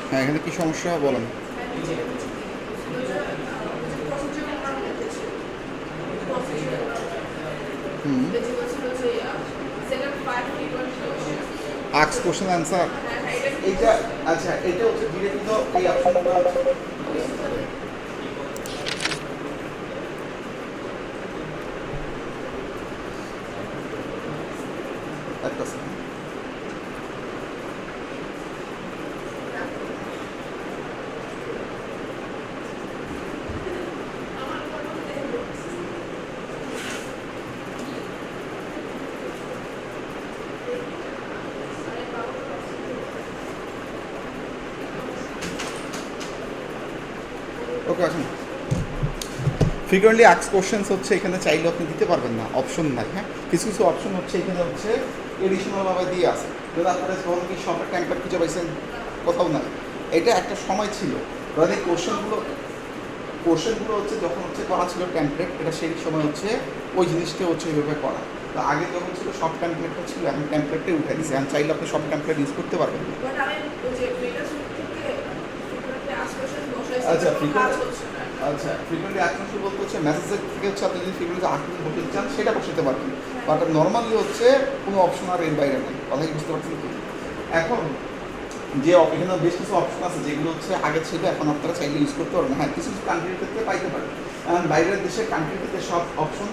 হ্যাঁ, এখানে কি সমস্যা বলেন। হুম। আক্স কোশ্চেন অ্যান্সার এইটা। আচ্ছা, এটা হচ্ছে ডিরেক্ট এই অপশনটা একটা second। ওকে, আসুন। ফ্রিকোয়েন্টলি আক্স কোশ্চেন্স হচ্ছে এখানে চাইলে আপনি দিতে পারবেন না, অপশন নাই। হ্যাঁ, কিছু কিছু অপশন হচ্ছে এখানে হচ্ছে এডিশনালভাবে দিয়ে আছে। যদি আপনারা কখনো কি শর্টের ট্যাঙ্কটা খুঁজে পাইছেন, কোথাও নাই। এটা একটা সময় ছিল, ধরেন এই কোশ্চেনগুলো হচ্ছে যখন হচ্ছে করা ছিল ট্যাম্পলেট, এটা সেই সময় হচ্ছে ওই জিনিসটা হচ্ছে ওইভাবে করা। তো আগে যখন ছিল সব ট্যাম্পলেটটা ছিল, এখন ট্যাম্পলেটটাই উঠে দিচ্ছে। এখন চাইলে আপনি সব ট্যাম্পলেট ইউজ করতে পারবেন না। আচ্ছা, ফ্রিকোয়েন্টলি অ্যাকশন বলতে হচ্ছে মেসেজের থেকে হচ্ছে আপনি যদি ফ্রিকোয়েন্টলি আর্টিকেল বলতে চান সেটা বসাতে পারবেন। বাট নর্মালি হচ্ছে কোনো অপশন আর এর বাইরে নেই। কথা কি বুঝতে পারছেন কি? এখন যে এখানে বেশ কিছু অপশন আছে যেগুলো হচ্ছে আগে ছিল, এখন আপনারা চাইলে ইউজ করতে পারবেন। হ্যাঁ, কিছু কিছু কান্ট্রির ক্ষেত্রে পাইতে পারেন, কারণ বাইরের দেশের কান্ট্রির ক্ষেত্রে সব অপশন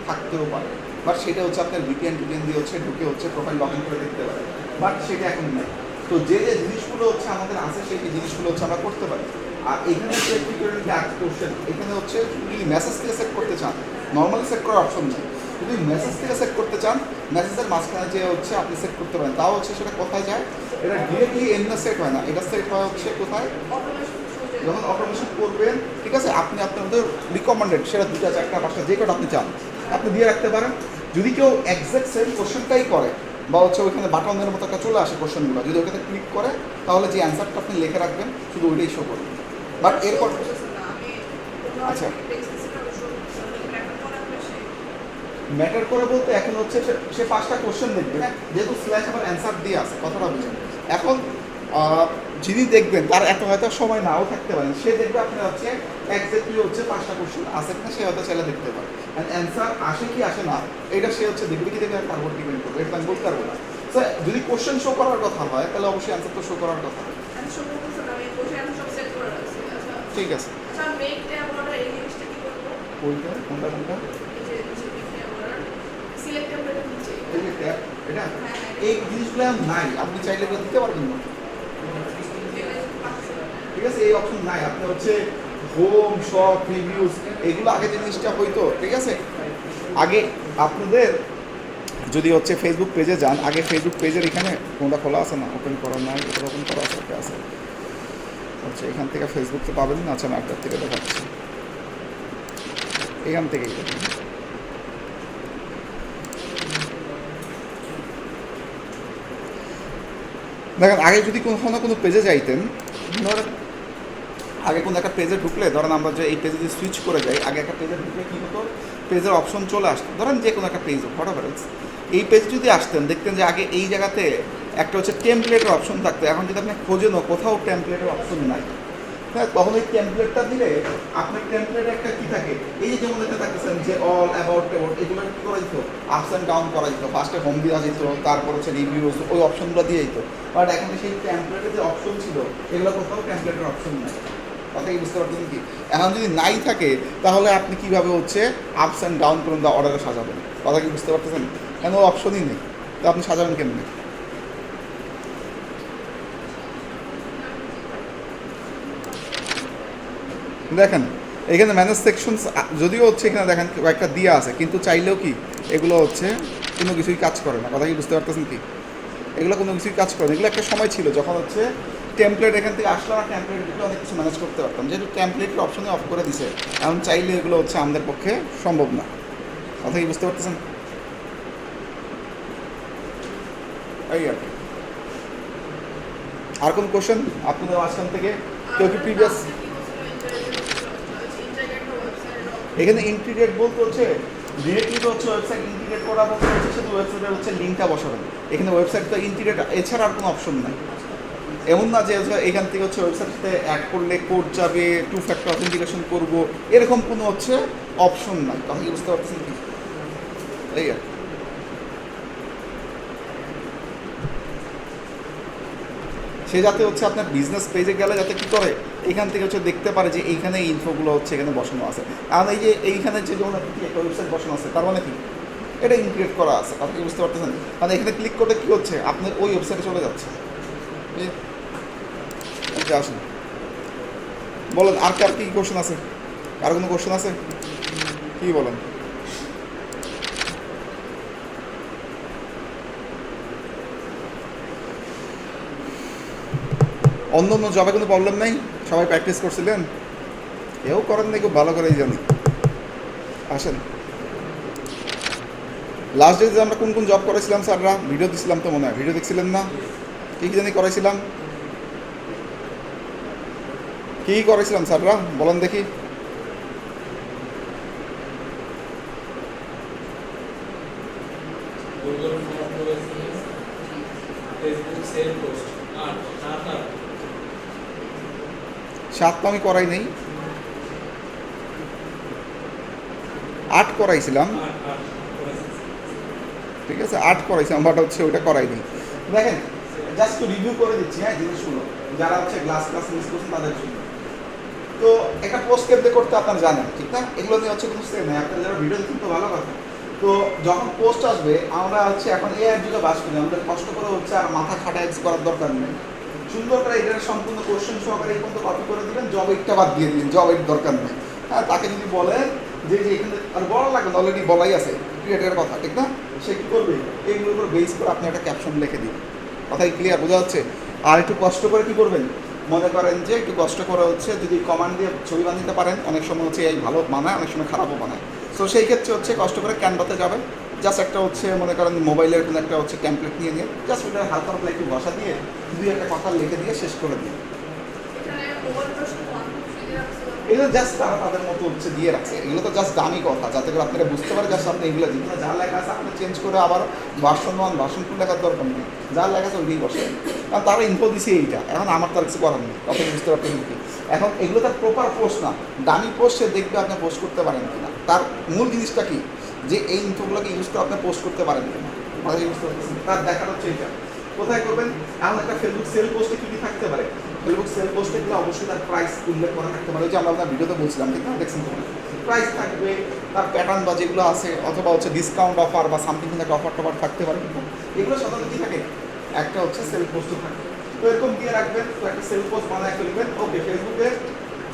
থাকতেও পারে। বাট সেটা হচ্ছে আপনার ভিপিএন দিয়ে হচ্ছে ঢুকে হচ্ছে প্রোফাইল লগ ইন করে দেখতে পারে। বাট সেটা এখন নেই। তো যে যে জিনিসগুলো হচ্ছে আমাদের আছে সেই জিনিসগুলো হচ্ছে আমরা করতে পারি। আর এখানে হচ্ছে সিকিউরিটি কোশ্চেন, এখানে হচ্ছে যদি মেসেজ থেকে সেট করতে চান, নর্মালি সেট করার অপশন নেই। যদি মেসেজ থেকে সেট করতে চান, মেসেজের মাঝখানে যে হচ্ছে আপনি সেট করতে পারেন। তাও হচ্ছে সেটা কোথায় যায়, এটা ডিরেক্টলি এমনি সেট হয় না, এটা সেট হয় হচ্ছে কোথায়, যখন অটোমেশন করবেন। ঠিক আছে, আপনি আপনাদের রিকমেন্ডেড সেটা 2টা 4টা 5টা যে কটা আপনি চান আপনি দিয়ে রাখতে পারেন। যদি কেউ এক্সাক্ট সেম কোশ্চেনটাই করে বা হচ্ছে ওইখানে বাটনের মতো একটা চলে আসে কোশ্চেনগুলো, যদি ওখানে ক্লিক করে তাহলে যে অ্যান্সারটা আপনি লিখে রাখবেন শুধু ওইটাই শো করবে। বাট এরপর আচ্ছা, ম্যাটার করে বলতে এখন হচ্ছে সে 5টা কোশ্চেন দেখবে, যেহেতু স্ল্যাশ আবার অ্যান্সার দিয়ে আছে, কথাটা বুঝেন। এখন যিনি দেখবেন তার এত হয়তো সময় নাও থাকতে পারেন, সে দেখবে আপনার হচ্ছে একজাক্টলি হচ্ছে 5টা কোশ্চেন আছে কিনা, সে হয়তো চাইলে দেখতে পারে। অ্যান্সার আসে কি আসে না এটা সে হচ্ছে দেখবে কি দেখবে তার উপর ডিপেন্ড করবে, এটা আমি বলতে পারবো না। তো যদি কোশ্চেন শো করার কথা হয় তাহলে অবশ্যই অ্যান্সার তো শো করার কথা। ঠিক আছে, কোনটা কোনটা কোনটা এই যে ট্যাব, এটা এই জিনিসগুলো নাই, আপনি চাইলে এগুলো দিতে পারবেন না। ঠিক আছে, এই অপশন নাই। আপনি হচ্ছে হোম শপ রিভিউজ এগুলো আগে যে জিনিসটা হইতো, ঠিক আছে। আগে আপনাদের যদি হচ্ছে ফেসবুক পেজে যান, আগে ফেসবুক পেজের এখানে কোনটা খোলা আছে না, ওপেন করা নাই, এটা ওপেন করা আছে, ওকে আছে আচ্ছা। এখান থেকে ফেসবুক তো পাবেন না। আচ্ছা, আমি একটার থেকে দেখাচ্ছি, এখান থেকেই দেখুন। দেখেন, আগে যদি কোনো কোনো পেজে যাইতেন, ধরেন আগে কোনো একটা পেজে ঢুকলে, ধরেন আমরা যে এই পেজে যদি সুইচ করে যাই, আগে একটা পেজে ঢুকলে কী হতো, পেজের অপশন চলে আসতো, ধরেন যে কোনো একটা পেজ হোয়াটএভার এলস। এই পেজ যদি আসতেন দেখতেন যে আগে এই জায়গাতে একটা হচ্ছে টেমপ্লেটের অপশন থাকতো। এখন যদি আপনি খোঁজেনও কোথাও টেমপ্লেটের অপশন নাই। হ্যাঁ, তখন এই টেমপ্লেটটা দিলে আপনার টেমপ্লেটে একটা কী থাকে, এই যে যেমন এটা থাকতেছেন যে অল অ্যাবাউট এগুলো কী করা যেত, আপস অ্যান্ড ডাউন করা যেত। ফার্স্টে হোম দেওয়া যেত, তারপর হচ্ছে রিভিউজ, ওই অপশনগুলো দিয়ে যেত। বাট এখন সেই টেমপ্লেটের যে অপশন ছিল, এগুলো কোথাও টেমপ্লেটের অপশন নাই। কথা কি বুঝতে পারছেন কি? এখন যদি নাই থাকে তাহলে আপনি কীভাবে হচ্ছে আপস অ্যান্ড ডাউন করুন বা অর্ডারে সাজাবেন? কথা কি বুঝতে পারতেছেন? কেন অপশনই নেই, তো আপনি সাজাবেন কেমনি? দেখেন এখানে ম্যানেজ সেকশনস যদিও হচ্ছে এখানে দেখেন একটা দিয়ে আছে, কিন্তু চাইলেও কি এগুলো হচ্ছে কোনো কিছুই কাজ করে না। কথা কি বুঝতে পারতেছেন কি? এগুলো কোনো কিছুই কাজ করে না। এগুলো একটা সময় ছিল যখন হচ্ছে টেমপ্লেট এখান থেকে আসলো না, টেমপ্লেট দিলে অনেক কিছু ম্যানেজ করতে পারতাম, যেহেতু টেমপ্লেটের অপশনে অফ করে দিছে। এখন চাইলে এগুলো হচ্ছে আমাদের পক্ষে সম্ভব না। কথা কি বুঝতে পারতেছেন? এই আর কি। আর কোন কোশ্চেন আপনাদের মাঝখান থেকে কেউ কি প্রিভিয়াস? এখানে ইন্টিগ্রেট বলতে হচ্ছে ডিরেক্টলি তো হচ্ছে ওয়েবসাইট ইন্টিগ্রেট করা বলতে হচ্ছে শুধু ওয়েবসাইটের হচ্ছে লিঙ্কটা বসাবেন। এখানে ওয়েবসাইট তো ইন্টিগ্রেট, এছাড়া আর কোনো অপশন নাই। এমন না যে এখান থেকে হচ্ছে ওয়েবসাইটের সাথে অ্যাড করলে কোড যাবে, 2 ফ্যাক্টর অথেন্টিকেশন করবো, এরকম কোনো হচ্ছে অপশন নাই। কথা কি বুঝতে পারছেন কি? এই আর সে যাতে হচ্ছে আপনার বিজনেস পেজে গেলে যাতে কী করে এইখান থেকে হচ্ছে দেখতে পারে যে এইখানে এই ইনফোগুলো হচ্ছে এখানে বসানো আছে। কারণ এই যে এইখানে যে যেমন একটা ওয়েবসাইট বসানো আছে তার মানে কি এটা ইনক্রিয়েট করা আছে। কথা কি বুঝতে পারতেছেন? মানে এখানে ক্লিক করলে কী হচ্ছে আপনার ওই ওয়েবসাইটে চলে যাচ্ছে। আচ্ছা আসুন বলেন আর কার কী কোশ্চেন আছে? আর কোনো কোশ্চেন আছে কি বলেন? অন্য অন্য জবে কোনো প্রবলেম নেই? সবাই প্র্যাকটিস করছিলেন? কেউ করেন নাই, খুব ভালো করেই জানি। আসেন লাস্ট ডে যে আমরা কোন কোন জব করেছিলাম স্যাররা, ভিডিও দিছিলাম তো মনে হয়, ভিডিও দেখছিলেন না? কী কী জানি করেছিলাম, কী কী করেছিলাম স্যাররা বলেন দেখি। সাত তো আমি করাই নেই, 8 করাইছিলাম, ঠিক আছে 8 করাইছিলাম, বাট হচ্ছে ওইটা করাই নেই। দেখেন জাস্ট তো রিভিউ করে দিচ্ছি হ্যাঁ জিনিসগুলো, যারা হচ্ছে ক্লাস মিস করছেন তাদের জন্য। তো একটা পোস্ট কেমনে করতে আপনারা জানেন ঠিক না? এগুলো নিয়ে হচ্ছে কোনো স্টেপ নেই, আপনারা যারা ভিডিও দেখুন তো ভালো কথা। তো যখন পোস্ট আসবে আমরা হচ্ছে এখন এআই যুগে বাস করি, আমাদের কষ্ট করে হচ্ছে আর মাথা খাটাই করার দরকার নেই। সুন্দর করে এটার সম্পূর্ণ কোশ্চেন সহকারে এই পর্যন্ত কপি করে দিবেন, জব এইটটা বাদ দিয়ে দিন, জব এইট দরকার নেই। হ্যাঁ তাকে যদি বলেন যে এখানে আর বলা লাগবে না, অলরেডি বলাই আছে ক্রিয়েটারের কথা ঠিক না, সে কী করবে এইগুলোর উপর বেস করে আপনি একটা ক্যাপশন লিখে দিন। কথাই ক্লিয়ার বোঝা যাচ্ছে? আর একটু কষ্ট করে কী করবেন, মনে করেন যে একটু কষ্ট করে হচ্ছে যদি কমান্ড দিয়ে ছবি বানিয়ে পারেন, অনেক সময় হচ্ছে এই ভালো বানায়, অনেক সময় খারাপও বানায়। সো সেই ক্ষেত্রে হচ্ছে কষ্ট করে ক্যানভাতে যাবে, জাস্ট একটা হচ্ছে মনে করেন মোবাইলের কোনো একটা হচ্ছে টেমপ্লেট নিয়ে জাস্ট ওটা হালকা হালকা একটু বসা দিয়ে দুই একটা কথা লিখে দিয়ে শেষ করে দিয়ে, এগুলো জাস্ট তারা তাদের মতো হচ্ছে দিয়ে রাখছে। এগুলো তো জাস্ট দামি কথা, যাতে করে আপনারা বুঝতে পারে জাস্ট আপনি এগুলো যেগুলো যা লেখা আছে আপনি চেঞ্জ করে আবার ভার্সন 1 ভার্সন 2 লেখার দরকার নেই, যা লেখা আছে ওইটাই বসে। কারণ তারা ইনফো দিছে এইটা, এখন আমার তার কিছু করার নেই। কথা বুঝতে পারছেন কি? এখন এগুলো তার প্রপার পোস্ট না, দামি পোস্ট সে দেখবে আপনি পোস্ট করতে পারেন কিনা, তার মূল জিনিসটা কি যে এই ইনফোগুলোকে ইউজ করে আপনি পোস্ট করতে পারেন কিনা, কথা বুঝতে পারছেন? তার দেখার হচ্ছে এইটা। কোথায় করবেন? এখন একটা ফেসবুক সেল পোস্টে কী কী থাকতে পারে, ফেসবুক সেল পোস্টে গেলে অবশ্যই তার প্রাইস উল্লেখ করা থাকতে পারে, যে আমরা আপনার ভিডিওতে বলছিলাম ঠিক না, দেখছেন তোমার প্রাইস থাকবে, তার প্যাটার্ন বা যেগুলো আছে, অথবা হচ্ছে ডিসকাউন্ট অফার বা সামথিং একটা অফার টফার থাকতে পারে। এগুলো সাধারণত কী থাকে, একটা হচ্ছে সেল পোস্টও থাকে। তো এরকম দিয়ে রাখবেন, তো একটা সেল পোস্ট বানায় ফেলবেন। ওকে, ফেসবুকে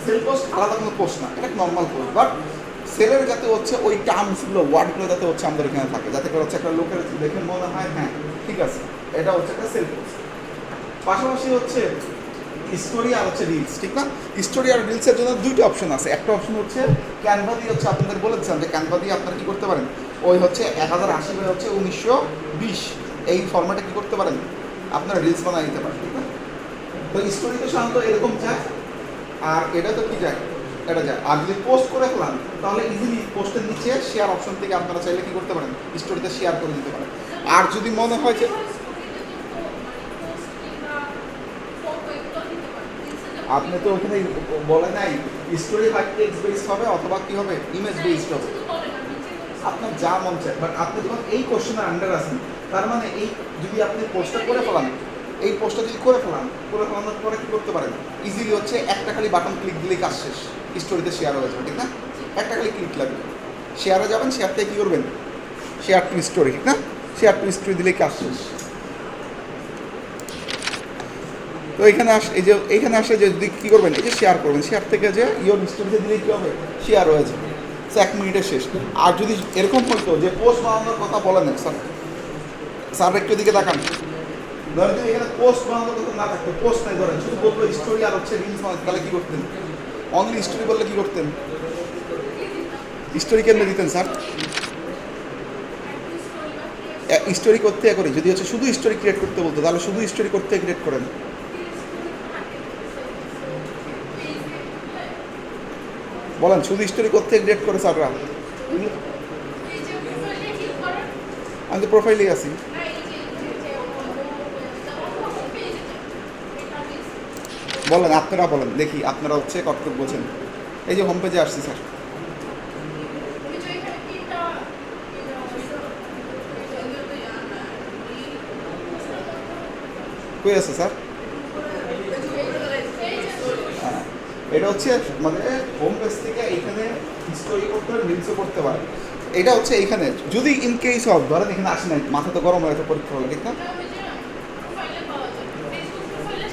সেল পোস্ট আলাদা কোনো পোস্ট না, এটা নর্মাল পোস্ট, বাট সেলের যাতে হচ্ছে ওই টার্মসগুলো ওয়ার্ডগুলো যাতে হচ্ছে আমাদের এখানে থাকে, যাতে করে হচ্ছে একটা লোকের দেখে মনে হয় হ্যাঁ ঠিক আছে এটা হচ্ছে একটা সেল পোস্ট। পাশাপাশি হচ্ছে স্টোরি আর হচ্ছে রিলস, ঠিক না? স্টোরি আর রিলসের জন্য দুইটা অপশন আছে। একটা অপশন হচ্ছে ক্যানভা দিয়ে, হচ্ছে আপনাদের বলেছিলাম যে ক্যানভা দিয়ে আপনারা কী করতে পারেন, ওই হচ্ছে 1080 বাই হচ্ছে 1920 এই ফরম্যাটে কী করতে পারেন, আপনারা রিলস বানিয়ে দিতে পারেন, ঠিক না? তো স্টোরি তো সাধারণত এরকম যায়, আর এটা তো কী যায়, এটা যায়। আর যদি পোস্ট করে ফেলান তাহলে ইজিলি পোস্টের নিচে শেয়ার অপশন থেকে আপনারা চাইলে কী করতে পারেন, স্টোরিতে শেয়ার করে দিতে পারেন। আর যদি মনে হয় যে আপনি তো ওখানে বলে নাই স্টোরি হয় টেক্সট বেসড হবে অথবা কী হবে, ইমেজ বেসড হবে, আপনার যা মন চায়। বাট আপনি যখন এই কোশ্চেনের আন্ডার আছেন, তার মানে এই যদি আপনি পোস্টটা করে ফেলান, এই পোস্টটা যদি করে ফেলানোর পরে কী করতে পারেন, ইজিলি হচ্ছে একটা খালি বাটন ক্লিক দিলেই কাজ শেষ, স্টোরিতে শেয়ার হয়ে যাবে, ঠিক না? একটা খালি ক্লিক লাগবে, শেয়ারে যাবেন, শেয়ার থেকে কী করবেন, শেয়ার টু স্টোরি, ঠিক না? শেয়ার টু স্টোরি দিলেই কাজ শেষ। তো এখানে এই যে এইখানে আসে যে যদি কী করবেন, এই যে শেয়ার করবেন, শেয়ার থেকে যে ইয়োর স্টোরিতে দিলেই কী হবে, শেয়ার হয়ে যাবে, 1 মিনিটে শেষ। আর যদি এরকম হতো যে পোস্ট বানানোর কথা বলেন স্যার একটু দিকে তাকান, ধরেন যদি এখানে পোস্ট বানানোর কথা না থাকতো, পোস্ট নাই, ধরেন শুধু বললো স্টোরি আর হচ্ছে রিলস বানাতে, তাহলে কী করতেন? অনলি স্টোরি বললে কী করতেন, স্টোরি কেমনে দিতেন স্যার? স্টোরি করতে করি, যদি হচ্ছে শুধু স্টোরি ক্রিয়েট করতে বলতো তাহলে শুধু স্টোরি করতে ক্রিয়েট করেন। বলেন শুধু স্টোরি করতে ক্রিয়েট করে স্যাররা? আমি তো প্রোফাইলেই আছি। বলেন, আপনারা বলেন দেখি, আপনারা হচ্ছে কতটুকু বোঝেন। এই যে হোম পেজে আসছি স্যার, কই আছে স্যার? হ্যাঁ, এটা হচ্ছে মানে হোম পেজ থেকে এইখানে স্টোরি করতে পারে, রিলসও করতে পারে। এটা হচ্ছে এইখানে যদি ইন কেস অফ ধরেন এখানে আসে নাই, মাথা তো গরম হয়ে পরীক্ষা হলো, ঠিক না?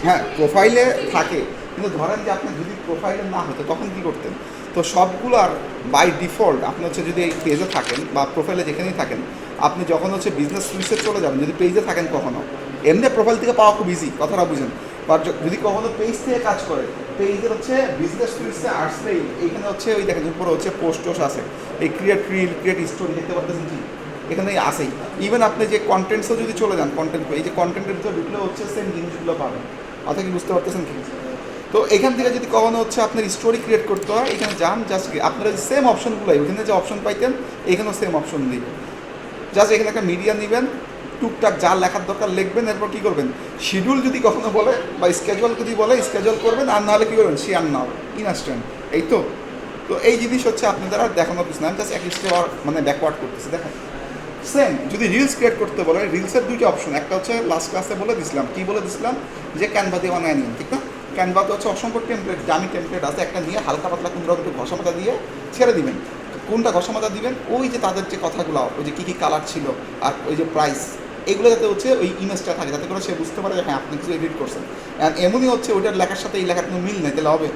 হ্যাঁ, প্রোফাইলে থাকে, কিন্তু ধরেন যে আপনি যদি প্রোফাইলে না হতো তখন কী করতেন? তো সবগুলার বাই ডিফল্ট আপনি হচ্ছে যদি এই পেজে থাকেন বা প্রোফাইলে যেখানেই থাকেন, আপনি যখন হচ্ছে বিজনেস সুইচে চলে যাবেন, যদি পেজে থাকেন কখনো, এমনি প্রোফাইল থেকে পাওয়া খুব ইজি, কথাটা বুঝেন। বাট যদি কখনো পেজ থেকে কাজ করে, পেজের হচ্ছে বিজনেস সুইচে আসলেই এইখানে হচ্ছে ওই দেখেন উপরে হচ্ছে পোস্ট টোস্ট আছে, এই ক্রিয়েট রিল, ক্রিয়েট স্টোরি দেখতে পাচ্ছেন কি এখানে আসেই। ইভেন আপনি যে কন্টেন্টসও যদি চলে যান, কন্টেন্ট এই যে কন্টেন্টের ভিতরে ঢুকলে হচ্ছে সেম জিনিসগুলো পাবেন। কথা কি বুঝতে পারতেছেন কি? তো এখান থেকে যদি কখনো হচ্ছে আপনার স্টোরি ক্রিয়েট করতে হয়, এখানে যান, জাস্ট আপনারা যে সেম অপশনগুলোই ওইখানে যে অপশন পাইতেন এখানেও সেম অপশন দিবেন। জাস্ট এখানে একটা মিডিয়া নেবেন, টুকটাক যা লেখার দরকার লিখবেন, এরপর কী করবেন, শিডিউল যদি কখনো বলে বা স্কেজুয়াল যদি বলে স্কেজুয়াল করবেন, আর নাহলে কী করবেন, শেয়ার নাও ইনস্ট্যান্ট। এই তো তো এই জিনিস হচ্ছে আপনাদের আর দেখানোর কিছু না, আমি জাস্ট এক স্টেপ মানে ব্যাকওয়ার্ড করতেছি। দেখেন সেম যদি রিলস ক্রিয়েট করতে বলে, রিলসের দুইটা অপশন, একটা হচ্ছে লাস্ট ক্লাসে বলে দিছিলাম, কী বলে দিছিলাম, যে ক্যানভা দিয়ে বানায় নিন, ঠিক না? ক্যানভাতে হচ্ছে অসংখ্য টেমপ্লেট, দামি টেমপ্লেট আছে, একটা নিয়ে হালকা পাতলা কোন রকম একটু ঘষা পাতা দিয়ে ছেড়ে দিবেন। কোনটা ঘষা পাতা দিবেন, ওই যে তাদের যে কথাগুলো, ওই যে কী কী কালার ছিল আর ওই যে প্রাইস, এগুলো যাতে হচ্ছে ওই ইমেজটা থাকে, যাতে করে সে বুঝতে পারে যে হ্যাঁ আপনি কিছু এডিট করছেন। অ্যান্ড এমনই হচ্ছে ওইটার লেখার সাথে এই লেখার কোনো মিল নেই, তাহলে হবে,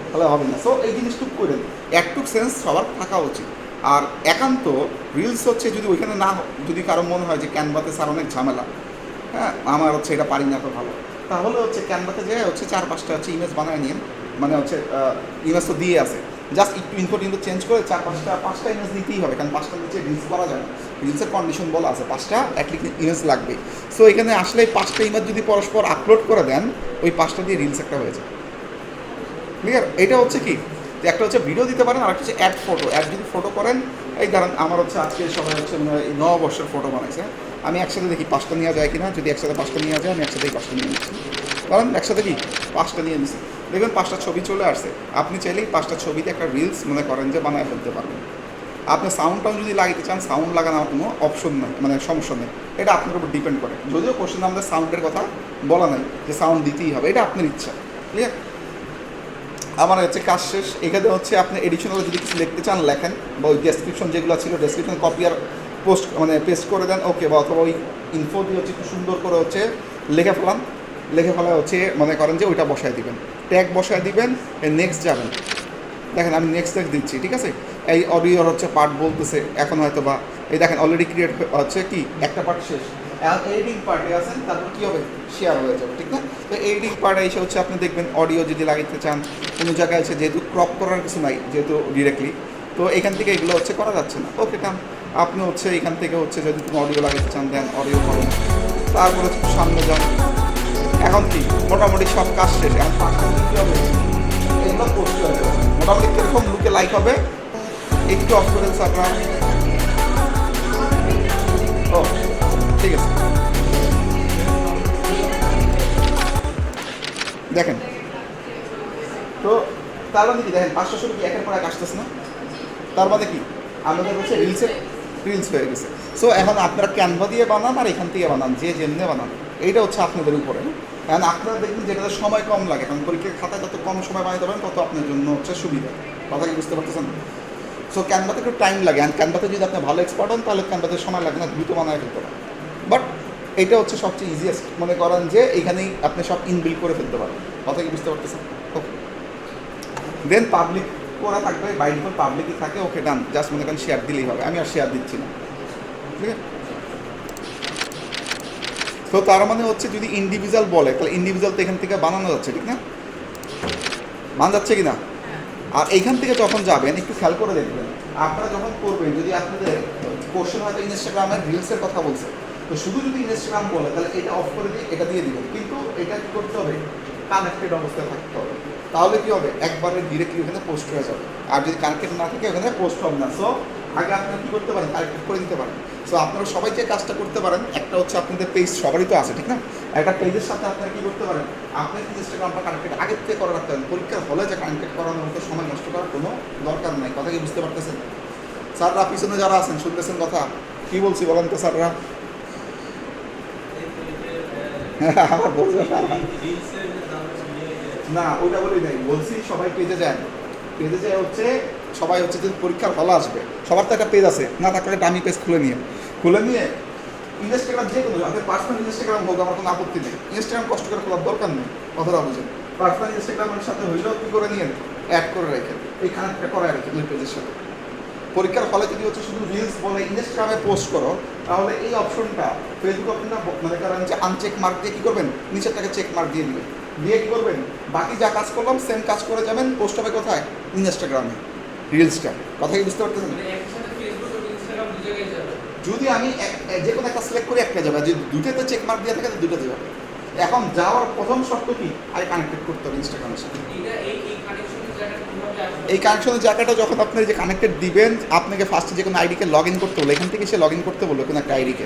তাহলে হবে না। সো এই জিনিসটুকু করেন, একটুক সেন্স সবার থাকা উচিত। আর একান্ত রিলস হচ্ছে যদি ওইখানে না, যদি কারো মনে হয় যে ক্যানভাতে স্যার অনেক ঝামেলা, হ্যাঁ আমার হচ্ছে এটা পারি না তো ভালো, তাহলে হচ্ছে ক্যানভাতে যেয়ে হচ্ছে 4-5টা হচ্ছে ইমেজ বানায় নিন, মানে হচ্ছে ইমেজ তো দিয়ে আছে, জাস্ট একটু ইনফো টিনফো চেঞ্জ করে 4-5টা ইমেজ দিতেই হবে, কারণ 5টার নিচে রিলস করা যায় না, রিলসের কন্ডিশন বলা আছে 5টা অ্যাটলিস্ট ইমেজ লাগবে। সো এখানে আসলে 5টা ইমেজ যদি পরস্পর আপলোড করে দেন, ওই 5টা দিয়ে রিলস একটা হয়ে যায়। ক্লিয়ার? এটা হচ্ছে কি, যে একটা হচ্ছে ভিডিও দিতে পারেন, আর একটা হচ্ছে অ্যাড ফটো। অ্যাড যদি ফটো করেন, এই ধরেন আমার হচ্ছে আজকে সবাই হচ্ছে এই নববর্ষের ফটো বানাইছে, আমি একসাথে দেখি 5টা নেওয়া যায় কিনা, যদি একসাথে 5টা নেওয়া যায় আমি একসাথেই 5টা নিয়ে নিচ্ছি, কারণ একসাথে কি 5টা নিয়ে নিচ্ছি, দেখবেন 5টা ছবি চলে আসছে। আপনি চাইলেই 5টা ছবিতে একটা রিলস মনে করেন যে বানায় ফেলতে পারবেন। আপনি সাউন্ডটাও যদি লাগাইতে চান, সাউন্ড লাগানোর কোনো অপশন নেই, মানে সমস্যা নেই, এটা আপনার উপর ডিপেন্ড করে। যদিও কোশ্চেন আমাদের সাউন্ডের কথা বলা নাই যে সাউন্ড দিতেই হবে, এটা আপনার ইচ্ছা। ক্লিয়ার? আমার হচ্ছে কাজ শেষ। এখানে হচ্ছে আপনি এডিশনাল যদি কিছু লিখতে চান লেখেন, বা ওই ডেসক্রিপশন যেগুলো ছিল ডেসক্রিপশন কপি আর পোস্ট মানে পেস্ট করে দেন, ওকে, বা অথবা ওই ইনফো দিয়ে হচ্ছে একটু সুন্দর করে হচ্ছে লিখে ফেলান, লিখে ফেলা হচ্ছে মনে করেন যে ওইটা বসায় দিবেন, ট্যাগ বসায় দিবেন, নেক্সট যাবেন। দেখেন আমি নেক্সট ট্যাগ দিচ্ছি, ঠিক আছে? এই অডিওর হচ্ছে পার্ট বলতেছে এখন হয়তো, বা এই দেখেন অলরেডি ক্রিয়েট হচ্ছে কি একটা পার্ট শেষ, এখন এডিটিং পার্টে আছেন, তারপর কী হবে, শেয়ার হয়ে যাবে, ঠিক না? তো এডিটিং পার্টে এসে হচ্ছে আপনি দেখবেন অডিও যদি লাগাইতে চান কোনো জায়গায় আছে, যেহেতু ক্রপ করার কিছু নাই যেহেতু ডিরেক্টলি, তো এখান থেকে এগুলো হচ্ছে করা যাচ্ছে না, ওকে কাম আপনি হচ্ছে এখান থেকে হচ্ছে যদি কোনো অডিও লাগাইতে চান দেন অডিও করেন, তারপর হচ্ছে সামনে যান। এখন কি মোটামুটি সব কাজ শেষ, এখন পাঁচটা কী হবে, এগুলো পোস্ট হয়ে যাবে। মোটামুটি কীরকম লুকে লাইক হবে একটু অফ করেন আপনার। ও ঠিক আছে, দেখেন তো তার মানে কি, দেখেন 5টা ছবি কি একের পর এক আসতেছে না, তার মানে কি আমাদের হচ্ছে রিলস হয়ে গেছে। সো এখন আপনারা ক্যানভা দিয়ে বানান আর এখান থেকে বানান, যে যেমনি বানান, এইটা হচ্ছে আপনাদের উপরে। কারণ আপনারা দেখবেন যেটাতে সময় কম লাগে, কারণ পরীক্ষার খাতায় যত কম সময় বানাতে পারেন তত আপনার জন্য হচ্ছে সুবিধা। কথা কি বুঝতে পারতেছেন? সো ক্যানভাতে একটু টাইম লাগে, অ্যান্ড ক্যানভাতে যদি আপনি ভালো এক্সপার্ট হন তাহলে ক্যানভাতে সময় লাগে না, দ্রুত বানায় ফেলতে পারেন। বাট এটা হচ্ছে সবচেয়ে ইজিয়েস্ট, মনে করেন যে এইখানেই আপনি সব ইনবিল করে ফেলতে পারেন। কথা কি বুঝতে পারতেছেন? ওকে, দেন পাবলিক করা থাকবে, বাই ডিফল্ট পাবলিকই থাকে, ওকে ডান, জাস্ট মনে করেন শেয়ার দিলেই হবে, আমি আর শেয়ার দিচ্ছি না, ঠিক আছে? তো তার মানে হচ্ছে যদি ইন্ডিভিজুয়াল বলে তাহলে ইন্ডিভিজুয়াল তো এখান থেকে বানানো যাচ্ছে, ঠিক না? বানানো যাচ্ছে কি না? আর এইখান থেকে যখন যাবেন একটু খেয়াল করে দেখবেন, আপনারা যখন করবেন, যদি আপনাদের কোশ্চেন হয়তো ইনস্টাগ্রামের রিলসের কথা বলছে, তো শুধু যদি ইনস্টাগ্রাম বলে তাহলে এটা অফ করে দিয়ে এটা দিয়ে দিবেন, কিন্তু এটা কী করতে হবে, কানেক্টেড অবস্থায় থাকতে হবে, তাহলে কী হবে, একবারে ডিরেক্টলি ওখানে পোস্ট হয়ে যাবে। আর যদি কানেক্টেড না থাকে ওখানে পোস্ট হবে না। সো আগে আপনারা কী করতে পারেন, কানেক্টেড করে দিতে পারেন। সো আপনারা সবাই যে কাজটা করতে পারেন, একটা হচ্ছে আপনাদের পেজ সবারই তো আছে, ঠিক না? একটা পেজের সাথে আপনারা কী করতে পারেন, আপনার ইনস্টাগ্রামটা কানেক্টেড আগের থেকে করে রাখতে পারেন। পরীক্ষার হলে যে কানেক্টেড করানোর মতো সময় নষ্ট করার কোনো দরকার নাই। কথা কি বুঝতে পারতেছেন? স্যাররা পিছনে যারা আছেন শুনতেছেন কথা, কী বলছি বলেন তো স্যাররা? আমার বলছে না, ওইটা বলি নাই, বলছি সবাই পেজে যায়। পেজে যায় হচ্ছে সবাই হচ্ছে যে পরীক্ষার হলে আসবে, সবার তো একটা পেজ আছে, না থাকলে দামি পেজ খুলে নিয়ে ইনস্টাগ্রাম যে কোনো আপনার পার্সোনাল ইনস্টাগ্রাম হোক, আমার কোনো আপত্তি নেই। ইনস্টাগ্রাম কষ্ট করে খোলার দরকার নেই, কথাটা বুঝেন। পার্সোনাল ইনস্টাগ্রামের সাথে হইলেও কী করে নিয়ে অ্যাড করে রেখেন, এই কানেক্টটা করায় রেখেন ওই পেজের সাথে। পরীক্ষার হলে যদি হচ্ছে শুধু রিলস বলে ইনস্টাগ্রামে পোস্ট করো, তাহলে এই অপশনটা ফেসবুক আপনারা মনে করেন যে আনচেক মার্ক দিয়ে কী করবেন, নিচেরটাকে চেক মার্ক দিয়ে দিবেন, দিয়ে কী করবেন, বাকি যা কাজ করলাম সেম কাজ করে যাবেন। পোস্ট হবে কোথায়? ইনস্টাগ্রামে রিলসটা। কথা কি বুঝতে পারতেছেন? যদি আমি যে কোনো একটা সিলেক্ট করে একটা যাবে, যদি দুটোতে চেক মার্ক দিয়ে থাকে তো দুটোতে যাবে। এখন যাওয়ার প্রথম শর্ত কি, আগে কানেক্টেড করতে হবে ইনস্টাগ্রামের সাথে। এই কানেকশনের জায়গাটা যখন আপনি যে কানেক্টেড দিবেন, আপনাকে ফার্স্টে যে কোনো আইডিকে লগ ইন করতে বললো, এখান থেকে সে লগ ইন করতে বললো কোনো একটা আইডিকে।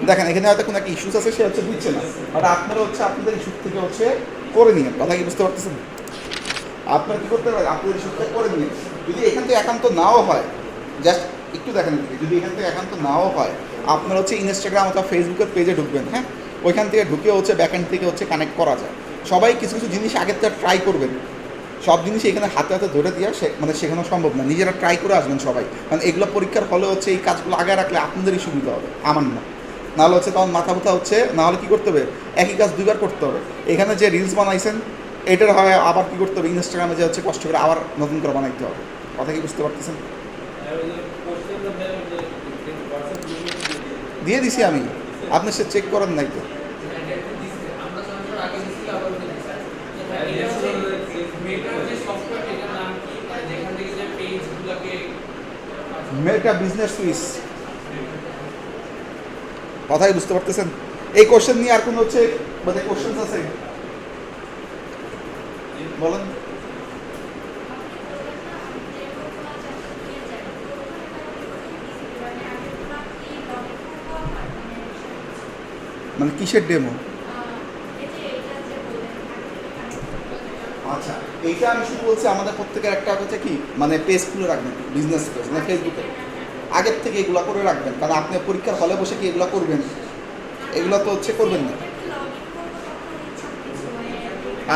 দেখেন এখানে হয়তো কোনো একটা ইস্যুস আছে, সে হচ্ছে দিচ্ছে না, বাট আপনারা হচ্ছে আপনাদের ইস্যু থেকে হচ্ছে করে নিন। কথা কি বুঝতে পারতেছেন? আপনার কী করতে পারেন, আপনাদের ইস্যু থেকে করে নিন। যদি এখান থেকে একান্ত নাও হয়, জাস্ট একটু দেখেন এদিকে, যদি এখান থেকে একান্ত নাও হয়, আপনার হচ্ছে ইনস্টাগ্রাম অথবা ফেসবুকের পেজে ঢুকবেন। হ্যাঁ, ওইখান থেকে ঢুকে হচ্ছে ব্যাকএন্ড থেকে হচ্ছে কানেক্ট করা যায়। সবাই কিছু কিছু জিনিস আগের থেকে ট্রাই করবেন। সব জিনিস এখানে হাতে হাতে ধরে দেওয়া মানে শেখানো সম্ভব না, নিজেরা ট্রাই করে আসবেন সবাই। কারণ এগুলো পরীক্ষার হলে হচ্ছে এই কাজগুলো আগে রাখলে আপনাদেরই সুবিধা হবে, আমার না। নাহলে হচ্ছে তখন মাথা ব্যথা হচ্ছে, নাহলে কী করতে হবে, একই কাজ দুইবার করতে হবে। এখানে যে রিলস বানাইছেন এটার হয় আবার কী করতে হবে, ইনস্টাগ্রামে যে হচ্ছে কষ্ট করে আবার নতুন করে বানাইতে হবে। কথা কি বুঝতে পারতেছেন? দিয়ে দিছি আমি, আপনি সে চেক করেন নাই তো। মেটা বিজনেস সুইচ। কথাই বুঝতে পারতেছেন? এই কোশ্চেন নিয়ে আর কোনো হচ্ছে মানে কোশ্চেন আছে বলেন? মানে কিসের ডেমো? আচ্ছা, এইটা আমি শুধু বলছি আমাদের প্রত্যেকের একটা হচ্ছে কি, মানে পেজ খুলে রাখবেন, বিজনেস পেজ, মানে ফেসবুকে আগের থেকে এগুলো করে রাখবেন। কারণ আপনি পরীক্ষার হলে বসে কি এগুলো করবেন? এগুলো তো হচ্ছে করবেন না।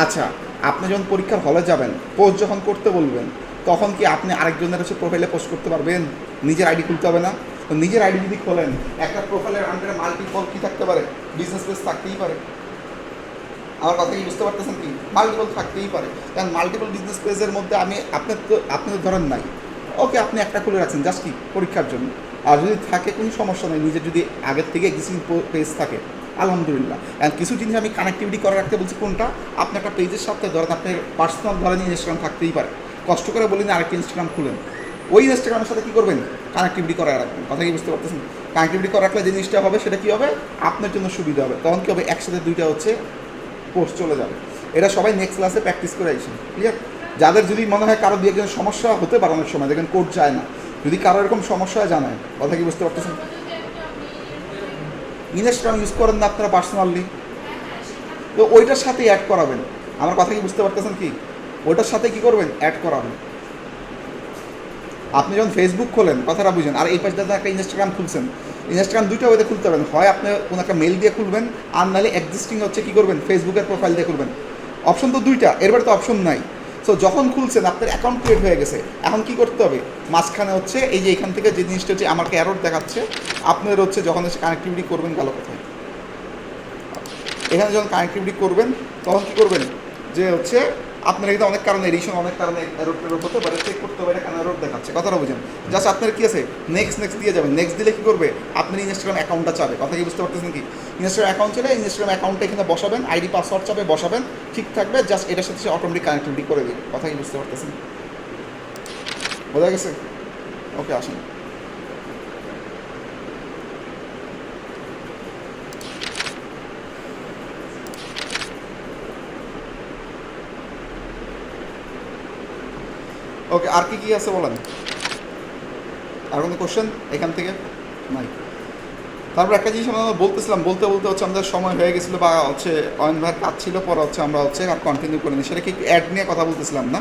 আচ্ছা, আপনি যখন পরীক্ষার হলে যাবেন, পোস্ট যখন করতে বলবেন, তখন কি আপনি আরেকজনের হচ্ছে প্রোফাইলে পোস্ট করতে পারবেন? নিজের আইডি খুলতে হবে না? তো নিজের আইডি যদি খোলেন, একটা প্রোফাইলের আন্ডারে মাল্টিপল কী থাকতে পারে, বিজনেস পেজ থাকতেই পারে। আমার কথা কি বুঝতে পারতেছেন? কি মাল্টিপল থাকতেই পারে। কারণ মাল্টিপল বিজনেস পেজের মধ্যে আপনি তো ধরেন নাই, ওকে আপনি একটা খুলে রাখছেন জাস্ট কি পরীক্ষার জন্য। আর যদি থাকে কোনো সমস্যা নেই, নিজের যদি আগের থেকে এক্সিস্টিং পেজ থাকে আলহামদুলিল্লাহ। অ্যান্ড কিছু জিনিস আমি কানেক্টিভিটি করে রাখতে বলছি কোনটা, আপনি একটা পেজের সাথে ধরেন আপনার পার্সোনাল ধরেন ইনস্টাগ্রাম থাকতেই পারে, কষ্ট করে বলি না আরেকটা ইনস্টাগ্রাম খুলেন, ওই ইনস্টাগ্রামের সাথে কী করবেন, কানেক্টিভিটি করে রাখবেন। কথা কি বুঝতে পারতেছেন? কানেক্টিভিটি করে রাখলে যে জিনিসটা হবে সেটা কী হবে, আপনার জন্য সুবিধা হবে। তখন কী হবে, একসাথে দুইটা হচ্ছে পোস্ট চলে যাবে। এটা সবাই নেক্সট ক্লাসে প্র্যাকটিস করে আইসেন, ক্লিয়ার? যাদের যদি মনে হয় কারো দিয়ে একজন সমস্যা হতে পারে, অনেক সময় দেখেন কোড যায় না, যদি কারো এরকম সমস্যা হয় জানায়। কথা কি বুঝতে পারতেছেন? ইনস্টাগ্রাম ইউজ করেন না আপনারা পার্সোনালি, তো ওইটার সাথেই অ্যাড করাবেন। আমার কথা কি বুঝতে পারতেছেন? কি ওইটার সাথে কী করবেন, অ্যাড করাবেন। আপনি যখন ফেসবুক খোলেন, কথাটা বুঝেন, আর এই পাশে একটা ইনস্টাগ্রাম খুলছেন, ইনস্টাগ্রাম দুইটা ওইতে খুলতে পারবেন, হয় আপনি কোনো একটা মেল দিয়ে খুলবেন, আর নাহলে এক্সিস্টিং হচ্ছে কী করবেন, ফেসবুকের প্রোফাইল দিয়ে খুলবেন। অপশন তো দুইটা, এরপরে তো অপশন নাই। সো যখন খুলছেন আপনার অ্যাকাউন্ট ক্রিয়েট হয়ে গেছে, এখন কী করতে হবে, মাঝখানে হচ্ছে এই যে এখান থেকে যে জিনিসটা হচ্ছে আমাকে এরর দেখাচ্ছে, আপনার হচ্ছে যখন হচ্ছে কানেক্টিভিটি করবেন, গেল কোথায়, এখানে যখন কানেক্টিভিটি করবেন তখন কী করবেন, যে হচ্ছে আপনার এখানে অনেক কারণে এডিশন, অনেক কারণে এরর হতে পারে, চেক করতে হবে এটা কেন এরর দেখাচ্ছে। কথাটা বুঝেন? জাস্ট আপনার কী আছে, নেক্সট দিয়ে যাবেন। নেক্সট দিলে কী করবে, আপনার ইনস্টাগ্রাম অ্যাকাউন্টটা চাবে। কথা কি বুঝতে পারতেছেন? কি ইনস্টাগ্রাম অ্যাকাউন্ট চলে, ইনস্টাগ্রাম অ্যাকাউন্টটা এখানে বসাবেন, আইডি পাসওয়ার্ড চাবে, বসাবেন, ঠিক থাকবে। জাস্ট এটার সাথে সে অটোমেটিক কানেক্টিভিটি করে দিবে। কথা কি বুঝতে পারতেছেন? বোঝা গেছে? ওকে, আসেন। ওকে, আর কি আছে বলেন? আর কোনো কোশ্চেন এখান থেকে নাই। তারপর একটা জিনিস আমরা বলতেছিলাম, বলতে বলতে হচ্ছে আমাদের সময় হয়ে গেছিলো বা হচ্ছে অয়ন ভাইয়ের কাজ ছিল, পরে হচ্ছে আমরা হচ্ছে আর কন্টিনিউ করিনি। সেটা কি একটু অ্যাড নিয়ে কথা বলতেছিলাম না?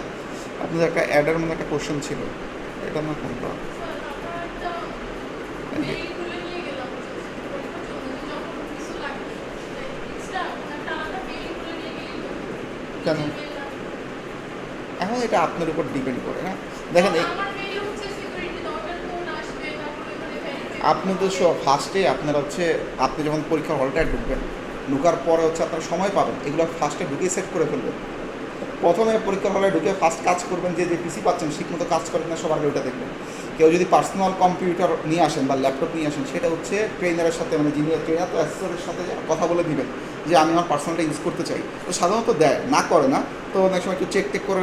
আপনাদের একটা অ্যাডের মধ্যে একটা কোশ্চেন ছিল, এটা না কোনটা কেন? এখন এটা আপনার উপর ডিপেন্ড করে না। দেখেন আপনি তো ফার্স্টে আপনারা হচ্ছে আপনি যখন পরীক্ষার হলটায় ঢুকবেন, ঢুকার পরে হচ্ছে আপনার সময় পাবেন, এগুলো ফার্স্টে ঢুকে সেট করে ফেলবেন। প্রথমে পরীক্ষার হলে ঢুকে ফার্স্ট কাজ করবেন, যে পিসি পাচ্ছেন ঠিকমতো কাজ করে কিনা সবার ওইটা দেখবেন। কেউ যদি পার্সোনাল কম্পিউটার নিয়ে আসেন বা ল্যাপটপ নিয়ে আসেন, সেটা হচ্ছে ট্রেনারের সাথে, মানে যিনি ট্রেনার তো অ্যাসেসরের সাথে কথা বলে দিবেন যে আমি আমার পার্সোনালটা ইউজ করতে চাই। তো সাধারণত দেয় না, করে না, তো অনেক সময় একটু চেক টেক করে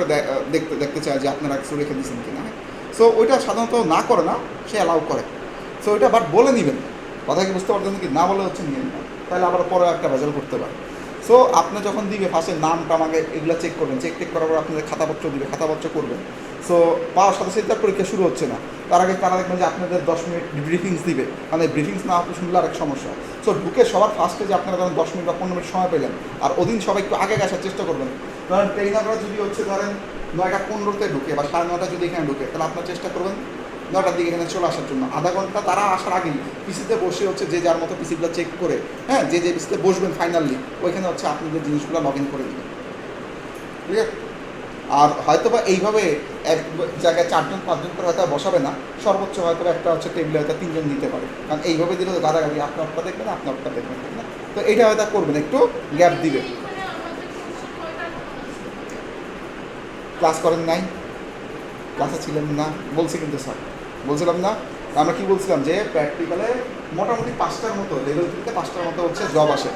দেখতে চায় যে আপনারা একটু রেখে দিয়েছেন কিনা। সো ওইটা সাধারণত না করে না, সে অ্যালাউ করে। সো ওইটা বাট বলে নেবেন, কথা কি বুঝতে পারছেন কি? না বলে হচ্ছে নিয়ে নেবেন, তাহলে আবার পরে একটা ভেজাল করতে পারে। সো আপনি যখন দিবে ফার্স্টে নামটা আমাকে এগুলো চেক করবেন, চেক টেক করার পর আপনাদের খাতাপত্র দিবে, খাতাপত্র করবেন। সো পাওয়ার সাথে সাথে তার পরীক্ষা শুরু হচ্ছে না, তার আগে তারা দেখবেন যে আপনাদের 10 মিনিট ব্রিফিংস দিবে, মানে ব্রিফিংস না আপনি শুনলে আরেক সমস্যা। সো ঢুকে সবার ফার্স্টে যে আপনারা ধরেন 10 মিনিট বা 15 মিনিট সময় পেলেন, আর ওদিন সবাই একটু আগে আসার চেষ্টা করবেন। ধরেন ট্রেনাররা যদি হচ্ছে ধরেন 9টা 15-তে ঢুকে বা 9:30 যদি এখানে ঢুকে, তাহলে আপনার চেষ্টা করবেন 9টার দিকে এখানে চলে আসার জন্য। আধা ঘন্টা তারা আসার আগেই পিসিতে বসে হচ্ছে যে যার মতো পিসিগুলো চেক করে, হ্যাঁ, যে পিসিতে বসবেন ফাইনালি, ওইখানে হচ্ছে আপনাদের জিনিসগুলো লগ ইন করে দেবেন। ঠিক আছে? আর হয়তো বা এইভাবে এক জায়গায় 4জন 5জন করে হয়তো বসাবে না, সর্বোচ্চ হয়তো একটা হচ্ছে টেবিলে হয়তো 3জন দিতে পারে, কারণ এইভাবে দিলে তো গাদাগাদি, আপনারটা দেখবেন আপনারটা দেখবেন, ঠিক না? তো এইটা হয়তো করবেন, একটু গ্যাপ দিবে। ক্লাস করেন নাই? ক্লাসে ছিলেন না বলছি কিন্তু স্যার, বলছিলাম না? আমরা কি বলছিলাম যে প্র্যাকটিক্যালে মোটামুটি 5টার মতো, লেভেল 3তে 5টার মতো হচ্ছে জব আসে।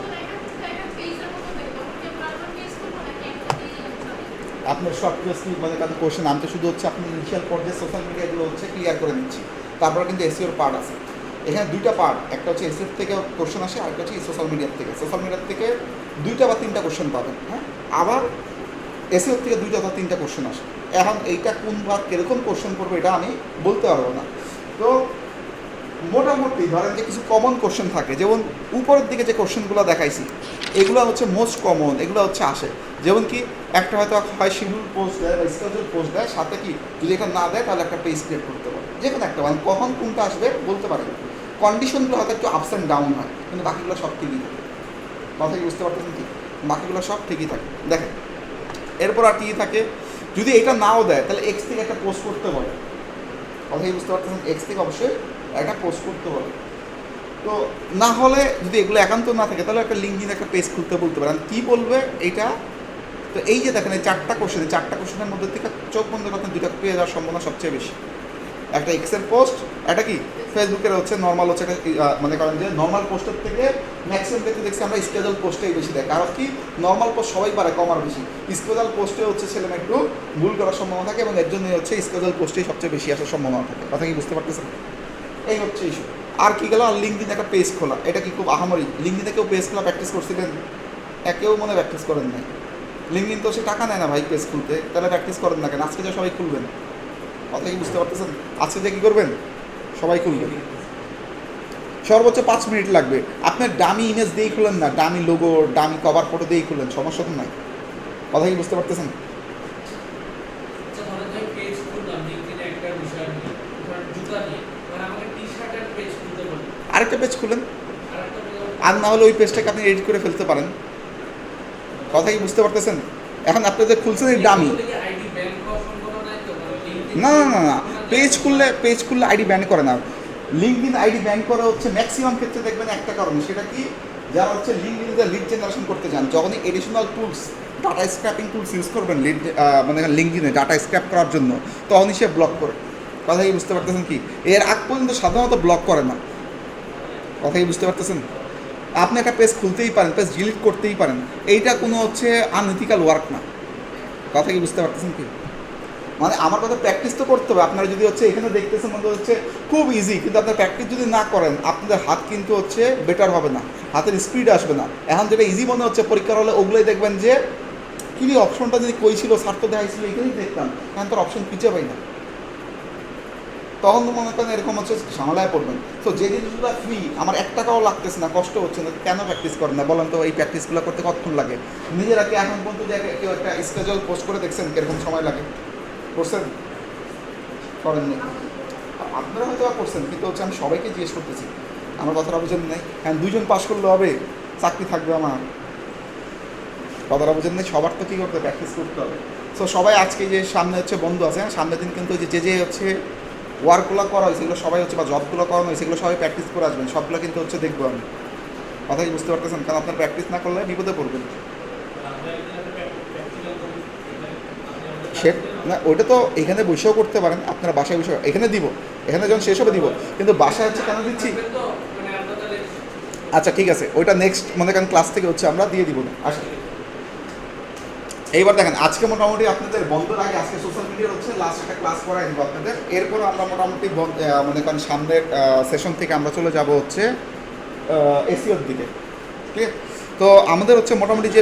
আপনার সব মানে কারণ কোশ্চেন আমি তো শুধু হচ্ছে আপনি ইনিশিয়াল পর্যায়ে সোশ্যাল মিডিয়াগুলো হচ্ছে ক্লিয়ার করে নিচ্ছি, তারপরে কিন্তু এসইওর পার্ট আছে। এখানে 2টা পার্ট, একটা হচ্ছে এসইওর থেকে কোশ্চেন আসে, আরেকটা হচ্ছে সোশ্যাল মিডিয়ার থেকে। সোশ্যাল মিডিয়ার থেকে 2টা বা 3টা কোশ্চেন পাবেন, হ্যাঁ, আবার এসইওর থেকে 2টা বা 3টা কোশ্চেন আসে। এখন এইটা কোন বা কীরকম কোশ্চেন করবো এটা আমি বলতে পারবো না। তো মোটামুটি ধরেন যে কিছু কমন কোশ্চেন থাকে, যেমন উপরের দিকে যে কোশ্চেনগুলো দেখাইছি এগুলো হচ্ছে মোস্ট কমন, এগুলো হচ্ছে আসে। যেমন কি একটা হয়তো হয় শিডিউল পোস্ট দেয় বা স্কেজুল পোস্ট দেয়, সাথে কি যদি এটা না দেয় তাহলে একটা পেজ ক্রিয়েট করতে পারে, যে কোনো একটা, মানে কখন কোনটা আসবে বলতে পারে। কন্ডিশনগুলো হয়তো একটু আপস অ্যান্ড ডাউন হয়, কিন্তু বাকিগুলো সব ঠিকই থাকে। কথা কি বুঝতে পারতেছেন কি? বাকিগুলো সব ঠিকই থাকে। দেখেন এরপর আর কী থাকে, যদি এটা নাও দেয় তাহলে এক্স থেকে একটা পোস্ট করতে বলে। কথা কি বুঝতে পারতেছেন? এক্স থেকে অবশ্যই একটা পোস্ট করতে বলে। তো না হলে যদি এগুলো একান্ত না থাকে তাহলে একটা লিঙ্কডিন একটা পেজ খুলতে বলতে পারেন। কী বলবে এইটা? তো এই যে দেখেন এই 4টা কোশ্চেনের মধ্যে থেকে চোখ বন্ধ করতে 2টা পেয়ে যাওয়ার সম্ভাবনা সবচেয়ে বেশি। একটা এক্সের পোস্ট, একটা কি ফেসবুকের হচ্ছে নর্মাল হচ্ছে একটা, মানে কারণ যে নর্মাল পোস্টের থেকে ম্যাক্সিমাম ক্ষেত্রে দেখছি আমরা স্কেজুয়াল পোস্টেই বেশি দেয়। কারণ কি নর্মাল পোস্ট সবাই পারে কম আর বেশি, স্কেজুয়াল পোস্টে হচ্ছে ছেলেমেয়ে একটু ভুল করার সম্ভাবনা থাকে, এবং এর জন্যই হচ্ছে স্কেজুয়াল পোস্টেই সবচেয়ে বেশি আসার সম্ভাবনা থাকে। কথা কি বুঝতে পারতেছেন? এই হচ্ছে ইস্যু। আর কি গেল, আর লিঙ্কডিনে একটা পেজ খোলা, এটা কি খুব আহামরি? লিঙ্কডিনে কেউ পেজ খোলা প্র্যাকটিস করছিলেন? কেউ মনে প্র্যাকটিস করেন নাই। লিঙ্কডিন তো সে টাকা নেয় না ভাই পেজ খুলতে, তাহলে প্র্যাকটিস করেন না কেন? আজকে যা সবাই খুলবেন, কথা কি বুঝতে পারতেছেন? আজকে যে কী করবেন, সবাই খুলবেন। সর্বোচ্চ 5 মিনিট লাগবে। আপনার ডামি ইমেজ দিয়েই খুলেন না, dummy logo, dummy cover photo দিয়েই খুলেন, সমস্যা তো নাই। কথা কি বুঝতে পারতেছেন? আরেকটা পেজ খুলেন, আর না হলে ওই পেজটাকে আপনি এডিট করে ফেলতে পারেন। কথা কি বুঝতে পারতেছেন? এখন আপনি যে খুলছেন এই ডামি, না না না না, পেজ খুললে আইডি ব্যান করে না। লিঙ্কডিন আইডি ব্যান করে হচ্ছে ম্যাক্সিমাম ক্ষেত্রে দেখবেন একটা কারণ, সেটা কি, যারা হচ্ছে লিঙ্কডিনে লিড জেনারেশন করতে চান, যখনই additional tools, data scraping tools use করবেন মানে লিঙ্কডিনে ডাটা স্ক্র্যাপ করার জন্য, তখনই সে ব্লক করে। কথা কি বুঝতে পারতেছেন কি? এর আগ পর্যন্ত সাধারণত ব্লক করে না। কথা কি বুঝতে পারতেছেন? আপনি একটা পেজ খুলতেই পারেন, পেজ ডিলিট করতেই পারেন, এইটা কোনো হচ্ছে আনএথিক্যাল ওয়ার্ক না। কথা কি বুঝতে পারতেছেন কি? মানে আমার কথা প্র্যাকটিস তো করতে হবে। আপনারা যদি হচ্ছে এখানে দেখতেছেন মনে হচ্ছে খুব ইজি, কিন্তু আপনার প্র্যাকটিস যদি না করেন আপনাদের হাত কিন্তু হচ্ছে বেটার হবে না, হাতের স্পিড আসবে না। এখন যেটা ইজি মনে হচ্ছে পরীক্ষার হলে, ওগুলোই দেখবেন যে কী অপশনটা যদি কই ছিল, স্বার্থ দেখাইছিল, এখানেই দেখতাম, এখন তোর অপশন খুঁজে পাই না। তখন তো মনে করেন এরকম হচ্ছে ঝামেলায় পড়বেন। তো যে জিনিসগুলো ফ্রি, আমার 1 টাকাও লাগতেছে না, কষ্ট হচ্ছে না, কেন প্র্যাকটিস করেন না বলেন তো? এই প্র্যাকটিসগুলো করতে কতক্ষণ লাগে? নিজেরা কি এখন পর্যন্ত যে কেউ একটা স্কেজুয়াল পোস্ট করে দেখছেন কীরকম সময় লাগে? করছেন? করেননি? আপনারা হয়তো করছেন, কিন্তু হচ্ছে আমি সবাইকে জিজ্ঞেস করতেছি, আমার কথাটা বুঝেন নাই? হ্যাঁ, 2 জন পাশ করলে হবে? চাকরি থাকবে আমার? কথাটা বুঝেন নাই? সবার তো কী করতে হবে? প্র্যাকটিস করতে হবে। সো সবাই আজকে যে সামনে হচ্ছে বন্ধু আছে, হ্যাঁ, সামনের দিন কিন্তু যে হচ্ছে ওয়ার্কগুলো করা হয়েছে সেগুলো সবাই হচ্ছে, বা জবগুলো করানো হয়েছে সেগুলো সবাই প্র্যাকটিস করে আসবেন, সবগুলো কিন্তু হচ্ছে দেখবো আমি। কথা কি বুঝতে পারতেছেন? কারণ আপনার প্র্যাকটিস না করলে বিপদে পড়বেন। সে না, ওইটা তো এখানে বসেও করতে পারেন, আপনারা বাসায় বসে এখানে দিব, এখানে যখন শেষ হবে দিব, কিন্তু বাসায় হচ্ছে কেন দিচ্ছি? আচ্ছা ঠিক আছে, ওইটা নেক্সট মনে করেন ক্লাস থেকে হচ্ছে আমরা দিয়ে দিব না। আসেন এইবার দেখেন, আজকে মোটামুটি আপনাদের বন্ধের আগে আজকে সোশ্যাল মিডিয়ার হচ্ছে লাস্ট একটা ক্লাস করাই দিব আপনাদের। এরপর আমরা মোটামুটি মনে করেন সামনের সেশন থেকে আমরা চলে যাব হচ্ছে এসিওর দিকে, ঠিক আছে? তো আমাদের হচ্ছে মোটামুটি যে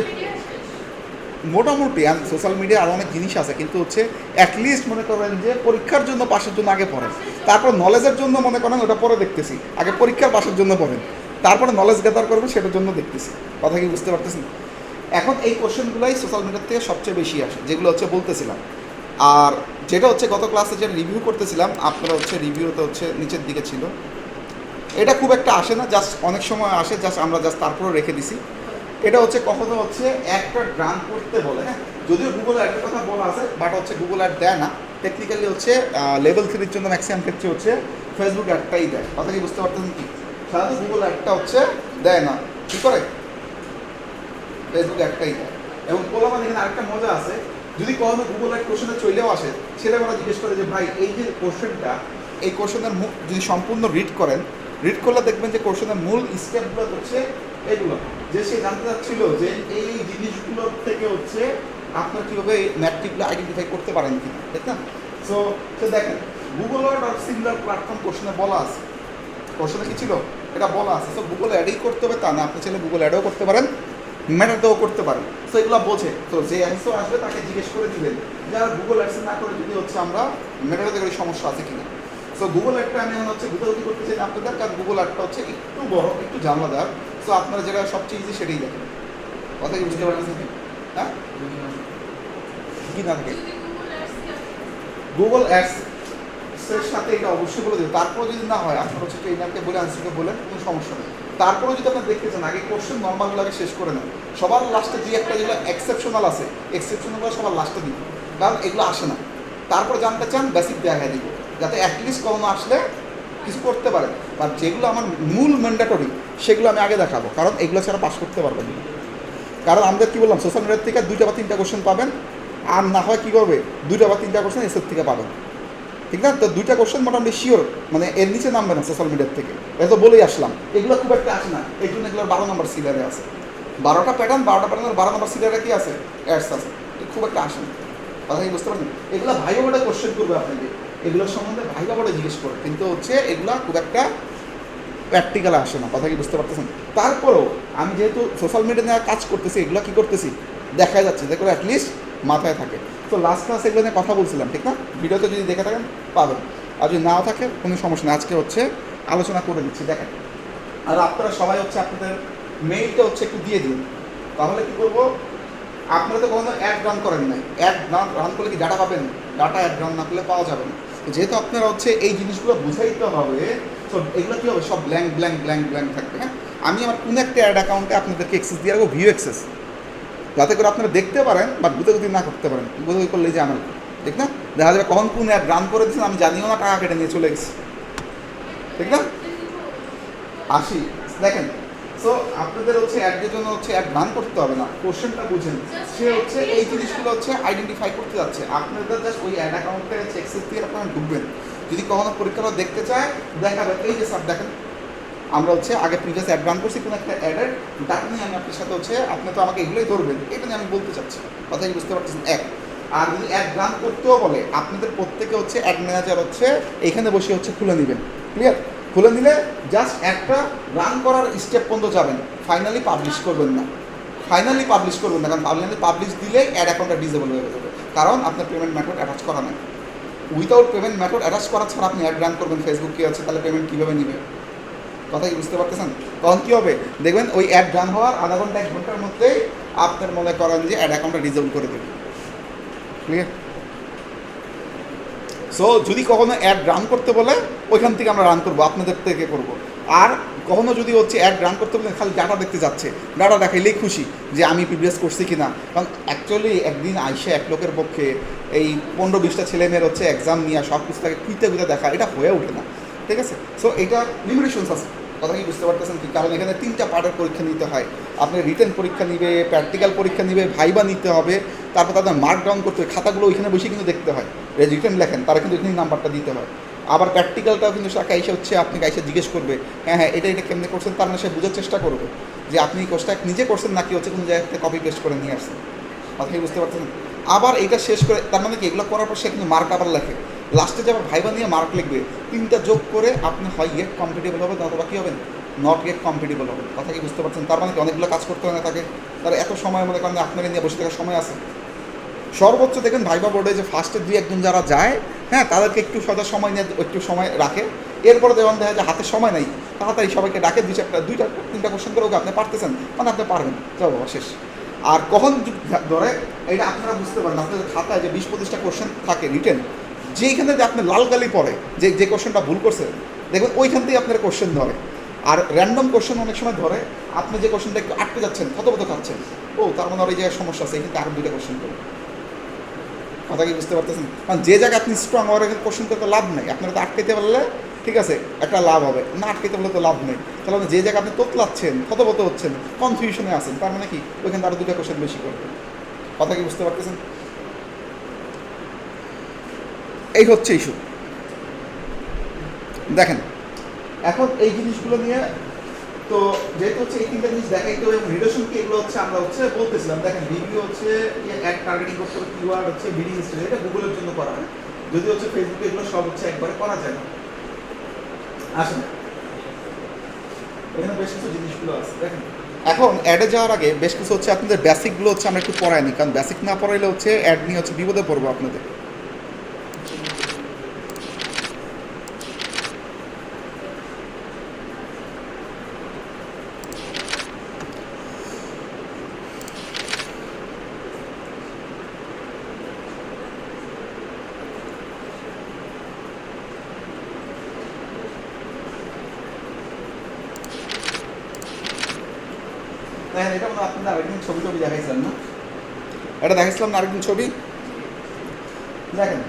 মোটামুটি সোশ্যাল মিডিয়া আরও অনেক জিনিস আছে, কিন্তু হচ্ছে অ্যাটলিস্ট মনে করেন যে পরীক্ষার জন্য পাশের জন্য আগে পড়েন, তারপর নলেজের জন্য মনে করেন ওটা পরে দেখতেছি, আগে পরীক্ষার পাশের জন্য পড়েন, তারপরে নলেজ গ্যাদার করবেন, সেটার জন্য দেখতেছি। কথা কি বুঝতে পারতেছেন? এখন এই কোশ্চেনগুলোই সোশ্যাল মিডিয়ার থেকে সবচেয়ে বেশি আসে, যেগুলো হচ্ছে বলতেছিলাম। আর যেটা হচ্ছে গত ক্লাসে যে রিভিউ করতেছিলাম, আপনারা হচ্ছে রিভিউতে হচ্ছে নিচের দিকে ছিল, এটা খুব একটা আসে না, জাস্ট অনেক সময় আসে, জাস্ট আমরা জাস্ট তারপরেও রেখে দিছি। এটা হচ্ছে কখনো হচ্ছে একটা রান করতে বলে, হ্যাঁ, যদিও গুগল অ্যাডের কথা বলা আছে, বাট হচ্ছে গুগল অ্যাড দেয় না টেকনিক্যালি, হচ্ছে লেভেল 3-র জন্য ম্যাক্সিমাম ক্ষেত্রে হচ্ছে ফেসবুক অ্যাডটাই দেয়। কথা কি বুঝতে পারতেছেন? কি সাধারণত গুগল অ্যাডটা হচ্ছে দেয় না, কী করে? ফেসবুক অ্যাডটাই দেয়। এবং বললাম এখানে আরেকটা মজা আছে, যদি কখনো গুগল অ্যাড কোশ্চেনে চলেও আসে, সেটা আমরা জিজ্ঞেস করে যে ভাই এই যে কোশ্চেনটা, এই কোশ্চেনের মুখ যদি সম্পূর্ণ রিড করেন, রিড করলে দেখবেন যে কোশ্চেনের মূল স্টেপগুলো হচ্ছে এগুলো, যে সে জানতে চাচ্ছিল যে এই জিনিসগুলোর থেকে হচ্ছে আপনার কীভাবে ম্যাট্রিকগুলো আইডেন্টিফাই করতে পারেন কিনা, ঠিক না? সো দেখেন, Google ad are similar platform কোশ্চেনে বলা আছে, কোশ্চেনে কী ছিল এটা বলা আছে। সো গুগল অ্যাডই করতে হবে তা না, আপনি চাইলে গুগল অ্যাডও করতে পারেন, ম্যাটারটাও করতে পারেন। সো এগুলো বোঝে, তো যে অ্যান্সার আসবে তাকে জিজ্ঞেস করে দিবেন, যারা গুগল অ্যাডসেন্স না করে যদি হচ্ছে আমরা ম্যাটারতে করে সমস্যা আছে কিনা। সো গুগল অ্যাডটা আমি এখন হচ্ছে গুগলকে করতে চাই আপনাদের, কারণ গুগল অ্যাডটা হচ্ছে একটু বড়, একটু জানলাদার। সো আপনারা যেটা সবচেয়ে ইজি সেটাই দেখেন। কথা কি বুঝতে পারতেছেন? হ্যাঁ, কি না থাকে গুগল অ্যাডসের সাথে এটা অবশ্যই বলে দেবে। তারপরে যদি না হয়, আপনার হচ্ছে ট্রেনারকে বলে আনসারকে বলেন, কোনো সমস্যা নেই। তারপরে যদি আপনার দেখতে চান, আগে কোশ্চেন নর্মালগুলো আগে শেষ করে নেন, সবার লাস্টে যে একটা যেগুলো এক্সেপশনাল আছে, এক্সেপশনালগুলো সবার লাস্টে দিব, কারণ এগুলো আসে না। তারপর জানতে চান, বেসিক দেখায় দিব, যাতে অ্যাটলিস্ট কখনো আসলে কিছু করতে পারেন। আর যেগুলো আমার মূল ম্যান্ডেটরি সেগুলো আমি আগে দেখাবো, কারণ এগুলো ছাড়া পাস করতে পারবেন না। কারণ আমরা কী বললাম, সোশ্যাল মিডিয়ার থেকে 2টা বা 3টা কোশ্চেন পাবেন, আর না হয় কী করবে 2টা বা 3টা কোশ্চেন এসের থেকে পাবেন, ঠিক না? তো 2টা কোশ্চেন মোটামুটি শিওর, মানে এর নিচে নামবে না সোশ্যাল মিডিয়ার থেকে, এটা তো বলেই আসলাম। এগুলো খুব একটা আসে না, এই জন্য এগুলোর 12 নম্বর সিরিয়ালে আছে, 12টা প্যাটার্ন, 12টা প্যাটার্নের 12 নম্বর সিরিয়ালে কি আছে? অ্যাডস আছে, খুব একটা আসে না। কথা কি বুঝতে পারছেন? এগুলো ভাইবা বোর্ডে কোশ্চেন করবে আপনাকে, এগুলোর সম্বন্ধে ভাইবা বোর্ডে জিজ্ঞেস করবে, কিন্তু হচ্ছে এগুলো খুব একটা প্র্যাকটিক্যাল আসে না। কথা কি বুঝতে পারতেছেন? তারপরেও আমি যেহেতু সোশ্যাল মিডিয়া নিয়ে কাজ করতেছি, এগুলো কী করতেছি দেখা যাচ্ছে, যেগুলো অ্যাটলিস্ট মাথায় থাকে। তো লাস্ট ক্লাস এগুলো নিয়ে কথা বলছিলাম, ঠিক না? ভিডিওতে যদি দেখে থাকেন পাবেন, আর যদি নাও থাকে কোনো সমস্যা নেই, আজকে হচ্ছে আলোচনা করে দিচ্ছি, দেখেন। আর আপনারা সবাই হচ্ছে আপনাদের মেইলটা হচ্ছে একটু দিয়ে দিন, তাহলে কী করবো, আপনারা তো কখনো অ্যাড রান করেন নাই, অ্যাড রান করলে কি ডাটা পাবেন? ডাটা অ্যাড রান না করলে পাওয়া যাবে না। যেহেতু আপনারা হচ্ছে এই জিনিসগুলো বুঝাইতে হবে, তো এগুলো কী হবে, সব ব্ল্যাঙ্ক ব্ল্যাঙ্ক ব্ল্যাঙ্ক ব্ল্যাঙ্ক থাকবে। হ্যাঁ, আমি আমার কোনো একটা অ্যাড অ্যাকাউন্টে আপনাদেরকে অ্যাক্সেস দিয়ে রাখবো, ভিউ অ্যাক্সেস, যাতে করে আপনারা দেখতে পারেন বা গুতাগুতি না করতে পারেন। গুতাগুতি করলেই যে আমার, ঠিক না? দেখা যাবে কখন কোন অ্যাড রান করে দিচ্ছেন আমি জানিও না, টাকা কেটে নিয়ে চলে গেছি, ঠিক না? আসি, দেখেন। সো আপনাদের হচ্ছে অ্যাডের জন্য হচ্ছে অ্যাড রান করতে হবে না, কোশ্চেনটা বুঝেন, সে হচ্ছে এই জিনিসগুলো হচ্ছে আইডেন্টিফাই করতে যাচ্ছে। আপনাদের জাস্ট ওই অ্যাড অ্যাকাউন্টে অ্যাক্সেস দিয়ে আপনারা ঢুকবেন, যদি কখনো পরীক্ষাটা দেখতে চায় দেখাবেন, এই যে স্যার দেখেন আমরা হচ্ছে আগে প্রিভিয়াস অ্যাড রান করছি কোনো একটা অ্যাডের ডাটা নিয়ে, আমি আপনার সাথে হচ্ছে আপনি তো আমাকে এগুলোই ধরবেন, এটা নিয়ে আমি বলতে চাচ্ছি। কথা কি বুঝতে পারতেছেন? এক, আর যদি অ্যাড রান করতেও বলে, আপনাদের প্রত্যেকে হচ্ছে অ্যাড ম্যানেজার হচ্ছে এইখানে বসে হচ্ছে খুলে নেবেন, ক্লিয়ার? খুলে নিলে জাস্ট একটা রান করার স্টেপ পর্যন্ত যাবেন, ফাইনালি পাবলিশ করবেন না, ফাইনালি পাবলিশ করবেন না, কারণ ফাইনালি পাবলিশ দিলেই অ্যাড অ্যাকাউন্টটা ডিসেবল হয়ে যাবে, কারণ আপনার পেমেন্ট মেথড অ্যাটাচ করা নেই। উইথাউট পেমেন্ট মেথড অ্যাটাচ করা ছাড়া আপনি অ্যাড রান করবেন, ফেসবুক কি আছে, তাহলে পেমেন্ট কীভাবে নেবে? কথা কি বুঝতে পারতেছেন? তখন কী হবে দেখবেন, ওই অ্যাড রান হওয়ার আধা ঘন্টা 1 ঘন্টার মধ্যেই আপনার মনে করেন যে অ্যাড অ্যাকাউন্টটা ডিজেবল করে দেবে। ক্লিয়ার? সো যদি কখনো অ্যাড রান করতে বলে ওইখান থেকে আমরা রান করবো, আপনাদের থেকে করবো। আর কখনো যদি হচ্ছে অ্যাড রান করতে বলে খালি ডাটা দেখতে যাচ্ছে, ডাটা দেখাইলেই খুশি যে আমি প্রিভিয়াস করছি কি না। কারণ অ্যাকচুয়ালি একদিন আইসে এক লোকের পক্ষে এই 15-20টা ছেলেমেয়ের হচ্ছে এক্সাম নিয়ে সব কিছু তাকে কুইতে দেখা, এটা হয়ে ওঠে না। ঠিক আছে? সো এটা লিমিটেশনস আছে। কথা কি বুঝতে পারতেছেন কি? কারণ এখানে 3টা পার্টের পরীক্ষা নিতে হয়। আপনি রিটেন পরীক্ষা নিবে, প্র্যাকটিক্যাল পরীক্ষা নিবে, ভাইবা নিতে হবে, তারপর তাদের মার্ক ডাউন করতে হয়, খাতাগুলো ওইখানে বসে কিন্তু দেখতে হয়। রিটেন লেখেন তারা কিন্তু এখানে নাম্বারটা দিতে হয়। আবার প্র্যাকটিক্যালটাও কিন্তু শাখা এসে হচ্ছে আপনাকে এসে জিজ্ঞেস করবে, হ্যাঁ এটা কেমনে করছেন, তার মানে সে বোঝার চেষ্টা করবে যে আপনি এই কোর্সটা নিজে করছেন নাকি হচ্ছে কোনো জায়গা থেকে কপি পেস্ট করে নিয়ে আসছেন। কথা কি বুঝতে পারছেন? আবার এটা শেষ করে তার মানে কি এগুলো করার পর সে কিন্তু মার্ক আবার লেখে, লাস্টে যে আবার ভাইবা নিয়ে মার্ক লিখবে, 3টা যোগ করে আপনি হয় ইয়েট কম্পিটেবল হবে, অথবা কী হবেন, নট ইয়েট কম্পিটেবল হবে। কথা কি বুঝতে পারছেন? তার মানে কি অনেকগুলো কাজ করতে হয় না তাকে, তার এত সময় মনে করেন আপনাকে নিয়ে বসে থাকার সময় আছে। সর্বোচ্চ দেখেন ভাইবা বোর্ডে যে ফার্স্টে 2-1 যারা যায়, হ্যাঁ তাদেরকে একটু সদা সময় নিয়ে একটু সময় রাখে, এরপরে যখন দেখা যায় হাতে সময় নেই, তাড়াতাড়ি সবাইকে ডাকে 2-3টা কোশ্চেন করে, ওকে আপনি পারতেছেন মানে আপনি পারবেন, চলো বাবা শেষ। আর কখন ধরে এটা আপনারা বুঝতে পারেন, আপনাদের খাতায় যে 20-25টা কোশ্চেন থাকে রিটেন, যেইখানে যে আপনি লাল কালি পড়ে যে কোশ্চেনটা ভুল করছে, দেখবেন ওইখান থেকে আপনার কোশ্চেন ধরে। আর র্যান্ডম কোশ্চেন অনেক সময় ধরে, আপনি যে কোশ্চেনটা একটু আটকে যাচ্ছেন, কত খাচ্ছেন, ও তার মানে আর এই জায়গায় সমস্যা আছে, এখানে আরও 2টা কোশ্চেন করবে। কথা কি বুঝতে পারতেছেন? কারণ যে জায়গায় আপনি স্ট্রং, আর এখানে কোশ্চেন করতে লাভ নেই। আপনারা তো আটকাইতে পারলে ঠিক আছে একটা লাভ হবে, না আটকাইতে পারলে তো লাভ নেই। তাহলে যে জায়গায় আপনি তোতলাচ্ছেন, কত হচ্ছেন, কনফিউশনে আছেন, তার মানে কি ওইখানে আরও 2টা কোশ্চেন বেশি করবে। কথা কি বুঝতে পারতেছেন? এই হচ্ছে ইস্যু। দেখেন এখন এই জিনিসগুলো নিয়ে তো যেহেতু হচ্ছে এই 3টা জিনিস দেখাইতে হবে, এবং রিলেশন কি এগুলো হচ্ছে আমরা হচ্ছে বলতেছিলাম। দেখেন ভিডিও হচ্ছে অ্যাড টার্গেটিং করতে হবে, কিওয়ার্ড হচ্ছে বিডিং হিস্ট্রি, এটা গুগলের জন্য করা হয়, যদি হচ্ছে ফেসবুকে এগুলো সব হচ্ছে একবারে করা যায় না। আসলে এখানে বেশ কিছু জিনিসগুলো আছে। দেখেন এখন অ্যাডে যাওয়ার আগে বেশ কিছু হচ্ছে আপনাদের বেসিকগুলো হচ্ছে আমরা একটু পড়াইনি, কারণ বেসিক না পড়াইলে হচ্ছে অ্যাড নিয়ে হচ্ছে বিপদে পড়বো আপনাদের। দেখেন এটা মনে আপনাদের আরেকদিন ছবি দেখাইছিলাম না, এটা দেখাইছিলাম না আরেকদিন ছবি। দেখেন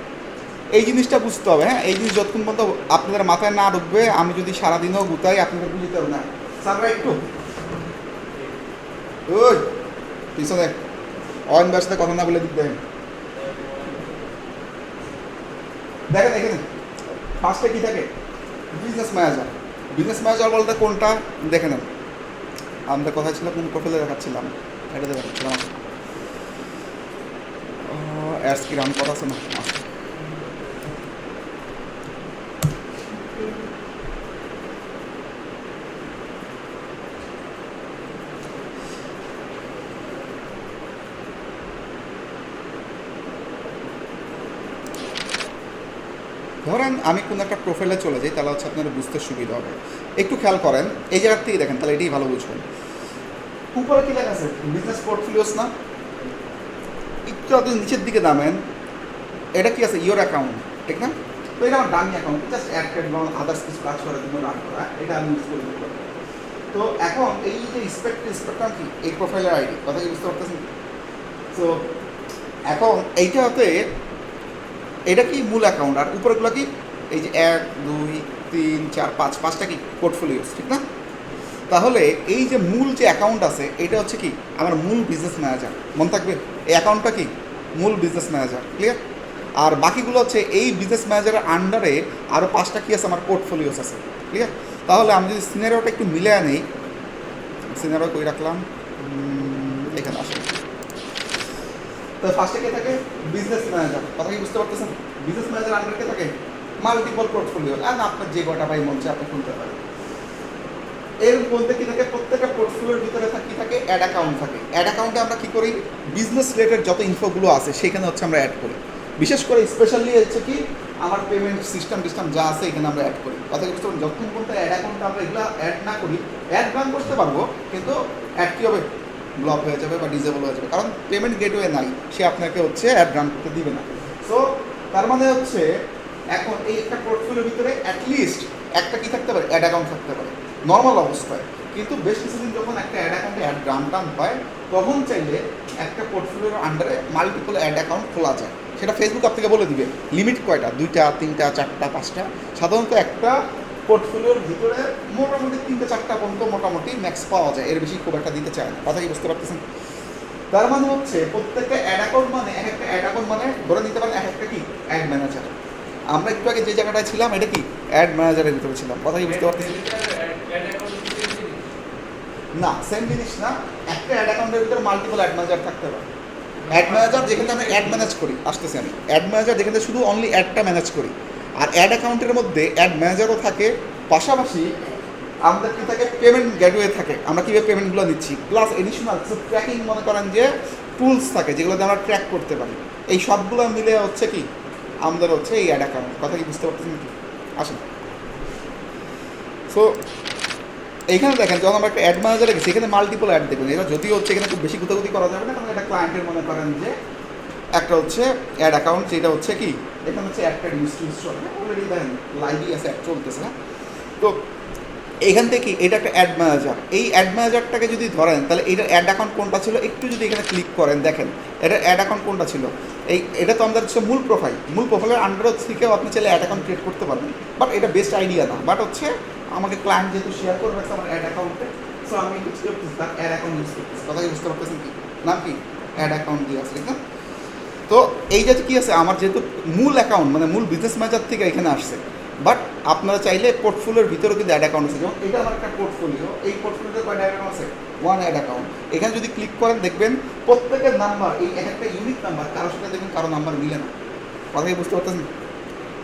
এই জিনিসটা বুঝতে হবে, হ্যাঁ এই জিনিস যতক্ষণ পর্যন্ত আপনাদের মাথায় না ঢুকবে, আমি যদি সারাদিনও গুতাই আপনাদের বুঝতে হবে না। স্যাররা একটু ওই পিছনে অয়নবার সাথে কথা না বলে দিক দেখেন। দেখেন এখানে ফার্স্টে কী থাকে, বিজনেস ম্যানেজার। বিজনেস ম্যানেজার বলতে কোনটা দেখে নেন, আমরা কোথায় ছিল, কোন প্রোফাইলে দেখাচ্ছিলাম, এটাতে দেখাচ্ছিলাম। অ্যাডস কি রান করা আছে না? ধরেন আমি কোনো একটা প্রোফাইলে চলে যাই, তাহলে হচ্ছে আপনারা বুঝতে সুবিধা হবে। একটু খেয়াল করেন এই জায়গার থেকে দেখেন, তাহলে এটাই ভালো বুঝবেন। উপরে কী লেখা আছে, বিজনেস পোর্টফোলিওস না? একটু আপনি নিচের দিকে নামেন, এটা কি আছে, ইয়োর অ্যাকাউন্ট, ঠিক না? তো এটা আমার ডামি অ্যাকাউন্ট, জাস্ট অ্যাড এবং আদার্স কিছু কাজ করার জন্য রান করা, এটা আমি ইউজ করে দিতে পারি। তো এখন এই যে স্পেক্ট্রাম কি, এই প্রোফাইলের আইডি, কথা কি বুঝতে পারতেছেন? তো এখন এইটাতে এটা কি মূল অ্যাকাউন্ট, আর উপরেগুলো কি এই যে 1 2 3 4 5 5টা কি পোর্টফোলিওস, ঠিক না? তাহলে এই যে মূল যে অ্যাকাউন্ট আছে এটা হচ্ছে কি আমার মূল বিজনেস ম্যানেজার, মনে থাকবে এই অ্যাকাউন্টটা কি মূল বিজনেস ম্যানেজার, ক্লিয়ার? আর বাকিগুলো হচ্ছে এই বিজনেস ম্যানেজারের আন্ডারে আরও 5টা কি আছে, আমার পোর্টফোলিওস আছে, ক্লিয়ার? তাহলে আমি যদি সিনারিওটা একটু মিলে আনি, সিনারিও কই রাখলাম, এখানে আসলে তো ফার্স্টে কে থাকে, বিজনেস ম্যানেজার। কথা কি বুঝতে পারতেছেন? বিজনেস ম্যানেজার আন্ডারে কে থাকে, মাল্টিপল পোর্টফোলিও, আর আপনার যে কটা ভাই মন চায় আপনি খুলতে পারেন। এর মধ্যে কি থাকে, প্রত্যেকটা পোর্টফোলিওর ভিতরে কি থাকে, অ্যাড অ্যাকাউন্ট থাকে। অ্যাড অ্যাকাউন্টে আমরা কি করি, বিজনেস রিলেটেড যত ইনফোগুলো আছে সেখানে হচ্ছে আমরা অ্যাড করি। বিশেষ করে স্পেশালি হচ্ছে কি আমার পেমেন্ট সিস্টেম যা আছে এখানে আমরা অ্যাড করি। কথা কি বুঝতে পারবেন? যতক্ষণ পর্যন্ত অ্যাড অ্যাকাউন্টে আমরা এগুলো অ্যাড না করি, অ্যাড রান করতে পারবো কিন্তু অ্যাড কী হবে, ব্লক হয়ে যাবে বা ডিজেবল হয়ে যাবে, কারণ পেমেন্ট গেটওয়ে নাই, সে আপনাকে হচ্ছে অ্যাড রান করতে দিবে না। সো তার মানে হচ্ছে এখন এই একটা পোর্টফোলিওর ভিতরে অ্যাটলিস্ট একটা কি থাকতে পারে, অ্যাড অ্যাকাউন্ট থাকতে পারে নর্মাল অবস্থায়। কিন্তু বেশ কিছুদিন যখন একটা অ্যাড অ্যাকাউন্টে অ্যাড রান টান হয় তখন চাইলে একটা পোর্টফোলিওর আন্ডারে মাল্টিপল অ্যাড অ্যাকাউন্ট খোলা যায়। সেটা ফেসবুক আপনাকে বলে দিবে লিমিট কয়টা, 2টা 3টা 4টা 5টা। সাধারণত একটা পোর্টফোলিওর ভিতরে মোটামুটি 3টে 4টা পর্যন্ত মোটামুটি ম্যাক্স পাওয়া যায়, এর বেশি খুব একটা দিতে চায় না। কথা কি বুঝতে পারতেছেন? তার মানে হচ্ছে প্রত্যেকটা অ্যাড অ্যাকাউন্ট মানে এক একটা অ্যাড অ্যাকাউন্ট মানে ধরে নিতে পারেন এক একটা কি অ্যাড ম্যানেজার। আমরা একটু আগে যে জায়গাটায় ছিলাম এটা কি অ্যাড ম্যানেজারের ভিতরে ছিলাম। কথা কি বুঝতে পারতেছেন? না, সেম জিনিস না। একটা অ্যাড অ্যাকাউন্টের ভিতরে মাল্টিপল অ্যাড ম্যানেজার থাকতে পারে। অ্যাড ম্যানেজার যেখানে আমরা অ্যাড ম্যানেজ করি, আসতেছি আমি, অ্যাড ম্যানেজার যেখানে শুধু অনলি অ্যাডটা ম্যানেজ করি, আর অ্যাড অ্যাকাউন্টের মধ্যে অ্যাড ম্যানেজারও থাকে, পাশাপাশি আমাদের কি থাকে, পেমেন্ট গেটওয়ে থাকে, আমরা কীভাবে পেমেন্টগুলো নিচ্ছি, প্লাস এডিশনাল কিছু ট্র্যাকিং মনে করেন যে টুলস থাকে যেগুলোতে আমরা ট্র্যাক করতে পারি। এই সবগুলো মিলে হচ্ছে কি আমাদের হচ্ছে এই অ্যাড অ্যাকাউন্ট। কথা কি বুঝতে পারতেছেন কি? আসেন, সো এইখানে দেখেন যখন আমরা একটা অ্যাড ম্যানেজারে গেছি এখানে মাল্টিপল অ্যাড দেখবেন। এবার যদিও হচ্ছে এখানে খুব বেশি গুতাগুতি করা যাবে না, কারণ এটা ক্লায়েন্টের মনে করেন যে একটা হচ্ছে অ্যাড অ্যাকাউন্ট, যেটা হচ্ছে কি এখানে হচ্ছে একটা ইউজ চলে, অলরেডি দেখেন লাইভই আছে, অ্যাড চলতেছে না। তো এইখান থেকে এটা একটা অ্যাড ম্যানেজার, এই অ্যাড ম্যানেজারটাকে যদি ধরেন তাহলে এইটার অ্যাড অ্যাকাউন্ট কোনটা ছিল একটু যদি এখানে ক্লিক করেন দেখেন এটার অ্যাড অ্যাকাউন্ট কোনটা ছিল। এটা তো আমাদের হচ্ছে মূল প্রোফাইলের আন্ডার থেকেও আপনি চাইলে অ্যাড অ্যাকাউন্ট ক্রিয়েট করতে পারবেন, বাট এটা বেস্ট আইডিয়া না। বাট হচ্ছে আমাকে ক্লায়েন্ট যেহেতু শেয়ার করে রাখছে আমার অ্যাড অ্যাকাউন্টে, সো আমি কিছু করতেছি তার অ্যাড অ্যাকাউন্ট ইউজ করতেছি। কথা কি বুঝতে পারতেছেন কি? নাম কি অ্যাড অ্যাকাউন্ট দিয়ে আসলে না। তো এই যে কী আছে আমার যেহেতু মূল অ্যাকাউন্ট মানে মূল বিজনেস ম্যানেজার থেকে এখানে আসছে, বাট আপনারা চাইলে পোর্টফোলিওর ভিতরেও কিন্তু অ্যাড অ্যাকাউন্ট আছে। যেমন এটা আমার একটা পোর্টফোলিও, এই পোর্টফোলিওতে কয়টা অ্যাকাউন্ট আছে? 1 অ্যাড অ্যাকাউন্ট। এখানে যদি ক্লিক করেন দেখবেন প্রত্যেকের নাম্বার, এই এক একটা ইউনিক নাম্বার, কারোর সাথে দেখবেন কারো নাম্বার মিলে না। কথা কি বুঝতে পারতেছেন?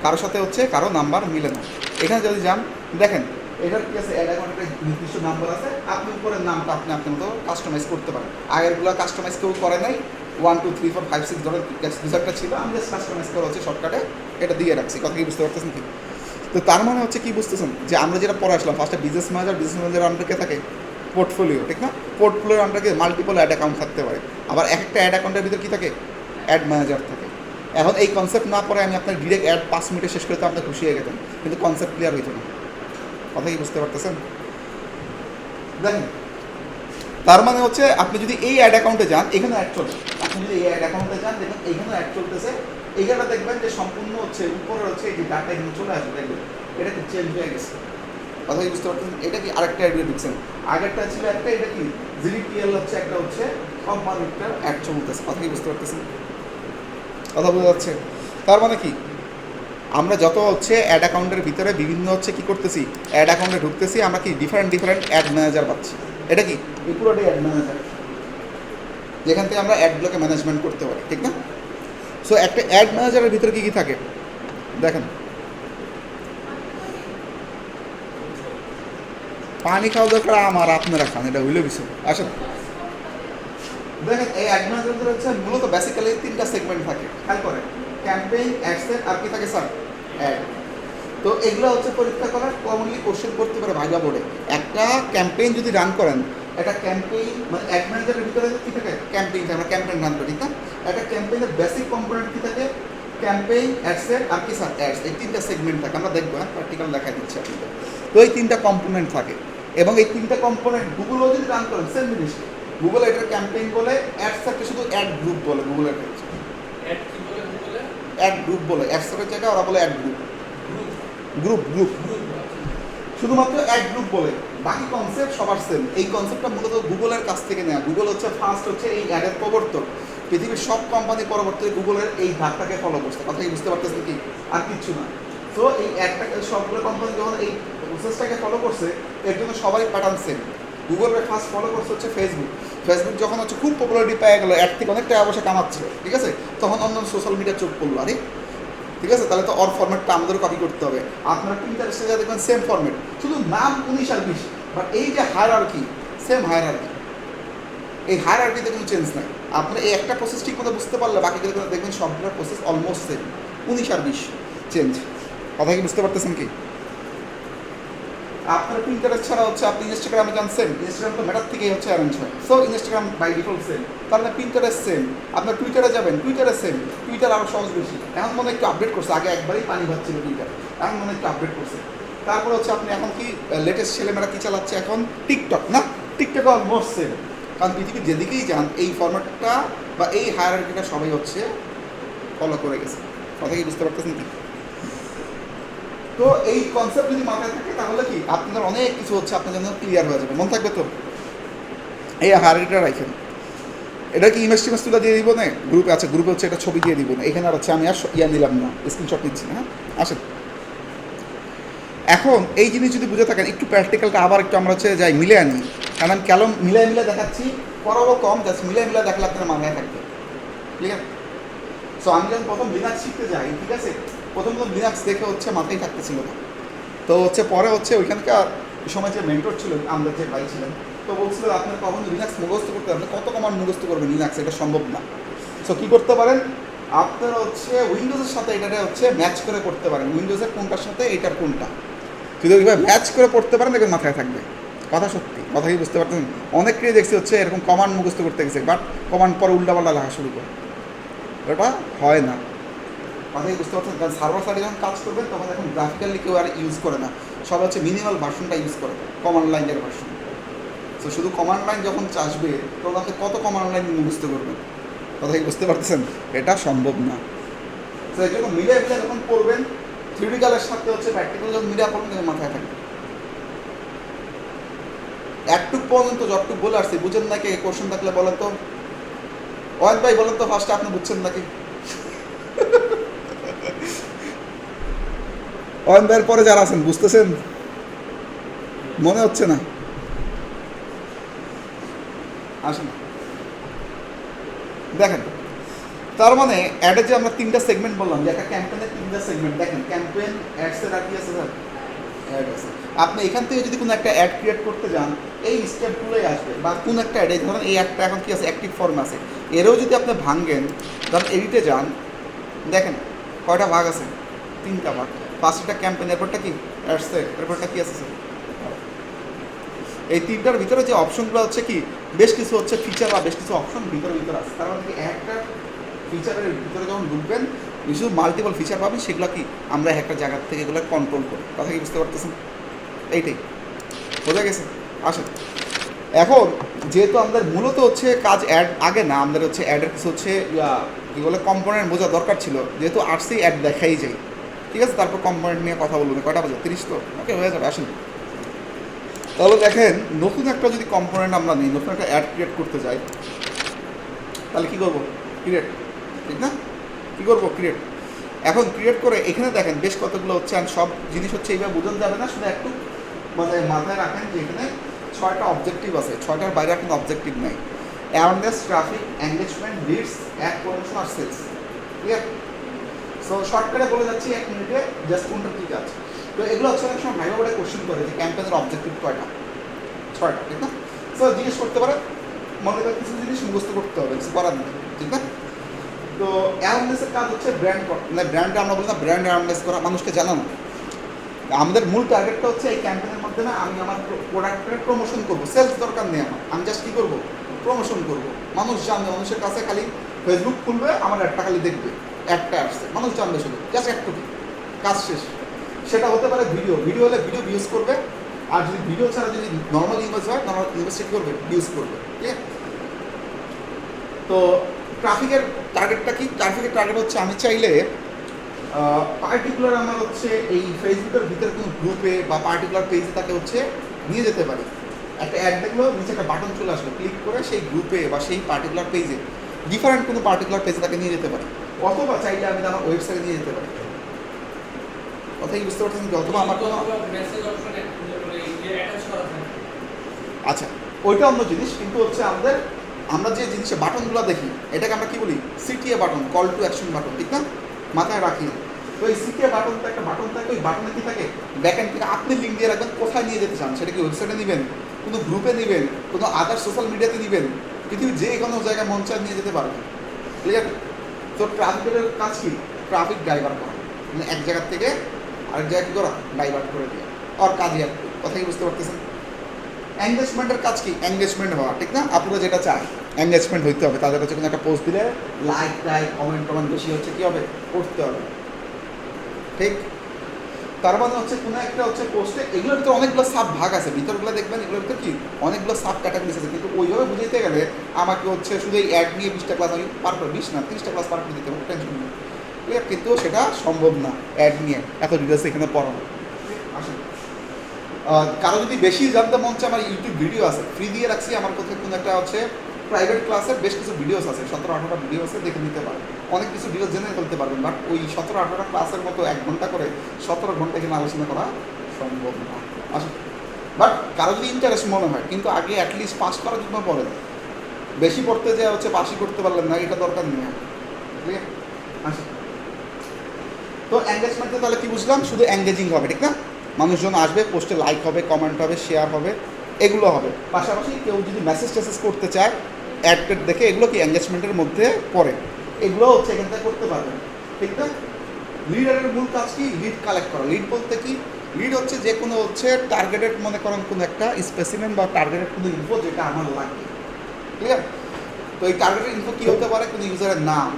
কারোর সাথে হচ্ছে কারো নাম্বার মিলে না। এখানে যদি যান দেখেন এটার কি আছে, অ্যাড অ্যাকাউন্টের একটা নির্দিষ্ট নাম্বার আছে, আপনি উপরের নামটা আপনি আপনার মতো কাস্টমাইজ করতে পারেন। আগেরগুলো কাস্টমাইজ কেউ করে নাই, 1 2 3 4 5 6 ধরনের রিজাল্টটা ছিল, আমি জাস্ট কাস্টমাইজ করা হচ্ছে শর্টকাটে এটা দিয়ে রাখছি। কথা কি বুঝতে পারতেছেন কি? তো তার মানে হচ্ছে কি বুঝতেছেন যে আমরা যেটা পরে আসলাম ফার্স্টে বিজনেস ম্যানেজার আন্ডারে থাকে পোর্টফোলিও, ঠিক না? পোর্টফোলিওর আন্ডারে মাল্টিপল অ্যাড অ্যাকাউন্ট থাকতে পারে, আবার এক একটা অ্যাড অ্যাকাউন্টের ভিতরে কী থাকে, অ্যাড ম্যানেজার থাকে। এখন এই কনসেপ্ট না পরে আমি আপনার ডিরেক্ট অ্যাড 5 মিনিটে শেষ করতে আপনি খুশি হয়ে গেছেন, কিন্তু কনসেপ্ট ক্লিয়ার হইতো না। কথা কি বুঝতে পারতেছেন? দেখেন তার মানে হচ্ছে আপনি যদি এই অ্যাড অ্যাকাউন্টে যান এখানে অ্যাড চলে, আপনি যদি এই অ্যাড অ্যাকাউন্টে যান দেখবেন এইখানে অ্যাড চলতেছে, এইখানে দেখবেন যে সম্পূর্ণ হচ্ছে উপরে হচ্ছে এই যে ডাটা এখানে চলে আসবে, দেখবেন এটা কি চেঞ্জ হয়ে গেছে। কথা কি বুঝতে পারতেছেন? এটা কি আরেকটা অ্যাড দিয়ে দিচ্ছেন, আগেরটা ছিল একটা, এটা কি জিডিপিএল হচ্ছে একটা হচ্ছে কোম্পানিটার অ্যাড চলতেছে। কথা কি বুঝতে পারতেছেন? কথা বোঝা যাচ্ছে? তার মানে কি আমরা যত হচ্ছে অ্যাড অ্যাকাউন্টের ভিতরে বিভিন্ন হচ্ছে কী করতেছি, অ্যাড অ্যাকাউন্টে ঢুকতেছি, আমরা কি ডিফারেন্ট অ্যাড ম্যানেজার পাচ্ছি। এটা কি পুরোটাই অ্যাড ম্যানেজার, যেখান থেকে আমরা অ্যাডগুলোকে ম্যানেজমেন্ট করতে পারি, ঠিক না? সো একটা অ্যাড ম্যানেজারের ভিতরে কী কী থাকে দেখেন। পানি খাওয়া দরকার আমার, আপনারা খান, এটা হইলে বিষয়। আসেন দেখেন এই অ্যাড ম্যানেজার হচ্ছে মূলত বেসিক্যালি 3টা সেগমেন্ট থাকে, খেয়াল করেন, ক্যাম্পেইন, অ্যাডসেট আর কি থাকে স্যার, অ্যাড। তো এগুলো হচ্ছে পরীক্ষা করার কমনলি কোশ্চেন করতে পারে ভাইবা বোর্ডে। একটা ক্যাম্পেইন যদি রান করেন, একটা ক্যাম্পেইন মানে অ্যাড ম্যানেজারের ভিতরে কী থাকে, ক্যাম্পেইন থাকে, আমরা ক্যাম্পেইন রান করি, ঠিক না? একটা ক্যাম্পেইনের বেসিক কম্পোনেন্ট কী থাকে, ক্যাম্পেইন, অ্যাডসেট আর কি স্যার, অ্যাডস। এই 3টা সেগমেন্ট থাকে, আমরা দেখবো, হ্যাঁ প্র্যাকটিক্যাল দেখাই দিচ্ছি আপনাদের। তো এই 3টা কম্পোনেন্ট থাকে এবং এই 3টা কম্পোনেন্ট গুগলও যদি রান করেন সেম জিনিস, গুগল এটার ক্যাম্পেইন বলে, অ্যাডসেটকে শুধু অ্যাড গ্রুপ বলে, গুগলের ক্ষেত্রে অ্যাড গ্রুপ বলে, অ্যাডসেটের জায়গায় ওরা বলে অ্যাড গ্রুপ গ্রুপ শুধুমাত্র অ্যাড গ্রুপ বলে, বাকি কনসেপ্ট সবার সেম। এই কনসেপ্টটা মূলত গুগলের কাছ থেকে নেওয়া। গুগল হচ্ছে ফার্স্ট হচ্ছে এই অ্যাডের প্রবর্তক, পৃথিবীর সব কোম্পানি পরবর্তীতে গুগলের এই ধাপটাকে ফলো করছে। কথা কি বুঝতে পারতেছেন কি? আর কিচ্ছু না। তো এই অ্যাডটাকে সবগুলো কোম্পানি যখন এই প্রসেসটাকে ফলো করছে, এর জন্য সবাই প্যাটার্ন সেম। গুগলের ফার্স্ট ফলো করছে হচ্ছে ফেসবুক যখন হচ্ছে খুব পপুলারিটি পেয়ে গেলো, অ্যাড থেকে অনেক টাকা পয়সা কামাচ্ছিল, ঠিক আছে, তখন অন্য সোশ্যাল মিডিয়া চোখ পড়লো, আরে ঠিক আছে তাহলে তো ওর ফরম্যাটটা আমাদেরও কপি করতে হবে। আপনারা পিন্টারেস্টে যা দেখবেন সেম ফরম্যাট, শুধু নাম 19 আর 20, বাট এই যে হায়ারার্কি সেম হায়ারার্কি। এই হায়ারার্কিতে কোনো চেঞ্জ নাই। আপনার এই একটা প্রসেস ঠিক মতো বুঝতে পারলে বাকিগুলো দেখবেন সবগুলোর প্রসেস অলমোস্ট সেম, 19 আর 20 চেঞ্জ। কথা কি বুঝতে পারতেছেন কি? আপনার প্রিন্টারের ছাড়া হচ্ছে আপনি ইনস্টাগ্রামে যান সেম, ইনস্টাগ্রাম তো মেটার থেকেই হচ্ছে অ্যারেঞ্জ হয়, so Instagram by default same. তার মানে প্রিন্টারের সেম, আপনার টুইটারে যাবেন টুইটারে সেম, টুইটার আরও সহজ বেশি, এখন মনে একটু আপডেট করছে, আগে একবারই পানি ভাবছিল টুইটার, এখন মনে একটু আপডেট করছে। তারপরে হচ্ছে আপনি এখন কি লেটেস্ট ছেলেমেয়েরা কী চালাচ্ছে এখন, টিকটক না, টিকটক অলমোস্ট সেম। কারণ পৃথিবীর যেদিকেই যান এই ফরম্যাটটা বা এই হায়ারার্কিটা সবাই হচ্ছে ফলো করে গেছে। কথা কি বুঝতে পারতেছেন কি? তো এই কনসেপ্ট যদি মাথায় থাকে তাহলে কি আপনাদের অনেক কিছু হচ্ছে আপনার জন্য ক্লিয়ার হয়ে যাবে, মন থাকবে তো? এই হায়ারার্কিটা রাখেন। এটা কি ইমেজ টিমেজ তুলে দিয়ে দিব না গ্রুপে? আছে গ্রুপে হচ্ছে এটা ছবি দিয়ে দিব না, এখানে আর হচ্ছে আমি আর নিলাম না, স্ক্রিনশট নিচ্ছি না। হ্যাঁ আসেন, এখন এই জিনিস যদি বুঝে থাকেন একটু প্র্যাকটিক্যালটা আবার একটু আমরা হচ্ছে যাই মিলে আনি, কারণ আমি কেন মিলে দেখাচ্ছি, করাবো কম, জাস্ট মিলে দেখলে আপনার মাথায় থাকবে। ঠিক আছে? সো আমি যখন প্রথম লিনাক্স শিখতে যাই, ঠিক আছে, প্রথম লিনাক্স দেখে হচ্ছে মাথায় থাকতেছিল না, তো হচ্ছে পরে হচ্ছে ওইখানকার সময় যে মেন্টর ছিল আমাদের যে ভাই ছিলেন, তো বলছিল আপনার কখনো লিনাক্স মুখস্থ করতে আপনি কত কমান্ড মুখস্থ করবেন লিনাক্স, এটা সম্ভব না। সো কী করতে পারেন আপনার হচ্ছে উইন্ডোজের সাথে এটাকে হচ্ছে ম্যাচ করে পড়তে পারেন, উইন্ডোজের কোনটার সাথে এটার কোনটা যদি ওইভাবে ম্যাচ করে পড়তে পারেন দেখবেন মাথায় থাকবে। কথা সত্যি, কথা কি বুঝতে পারছেন? অনেকেই দেখছি হচ্ছে এরকম কমান্ড মুখস্থ করতে গেছে, বাট কমান্ড পরে উল্টাপাল্টা লেখা শুরু করে, ওটা হয় না। কথাই বুঝতে পারছেন? কারণ সার্ভার সাইডে যখন কাজ করবেন তখন এখন গ্রাফিক্যালি কেউ আর ইউজ করে না, সব হচ্ছে মিনিমাল ভার্সনটা ইউজ করে, কমান্ড লাইনের ভার্সন। তো শুধু কমান্ড লাইন যখন আসবে তখন আপনি কত কমান্ড লাইন মুখস্থ করবেন? কথাই বুঝতে পারতেছেন? এটা সম্ভব না। তো এই জন্য মিলে যখন পড়বেন থিওরিক্যালের সাথে হচ্ছে প্র্যাকটিক্যাল যখন মিডিয়া পড়বেন তখন মাথায় থাকবে। একটুক পর্যন্ত যতটুক বলে আসছি বুঝেন নাকি? কোশ্চেন থাকলে বলেন তো। ওয়াহিদ ভাই বলেন তো ফার্স্টে আপনি বুঝছেন নাকি? ওয়াহিদ পরে যারা আছেন বুঝতেছেন? মনে হচ্ছে না? আসেন দেখেন, তার মানে অ্যাডে যে আমরা 3টা সেগমেন্ট বললাম, যে একটা ক্যাম্পেইনের 3টা সেগমেন্ট, দেখেন ক্যাম্পেইন, অ্যাডসের আর কি আছে স্যার, অ্যাড আছে। আপনি এখান থেকে যদি কোনো একটা অ্যাড ক্রিয়েট করতে যান এই স্টেপগুলোই আসবে, বা কোনো একটা অ্যাড, এই ধরেন এই একটা এখন কি আছে অ্যাক্টিভ ফর্ম আছে, এরও যদি আপনি ভাঙেন, ধরেন এডিটে যান, দেখেন কয়টা ভাগ আছে, 3টা ভাগ। ফার্স্টটা ক্যাম্পেইন, এরপরটা কি অ্যাডসের, এরপরটা কি আছে স্যার, এই 3টার ভিতরে যে অপশনগুলো হচ্ছে কি বেশ কিছু হচ্ছে ফিচার বা বেশ কিছু অপশন ভিতরে আছে, তার মানে কি একটা ফিচারের ভিতরে যখন ঢুকবেন কিছু মাল্টিপল ফিচার পাবেন, সেগুলো কি আমরা একটা জায়গার থেকে এগুলো কন্ট্রোল করি। কথা কি বুঝতে পারতেছেন? এইটাই বোঝা গেছে? আসেন, এখন যেহেতু আমাদের মূলত হচ্ছে কাজ অ্যাড আগে না, আমাদের হচ্ছে অ্যাডের কিছু হচ্ছে কী বলে কম্পোনেন্ট বোঝা দরকার ছিল, যেহেতু আর্টসি অ্যাড দেখাই যায়। ঠিক আছে, তারপর কম্পোনেন্ট নিয়ে কথা বলবো, কয়টা বাজে 30 তো, ওকে হয়ে যাবে। আসেন তাহলে দেখেন, নতুন একটা যদি কম্পোনেন্ট আমরা নিই, নতুন একটা অ্যাড ক্রিয়েট করতে যাই, তাহলে কী করবো? ক্রিয়েট, ঠিক না? কী করবো? ক্রিয়েট। এখন ক্রিয়েট করে এখানে দেখেন বেশ কতগুলো হচ্ছে, আর সব জিনিস হচ্ছে এইভাবে বোঝানো যাবে না, শুধু একটু মানে মাথায় রাখেন যে এখানে 6টা অবজেক্টিভ আছে, 6টার বাইরে কোনো অবজেক্টিভ নাই। Awareness, traffic, engagement, leads, ad promotion আর সেলস। ক্লিয়ার? সো শর্টকাটে বলে যাচ্ছি 1 মিনিটে জাস্ট কোনটা কী কাজ। তো এগুলো হচ্ছে অনেক সময় ভাইবা বোর্ডে কোশ্চেন করে যে ক্যাম্পেনের অবজেক্টিভ কয়টা, 6টা, ঠিক না? সো জিজ্ঞেস করতে পারে, মনে করেন কিছু জিনিস মুখস্থ করতে হবে, কিছু করার নেই, ঠিক না? তো অ্যাওয়ারনেসের কাজ হচ্ছে ব্র্যান্ড, মানে ব্র্যান্ডে আমরা বলি না, ব্র্যান্ড অ্যাওয়ারনেস করা, মানুষকে জানানো। আমাদের মূল টার্গেটটা হচ্ছে এই ক্যাম্পেইনের মাধ্যমে আমি আমার প্রোডাক্টের প্রমোশন করবো, সেলস দরকার নেই আমার, আমি জাস্ট কী করবো? প্রমোশন করবো। মানুষ জানবে, মানুষের কাছে খালি ফেসবুক খুলবে, আমার একটা খালি দেখবে একটা আসছে, মানুষ জানবে শুধু, জাস্ট একটুকু, কাজ শেষ। সেটা হতে পারে ভিডিও, ভিডিও হলে ভিডিও ভিউজ করবে, আর যদি ভিডিও ছাড়া যদি নর্মাল ইমেজ হয়, নর্মাল ইমেজ কী করবে? ভিউজ করবে। ঠিক আছে? তো ট্রাফিকের টার্গেটটা কি? ট্রাফিকের টার্গেট হচ্ছে আমি চাইলে পার্টিকুলার আমার হচ্ছে এই ফেসবুকের ভিতরে কোনো গ্রুপে বা পার্টিকুলার পেজে তাকে হচ্ছে নিয়ে যেতে পারি। একটা অ্যাড দেখলো, নিচে একটা বাটন চলে আসলো, ক্লিক করে সেই গ্রুপে বা সেই পার্টিকুলার পেজে, ডিফারেন্ট কোনো পার্টিকুলার পেজে তাকে নিয়ে যেতে পারি, অথবা চাইলে আমি আমার ওয়েবসাইটে নিয়ে যেতে পারি। কথা কি বুঝতে পারছেন? অথবা আমার কোনো আচ্ছা ওইটা অন্য জিনিস, কিন্তু হচ্ছে আমরা যে জিনিসে বাটনগুলো দেখি এটাকে আমরা কি বলি? CTA button, call to action button, ঠিক না? মাথায় রাখি। তো এই সিটিএ বাটনটা একটা বাটন থাকে, ওই বাটনে কি থাকে? ব্যাকএন্ড থেকে আপনি লিঙ্ক দিয়ে রাখবেন কোথায় নিয়ে যেতে চান, সেটা কি ওয়েবসাইটে নেবেন, কোনো গ্রুপে নেবেন, কোনো আদার সোশ্যাল মিডিয়াতে নেবেন, পৃথিবীর যে কোনো জায়গায় মন চায় নিয়ে যেতে পারবে। ক্লিয়ার? তো ট্রাফিকের কাজ কি? ট্রাফিক ড্রাইভার করা, মানে এক জায়গার থেকে আরেক জায়গায় কী করা, ডাইভার্ট করে দেওয়া, আর কাজই আর কথা কি বুঝতে পারতেছেন? এঙ্গেজমেন্টের কাজ কি? এঙ্গেজমেন্ট হওয়া, ঠিক না? আপনারা যেটা চান এঙ্গেজমেন্ট হইতে হবে, তাদের হচ্ছে কোনো একটা পোস্ট দিলে লাইক টাইক কমেন্ট টমেন্ট বেশি হচ্ছে কী হবে, করতে হবে, ঠিক? তার মানে হচ্ছে কোনো একটা হচ্ছে পোস্টে এগুলোর ভিতরে অনেকগুলো সাব ভাগ আছে, ভিতরগুলো দেখবেন এগুলোর ভিতরে কি অনেকগুলো সাব ক্যাটাগরিজ আছে, কিন্তু ওইভাবে বুঝাইতে গেলে আমাকে হচ্ছে শুধু এই অ্যাড নিয়ে 20টা ক্লাস আমি পার করে 20 না 30টা ক্লাস পার করে দিতে পারবো, টেনশন নেই। ক্লিয়ার? কিন্তু সেটা সম্ভব না অ্যাড নিয়ে এত ডিটেলস এখানে পড়ানো। আসলে কারো যদি বেশি জানতে মন চায়, আমার ইউটিউব ভিডিও আছে ফ্রি দিয়ে রাখছি, আমার কোথায় কোনো একটা হচ্ছে প্রাইভেট ক্লাসের বেশ কিছু ভিডিওস আছে, 17-18টা ভিডিও আছে, দেখে নিতে পারেন, অনেক কিছু ডিটেলস জেনে ফেলতে পারবেন। বাট ওই 17-18টা ক্লাসের মতো 1 ঘন্টা করে 17 ঘন্টা এখানে আলোচনা করা সম্ভব না আসলে। বাট কারো যদি ইন্টারেস্ট মনে হয়, কিন্তু আগে অ্যাটলিস্ট পাস করার জন্য পড়েন, বেশি পড়তে যে হচ্ছে পাসই করতে পারলেন না এটা দরকার নেই। ঠিক আছে? আসলে তো এঙ্গেজমেন্টে তাহলে কি বুঝলাম, শুধু এঙ্গেজিং হবে, ঠিক না? মানুষজন আসবে, পোস্টে লাইক হবে, কমেন্ট হবে, শেয়ার হবে, এগুলো হবে। পাশাপাশি কেউ যদি মেসেজ টেসেজ করতে চায় অ্যাড টেড দেখে, এগুলো কি এঙ্গেজমেন্টের মধ্যে পড়ে, এগুলো হচ্ছে এখান থেকে করতে পারবেন, ঠিক না? লিডারের মূল কাজ কি? লিড কালেক্ট করা। লিড বলতে কি? লিড হচ্ছে যে কোনো হচ্ছে টার্গেটেড, মনে করেন কোনো একটা স্পেসিমেন বা টার্গেটেড কোনো ইনফো যেটা আমার লাগবে, ক্লিয়ার? তো এই টার্গেটেড ইনফো কী হতে পারে? কোনো ইউজারের নাম,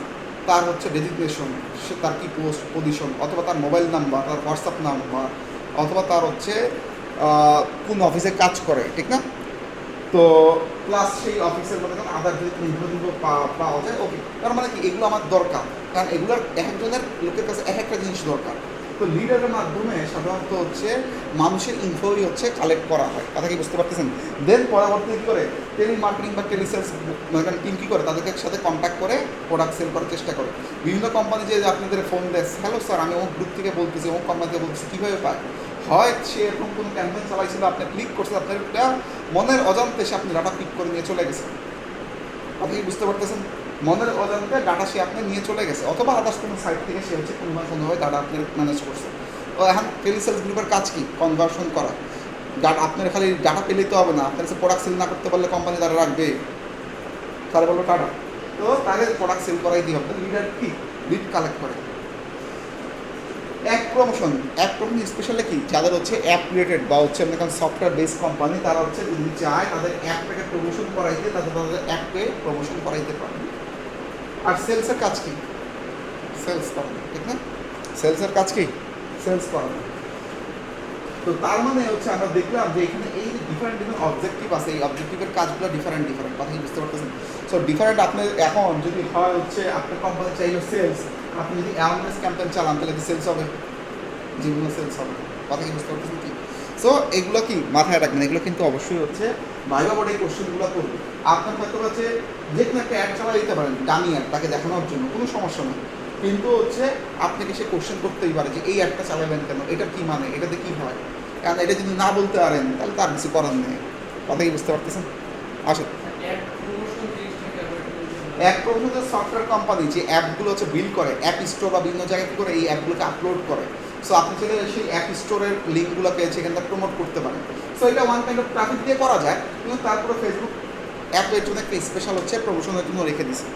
তার হচ্ছে ডেজিগনেশন, সে তার কি পোস্ট পজিশন, অথবা তার মোবাইল নাম্বার, তার হোয়াটসঅ্যাপ নাম্বার, অথবা তার হচ্ছে কোন অফিসে কাজ করে, ঠিক না? তো প্লাস সেই অফিসের মধ্যে আদার যদি কোনো ইনফো পাওয়া যায়, ওকে। তার মানে কি এগুলো আমার দরকার, কারণ এগুলোর এক একজনের লোকের কাছে এক একটা জিনিস দরকার। তো লিডারের মাধ্যমে সাধারণত হচ্ছে মানুষের ইনফোই হচ্ছে কালেক্ট করা হয়, কথা কি বুঝতে পারতেছেন? দেন পরবর্তীতে কী করে, টেলি মার্কেটিং বা টেলিসেলস মানে টিম কী করে, তাদেরকে সাথে কন্ট্যাক্ট করে প্রোডাক্ট সেল করার চেষ্টা করে। বিভিন্ন কোম্পানি যে আপনাদের ফোন দেয়, হ্যালো স্যার আমি অমুক গ্রুপ থেকে বলতেছি, অমুক কোম্পানি থেকে বলতেছি, কীভাবে পায়? হয় সে এরকম কোনো ক্যাম্পেইন চালাইছিল, আপনি ক্লিক করছেন, আপনার একটা মনের অজান্তে সে আপনি ডাটা পিক করে নিয়ে চলে গেছে, আপনি কি বুঝতে পারতেছেন? মনের অজান্তে ডাটা সে আপনি নিয়ে চলে গেছে, অথবা আদার্স কোনো সাইট থেকে সে হচ্ছে কোনোভাবে ডাটা আপনি ম্যানেজ করছে। তো এখন টেলিসেলস গ্রুপের কাজ কি? কনভার্সন করা। ডাটা আপনার খালি ডাটা পেলেই তো হবে না, আপনার কাছে প্রোডাক্ট সেল না করতে পারলে কোম্পানি তারা রাখবে, তারা বললো টাটা। তো তাকে প্রোডাক্ট সেল করাই দিয়ে হবে। লিডার কি? লিড কালেক্ট করে। অ্যাপ প্রমোশন স্পেশালি কি, যাদের হচ্ছে অ্যাপ রিলেটেড বা হচ্ছে আপনার সফটওয়্যার বেস কোম্পানি, তারা হচ্ছে যদি চায় তাদের অ্যাপটাকে প্রমোশন করাইতে, তাদের অ্যাপকে প্রমোশন করাইতে পারবে। আর সেলসের কাজ কি? সেলস করানো, ঠিক না? সেলসের কাজ কি? সেলস করানো। তো তার মানে হচ্ছে আমরা দেখলাম যে এখানে এই ডিফারেন্ট অবজেক্টিভ আছে, এই অবজেক্টিভের কাজগুলো ডিফারেন্ট কথা কি বুঝতে পারতেছেন? সো ডিফারেন্ট আপনি এখন যদি হয় হচ্ছে আপনার কোম্পানি চাইলো সেলস, আপনি যদি অ্যাওয়ারনেস ক্যাম্পেইন চালান তাহলে কি সেলস হবে? যেগুলো সেলস হবে, কথা কি বুঝতে পারতেছেন কি? সো এগুলো কি মাথায় রাখবেন, এগুলো কিন্তু অবশ্যই হচ্ছে ভাইবা বোর্ডে এই কোশ্চেনগুলো করবে। আপনার হয়তো হচ্ছে যে কোনো একটা অ্যাড চালা দিতে পারেন, ডামি অ্যাড, তাকে দেখানোর জন্য কোনো সমস্যা নেই, কিন্তু হচ্ছে আপনাকে সে কোশ্চেন করতেই পারে যে এই অ্যাডটা চালাবেন কেন, এটা কি মানে, এটাতে কী হয়, কারণ এটা যদি না বলতে পারেন তাহলে তার কিছু করার নেই, কথা কি বুঝতে পারতেছেন? আসলে অ্যাপ প্রমোশন সফটওয়্যার কোম্পানি যে অ্যাপগুলো হচ্ছে বিল্ড করে, অ্যাপ স্টোর বা বিভিন্ন জায়গায় করে এই অ্যাপগুলোকে আপলোড করে। সো আপনি চাইলে সেই অ্যাপ স্টোরের লিঙ্কগুলোকে সেখান থেকে প্রমোট করতে পারেন। সো এটা ওয়ান কাইন্ড অফ ট্রাফিক দিয়ে করা যায়, কিন্তু তারপরে ফেসবুক অ্যাপের জন্য একটা স্পেশাল হচ্ছে প্রমোশনের জন্য রেখে দিছে,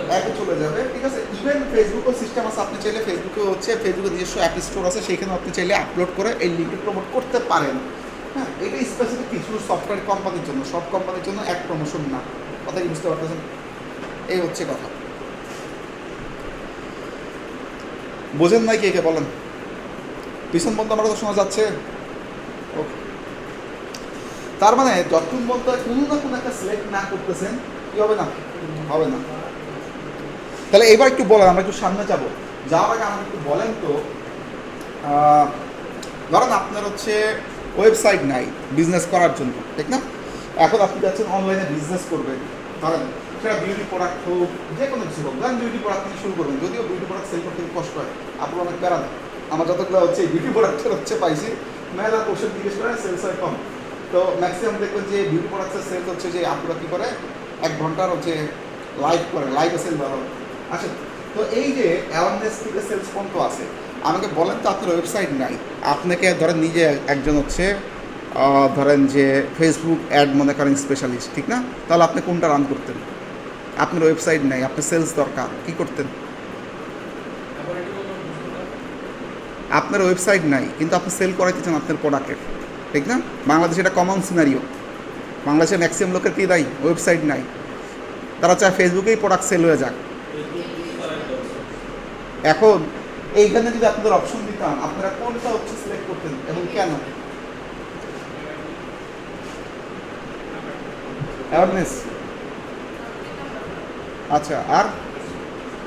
অ্যাপে চলে যাবে, ঠিক আছে? ইভেন ফেসবুকও সিস্টেম আছে, আপনি চাইলে ফেসবুকে হচ্ছে ফেসবুকের নিজস্ব অ্যাপ স্টোর আছে, সেইখানে আপনি চাইলে আপলোড করে এই লিঙ্কটা প্রমোট করতে পারেন। হ্যাঁ, এটা স্পেসিফিক কিছু সফটওয়্যার কোম্পানির জন্য, সব কোম্পানির জন্য এক প্রমোশন না, কথা কি বুঝতে পারতেছেন? এই হচ্ছে কথা, বোঝেন নাই কে কে বলেন? পিছন বন্ধ আমার কথা শোনা যাচ্ছে? ওকে, তার মানে যতক্ষণ বলতে কোনো না কোনো একটা সিলেক্ট না করতেছেন কি হবে না, হবে না। তাহলে এবার একটু বলেন, আমরা একটু সামনে যাবো, যাওয়ার আগে আমাকে একটু বলেন তো, ধরেন আপনার হচ্ছে ওয়েবসাইট নাই বিজনেস করার জন্য, ঠিক না? এখন আপনি যাচ্ছেন অনলাইনে বিজনেস করবেন, ধরেন সেটা বিউটি প্রোডাক্ট হোক, যে কোনো কিছু হোক, ধরেন বিউটি প্রোডাক্ট থেকে শুরু করবেন, যদিও বিউটি প্রোডাক্ট সেল করতে কষ্ট হয়, আপনার অনেক প্যারা দেয়। আমার যতগুলো হচ্ছে বিউটি প্রোডাক্টের হচ্ছে পাইছি, মেলা কোশ্চেন জিজ্ঞেস করে সেলস হয় কম। তো ম্যাক্সিমাম দেখবেন যে বিউটি প্রোডাক্টের সেলস হচ্ছে যে আপনারা কী করে 1 ঘন্টার হচ্ছে লাইভ করে, লাইভে সেল ভালো আসে। তো এই যে অ্যাওয়ারনেস থেকে সেলস পর্যন্ত আছে, আমাকে বলেন তো আপনার ওয়েবসাইট নাই, আপনাকে ধরেন নিজে একজন হচ্ছে ধরেন যে ফেসবুক অ্যাড মনে করেন স্পেশালিস্ট, ঠিক না? তাহলে আপনি কোনটা রান করতেন? আপনার ওয়েবসাইট নেই, আপনার সেলস দরকার, কী করতেন? আপনার ওয়েবসাইট নাই কিন্তু আপনি সেল করাইতে চান আপনার প্রোডাক্টের, ঠিক না? বাংলাদেশে এটা কমন সিনারিও। বাংলাদেশের ম্যাক্সিমাম লোকের কী নাই? ওয়েবসাইট নাই। তারা চায় ফেসবুকেই প্রোডাক্ট সেল হয়ে যাক। এখন এইখানে যদি আপনাদের অপশন দিতাম, আপনারা কোনটা হচ্ছে সিলেক্ট করতেন এবং কেন? অ্যাওয়ারনেস। আচ্ছা, আর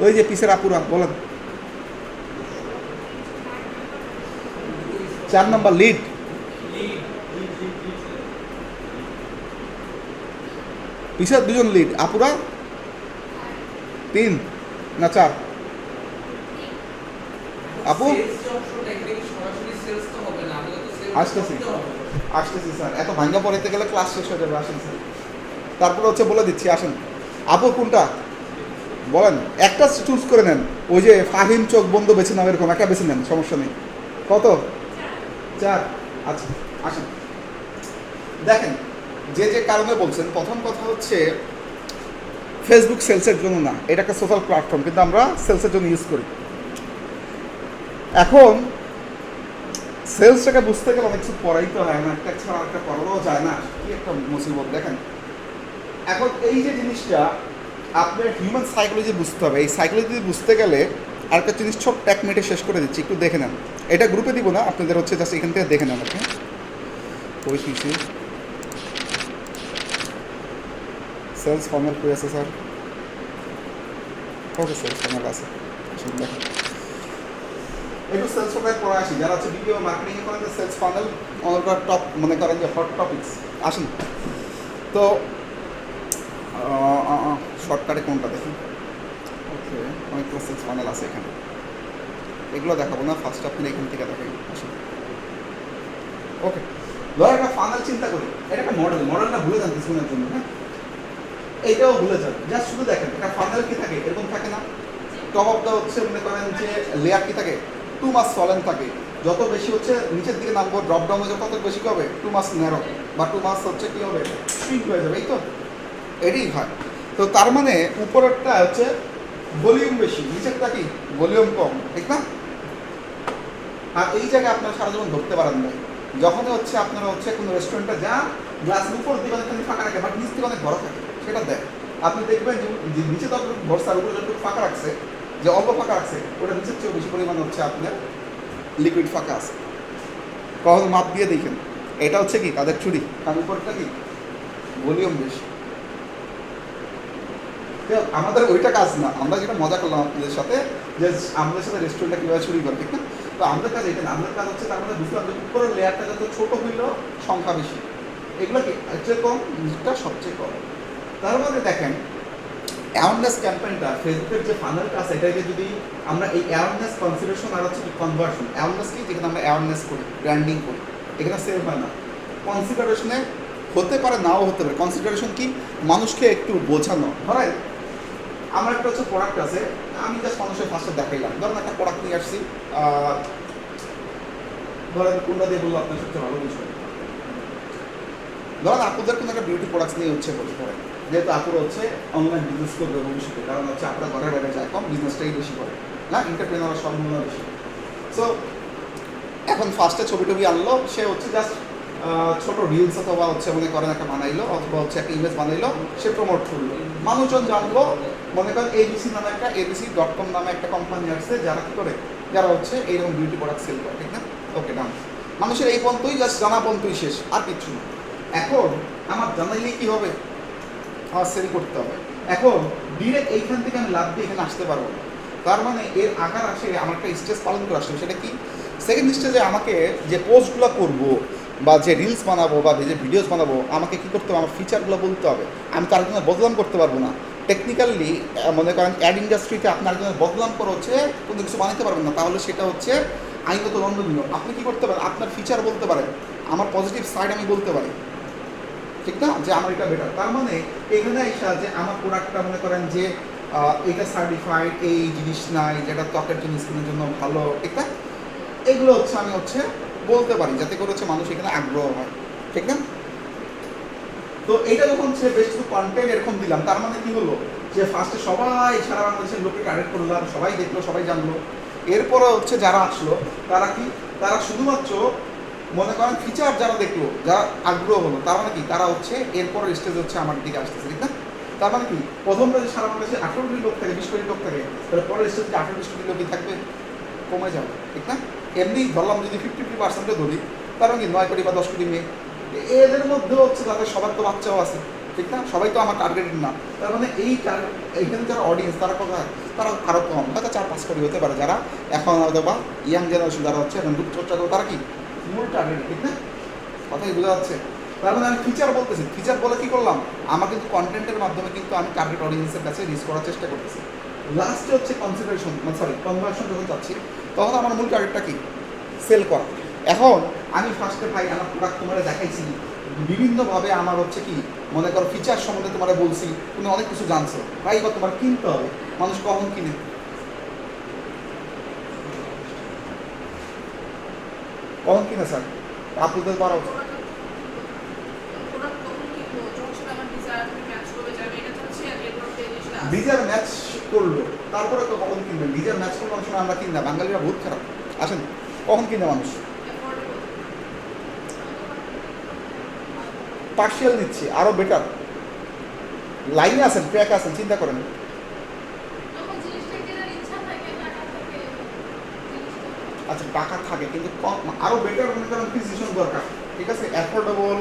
ওই যে পিসের আপুরা বলেন। 4 নম্বর লিড। পিসের 2জন লিড, আপুরা 3 না 4? আপু আসতেছি আসতেছি স্যার, এত ভাঙ্গা পড়াইতে গেলে ক্লাস শেষ হয়ে যাবে। আসেন স্যার, তারপরে হচ্ছে বলে দিচ্ছি, আসেন। আপু কোনটা বলেন, একটা চুজ করে নেন। ওই যে ফাহিম চোখ বন্ধ বেছে নাও, এরকম একটা বেছে নেন, সমস্যা নেই। কত? 4। আচ্ছা আসেন, দেখেন যে যে কারণে বলছেন, প্রথম কথা হচ্ছে ফেসবুক সেলসের জন্য না, এটা একটা সোশ্যাল প্ল্যাটফর্ম, কিন্তু আমরা সেলসের জন্য ইউজ করি। এখন সেলসটাকে বুঝতে গেলে অনেক কিছু পড়াইতে হয় না, একটা ছাড়া একটা পড়ানো যায় না, কি একটা মুসিবত। দেখেন এখন এই যে জিনিসটা আপনার হিউম্যান সাইকোলজি বুঝতে হবে। এই সাইকোলজি বুঝতে গেলে আরেকটা জিনিস ছোট্ট 1 মিনিটে শেষ করে দিচ্ছি, একটু দেখে নেন। এটা গ্রুপে দিব না, আপনাদের হচ্ছে জাস্ট এখান থেকে দেখে নেন আপনি। ওই কিছু সেলস ফানেল কই আছে স্যার? ওকে, সেলস ফানেল আছে, দেখেন একটু সেলস ফানেল পড়া আসি। যারা হচ্ছে ভিডিও মার্কেটিং করেন, সেলস ফানেল অনেকটা টপ মনে করেন যে হট টপিকস। আসেন তো শর্টকাটে কোনটা দেখি? ওকে, অনেকগুলো সেলস ফানেল আছে এখানে, এগুলো দেখাবো না, ফার্স্ট আপনি এখান থেকে দেখাই। আসুন, ওকে, ধর একটা ফানেল চিন্তা করি, এটা একটা মডেলটা ভুলে যান কিছুক্ষণের জন্য, হ্যাঁ এইটাও ভুলে যান, জাস্ট শুধু দেখেন একটা ফানেল কি থাকে, এরকম থাকে না? টপ অফ দা হচ্ছে মনে করেন যে লেয়ার কি থাকে, 2 মাস সলেন থাকে। যত বেশি হচ্ছে নিচের দিকে নামবো, ড্রপ ডাউন হয়ে যাবে, তত বেশি কি হবে? 2 মাস ন্যারো বা 2 মাস হচ্ছে কি হবে? শ্রিঙ্ক হয়ে যাবে, এই তো এটাই হয়। তো তার মানে উপরেরটা হচ্ছে ভলিউম বেশি, নিচেরটা কি ভলিউম কম, ঠিক না? আর এই জায়গায় আপনারা সারা জীবন ধরতে পারেন না। যখন হচ্ছে আপনারা হচ্ছে কোনো রেস্টুরেন্টে যান, গ্লাসের উপর দিকে অনেকখানি ফাঁকা রাখে, বাট নিচ থেকে অনেক বড় থাকে, সেটা দেখ। আপনি দেখবেন যে নিচে তো আপনার ভরসার উপরে যতটুকু ফাঁকা রাখছে, যে অল্প ফাঁকা রাখছে, ওটা নিচের চেয়েও বেশি পরিমাণ হচ্ছে আপনার লিকুইড ফাঁকা আছে। কখন মাপ দিয়ে দেখেন, এটা হচ্ছে কি তাদের চুরি, তার উপরটা কি ভলিউম বেশি। আমাদের ওইটা কাজ না, আমরা যেটা মজা করলাম আপনাদের সাথে, যে আমাদের সাথে রেস্টুরেন্টটা কীভাবে চুরি করে, ঠিক না? তো আমাদের কাজ এটা না, আমাদের কাজ হচ্ছে তার মধ্যে বুঝলাম যে উপরের লেয়ারটা যত ছোটো হইলেও সংখ্যা বেশি, এগুলো কি সবচেয়ে কম, নিচটা সবচেয়ে কম। তার মধ্যে দেখেন অ্যাওয়ারনেস ক্যাম্পেইনটা, ফেসবুকের যে ফানেলটা আছে, এটাকে যদি আমরা এই অ্যাওয়ারনেস কনসিডারেশন আর হচ্ছে কনভার্সন, অ্যাওয়ারনেস কি, যেখানে আমরা অ্যাওয়ারনেস করি, ব্র্যান্ডিং করি, এখানে সেভ হয় না। কনসিডারেশনে হতে পারে, নাও হতে পারে। কনসিডারেশন কি, মানুষকে একটু বোঝানো। ধরেন আমার একটা হচ্ছে প্রোডাক্ট আছে, আমি জাস্ট মানুষের ফার্স্টে দেখাইলাম, ধরেন একটা প্রোডাক্ট নিয়ে আসছি, ধরেন কোনটা দিয়ে বললো আপনার সবচেয়ে ভালো বিষয়, ধরেন আপনাদের কোনো একটা বিউটি প্রোডাক্টস নিয়ে হচ্ছে বলে পড়ে, যেহেতু আপুরা হচ্ছে অনলাইন বিজনেস করবে ভবিষ্যতে, কারণ হচ্ছে আপনারা ঘরের বাইরে যায় কম, বিজনেসটাই বেশি করে না, এন্টারপ্রেনার সম্ভাবনা বেশি। সো এখন ফার্স্টে ছবি টবি আনলো, সে হচ্ছে জাস্ট ছোট রিলস অথবা হচ্ছে মনে করেন একটা বানাইলো, অথবা হচ্ছে একটা ইমেজ বানাইলো, সে প্রমোট করলো, মানুষজন জানলো। মনে করেন ABC নামে একটা abc.com নামে একটা কোম্পানি আসছে, যারা কী করে, যারা হচ্ছে এইরকম বিউটি প্রোডাক্ট সেল করে, ঠিক না? ওকে, ডান। মানুষের এই পর্যন্তই, জাস্ট জানা পর্যন্তই শেষ, আর কিচ্ছু না। এখন আমার জানাইলেই কী হবে, আমার সেল করতে হবে। এখন ডিরেক্ট এইখান থেকে আমি লাভ দিয়ে এখানে আসতে পারবো না। তার মানে এর আকার আসে আমার একটা স্টেজ পালন করে আসতে হবে। সেটা কি, সেকেন্ড স্টেজে আমাকে যে পোস্টগুলো করবো বা যে রিলস বানাবো বা যে ভিডিওস বানাবো, আমাকে কী করতে হবে, আমার ফিচারগুলো বলতে হবে। আমি তার জন্য বদলাম করতে পারবো না। টেকনিক্যালি মনে করেন অ্যাড ইন্ডাস্ট্রিতে আপনার জন্য বদলাম করে হচ্ছে কোনো কিছু বানাতে পারবেন না, তাহলে সেটা হচ্ছে আইনগত দণ্ডনীয়। আপনি কী করতে পারেন, আপনার ফিচার বলতে পারেন, আমার পজিটিভ সাইড আমি বলতে পারি, ঠিক না, যে আমার এটা বেটার। তার মানে এখানে এসে যে আমার প্রোডাক্টটা মনে করেন যে এটা সার্টিফাইড, এই জিনিস নাই, যেটা ত্বকের জন্য, স্কিনের জন্য ভালো, ঠিক না, এগুলো হচ্ছে আমি হচ্ছে বলতে পারি, যাতে করে হচ্ছে মানুষ এখানে আগ্রহ হয়। ঠিক না? তো এইটা যখন সে বেশ কিছু কন্টেন্ট এরকম দিলাম, তার মানে কি হলো যে ফার্স্টে সবাই সারা বাংলাদেশের লোককে টার্গেট করলাম, সবাই দেখলো, সবাই জানলো। এরপরে হচ্ছে যারা আসলো তারা কি, তারা শুধুমাত্র মনে করেন ফিচার যারা দেখলো, যারা আগ্রহ হলো, তার মানে কি তারা হচ্ছে এরপরের স্টেজ হচ্ছে আমার দিকে আসতেছে, ঠিক না? তার মানে কি প্রথম যে সারা বাংলাদেশে 18 কোটি লোক থাকে, 20 কোটি লোক থাকে, তাহলে পরের স্টেজে 18-20 কোটি লোকই থাকবে, কমে যাবে, ঠিক না? এমনি ধরলাম যদি 50% ধরি, তার মানে কি 9 কোটি বা 10 কোটি মেয়ে, এদের মধ্যে হচ্ছে তাদের সবার তো বাচ্চাও আছে, ঠিক না? সবাই তো আমার টার্গেটেড না। তার মানে এইখানে যারা অডিয়েন্স তারা কোথায়, তারা আরও কম, হয়তো 4-5 কোটি হতে পারে, যারা এখন হয়তো বা ইয়াং জেনারেশন যারা হচ্ছে এখন রূপচর্চা করে, তারা কি মূল টার্গেট, ঠিক না? কথাই বোঝা যাচ্ছে। তার মানে আমি ফিচার বলতেছি, ফিচার বলে কি করলাম, আমার কিন্তু কন্টেন্টের মাধ্যমে কিন্তু আমি টার্গেট অডিয়েন্সের কাছে রিচ করার চেষ্টা করতেছি। লাস্টে হচ্ছে কনসিডারেশন, কনভার্সন যখন চাচ্ছি, তখন আমার মূল টার্গেটটা কি, সেল করা। এখন আমি ফার্স্টে ভাই আমার প্রোডাক্ট তোমার দেখাইছি, বিভিন্নভাবে আমার হচ্ছে কি মনে করো ফিচার সম্বন্ধে তোমার বলছি, তুমি অনেক কিছু জানছো, ভাই বা তোমার কিনতে হবে, মানুষ কখন কিনে, কখন কিনে স্যার আপনাদের পারো, ডিজার ম্যাচ করলো তারপরে তো কখন কিনবেন, ডিজার ম্যাচ করলে অনেক সময় আমরা কিনি না, বাঙালিরা বহুত খারাপ। আসেন, কখন কিনে মানুষ, পার্সিয়াল নিচ্ছি আরও বেটার, লাইনে আছেন, ট্র্যাক আছেন, চিন্তা করেন। আচ্ছা টাকা থাকে কিন্তু আরও বেটার মনে করেন প্রিসিশন দরকার, ঠিক আছে, অ্যাফোর্ডেবল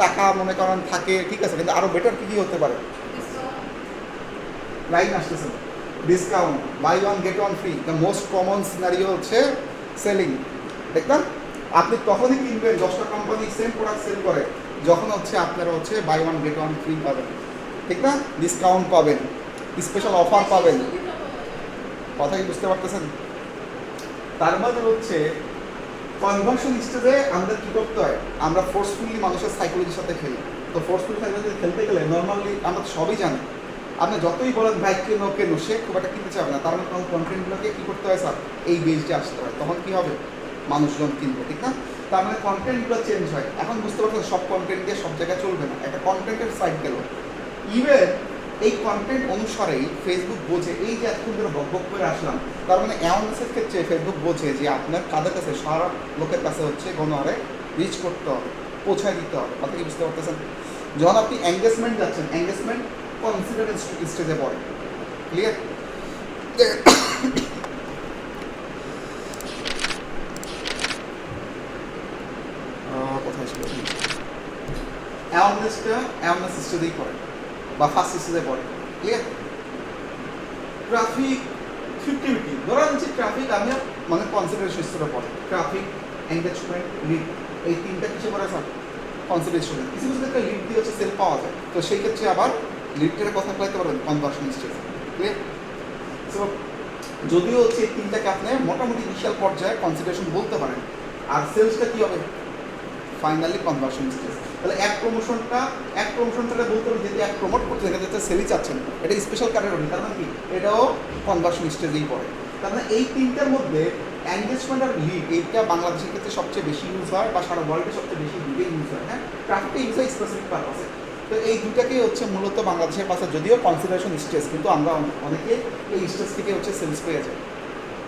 টাকা মনে করেন থাকে, ঠিক আছে, কিন্তু আরও বেটার কী কী হতে পারে, লাইন আসতেছে, discount, buy one get one free, the most common scenario হচ্ছে সেলিং, দেখবেন আপনি তখনই কিনবেন, 10টা কোম্পানি সেম প্রোডাক্ট সেল করে যখন হচ্ছে আপনারা হচ্ছে buy one get one free পাবেন, ঠিক না, ডিসকাউন্ট পাবেন, স্পেশাল অফার পাবেন, কথা কি বুঝতে পারতেছেন? তার মানে হচ্ছে কনভার্সন স্টেজে আমাদের কী করতে হয়, আমরা ফোর্সফুলি মানুষের সাইকোলজির সাথে খেলি। তো ফোর্সফুলি সাইকোলজি খেলতে গেলে নর্মালি আমরা সবই জানি, আপনি যতই বলেন ভাই কেন কেন, সে খুব একটা কিনতে চাবে না, তার মানে তখন কন্টেন্টগুলোকে কী করতে হয় স্যার, এই বেসডে আসতে হয়, তখন কী হবে, মানুষজন কিনবে, ঠিক না? তার মানে কন্টেন্টগুলো চেঞ্জ হয়। এখন বুঝতে পারছেন সব কন্টেন্ট দিয়ে সব জায়গায় চলবে না, একটা কন্টেন্টের সাইড গেল, ইভেন এই কন্টেন্ট অনুসারেই ফেসবুক বোঝে, এই যে এতক্ষণ ধরে বকবক করে আসলাম, তার মানে অ্যাওয়ারনেসের ক্ষেত্রে ফেসবুক বোঝে যে আপনার কাদের কাছে, সারা লোকের কাছে হচ্ছে গণহারে রিচ করতে হবে, পৌঁছায় দিতে হবে, কথা কি বুঝতে পারতেছেন? যখন আপনি এঙ্গেজমেন্ট যাচ্ছেন, এঙ্গেজমেন্ট কনসিডারেন্স স্টেজে পড়ে, ক্লিয়ার? কোথায় ছিল, অ্যাওয়ারনেস স্টেজেই পড়ে বা ফার্স্ট স্টেজে পড়ে, ক্লিয়ার? ট্রাফিক 50-50, ধরা যাচ্ছে ট্রাফিক আমি মানে কনসিডারেশন স্তরে পড়ে, ট্রাফিক, এঙ্গেজমেন্ট, লিড, এই তিনটা কিছু করে স্যার কনসিডারেশন। কিছু কিছু ক্ষেত্রে লিড দিয়ে হচ্ছে সেল পাওয়া যায়, তো সেই ক্ষেত্রে আবার লিডের কথা বলতে পারবেন কনভার্সন স্টেজ, ক্লিয়ার? সো যদিও হচ্ছে এই তিনটাকে আপনি মোটামুটি বিশাল পর্যায়ে কনসিডারেশন বলতে পারেন, আর সেলসটা কী হবে, ফাইনালি কনভার্সন স্টেজ। তাহলে এক প্রমোশনটা বলতে হবে, যদি এক প্রমোট করতে দেখা যাচ্ছে সেলই চাচ্ছেন, এটা স্পেশাল ক্যাটাগরি, তার মানে কি এটাও কনভার্সন স্টেজেই পড়ে। তার মানে এই তিনটার মধ্যে এঙ্গেজমেন্ট আর লিড, এইটা বাংলাদেশের ক্ষেত্রে সবচেয়ে বেশি ইউজ হয় বা সারা ওয়ার্ল্ডে সবচেয়ে বেশি দুটোই ইউজ হয়, হ্যাঁ, ট্রাফিকটা ইউজ হয় স্পেসিফিক পারপাসে। তো এই দুটাকেই হচ্ছে মূলত বাংলাদেশের পাশে, যদিও কনসিডারেশন স্টেজ, কিন্তু আমরা অনেকে এই স্টেজ থেকে হচ্ছে সেলস পেয়ে যায়।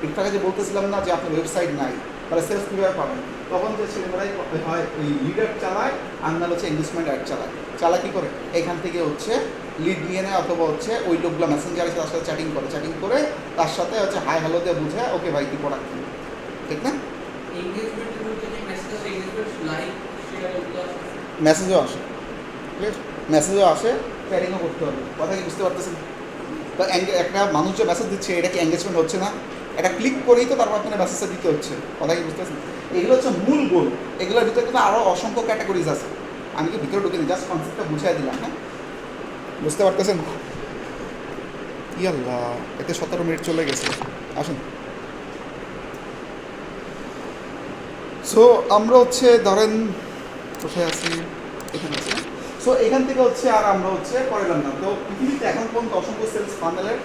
একটু আগে যে বলতেছিলাম না যে আপনার ওয়েবসাইট নাই, তাহলে সেলস কীভাবে পাবেন, তখন যে ছেলেমেয়েরাই হয় ওই লিডার চালায়, আর না হচ্ছে এঙ্গেজমেন্ট অ্যাড চালায় কী করে, এখান থেকে হচ্ছে লিড নিয়ে নেয়, অথবা হচ্ছে ওই লোকগুলো মেসেঞ্জারে তার সাথে চ্যাটিং করে তার সাথে হচ্ছে হাই হ্যালো দিয়ে বুঝে ওকে ভাই কি প্রোডাক্ট কিনে, ঠিক না? মেসেজও আসে, মেসেজও আসে, চ্যাটিংও করতে হবে, কথা কি বুঝতে পারতেছেন? তো একটা মানুষ যে মেসেজ দিচ্ছে, এটা কি এঙ্গেজমেন্ট হচ্ছে না? এটা ক্লিক করেই তো তারপর আপনার মেসেজটা দিতে হচ্ছে, কথা কি বুঝতে পারছেন? এগুলো হচ্ছে মূল গোল, এগুলোর ভিতরে কিন্তু আরও অসংখ্য ক্যাটাগরিজ আছে, আমি কি ভিতরে ঢুকিনি, জাস্ট কনসেপ্টটা বুঝাই দিলাম, হ্যাঁ, বুঝতে পারতেছেন? ইয়াল্লাহ, এতে 17 মিনিট চলে গেছে, আসুন। সো আমরা হচ্ছে ধরেন কোথায় আছি, এখানে আছি। সো এখান থেকে হচ্ছে আর আমরা হচ্ছে করলাম না, তো পৃথিবীতে এখন পর্যন্ত অসংখ্য সেলস ফানেলের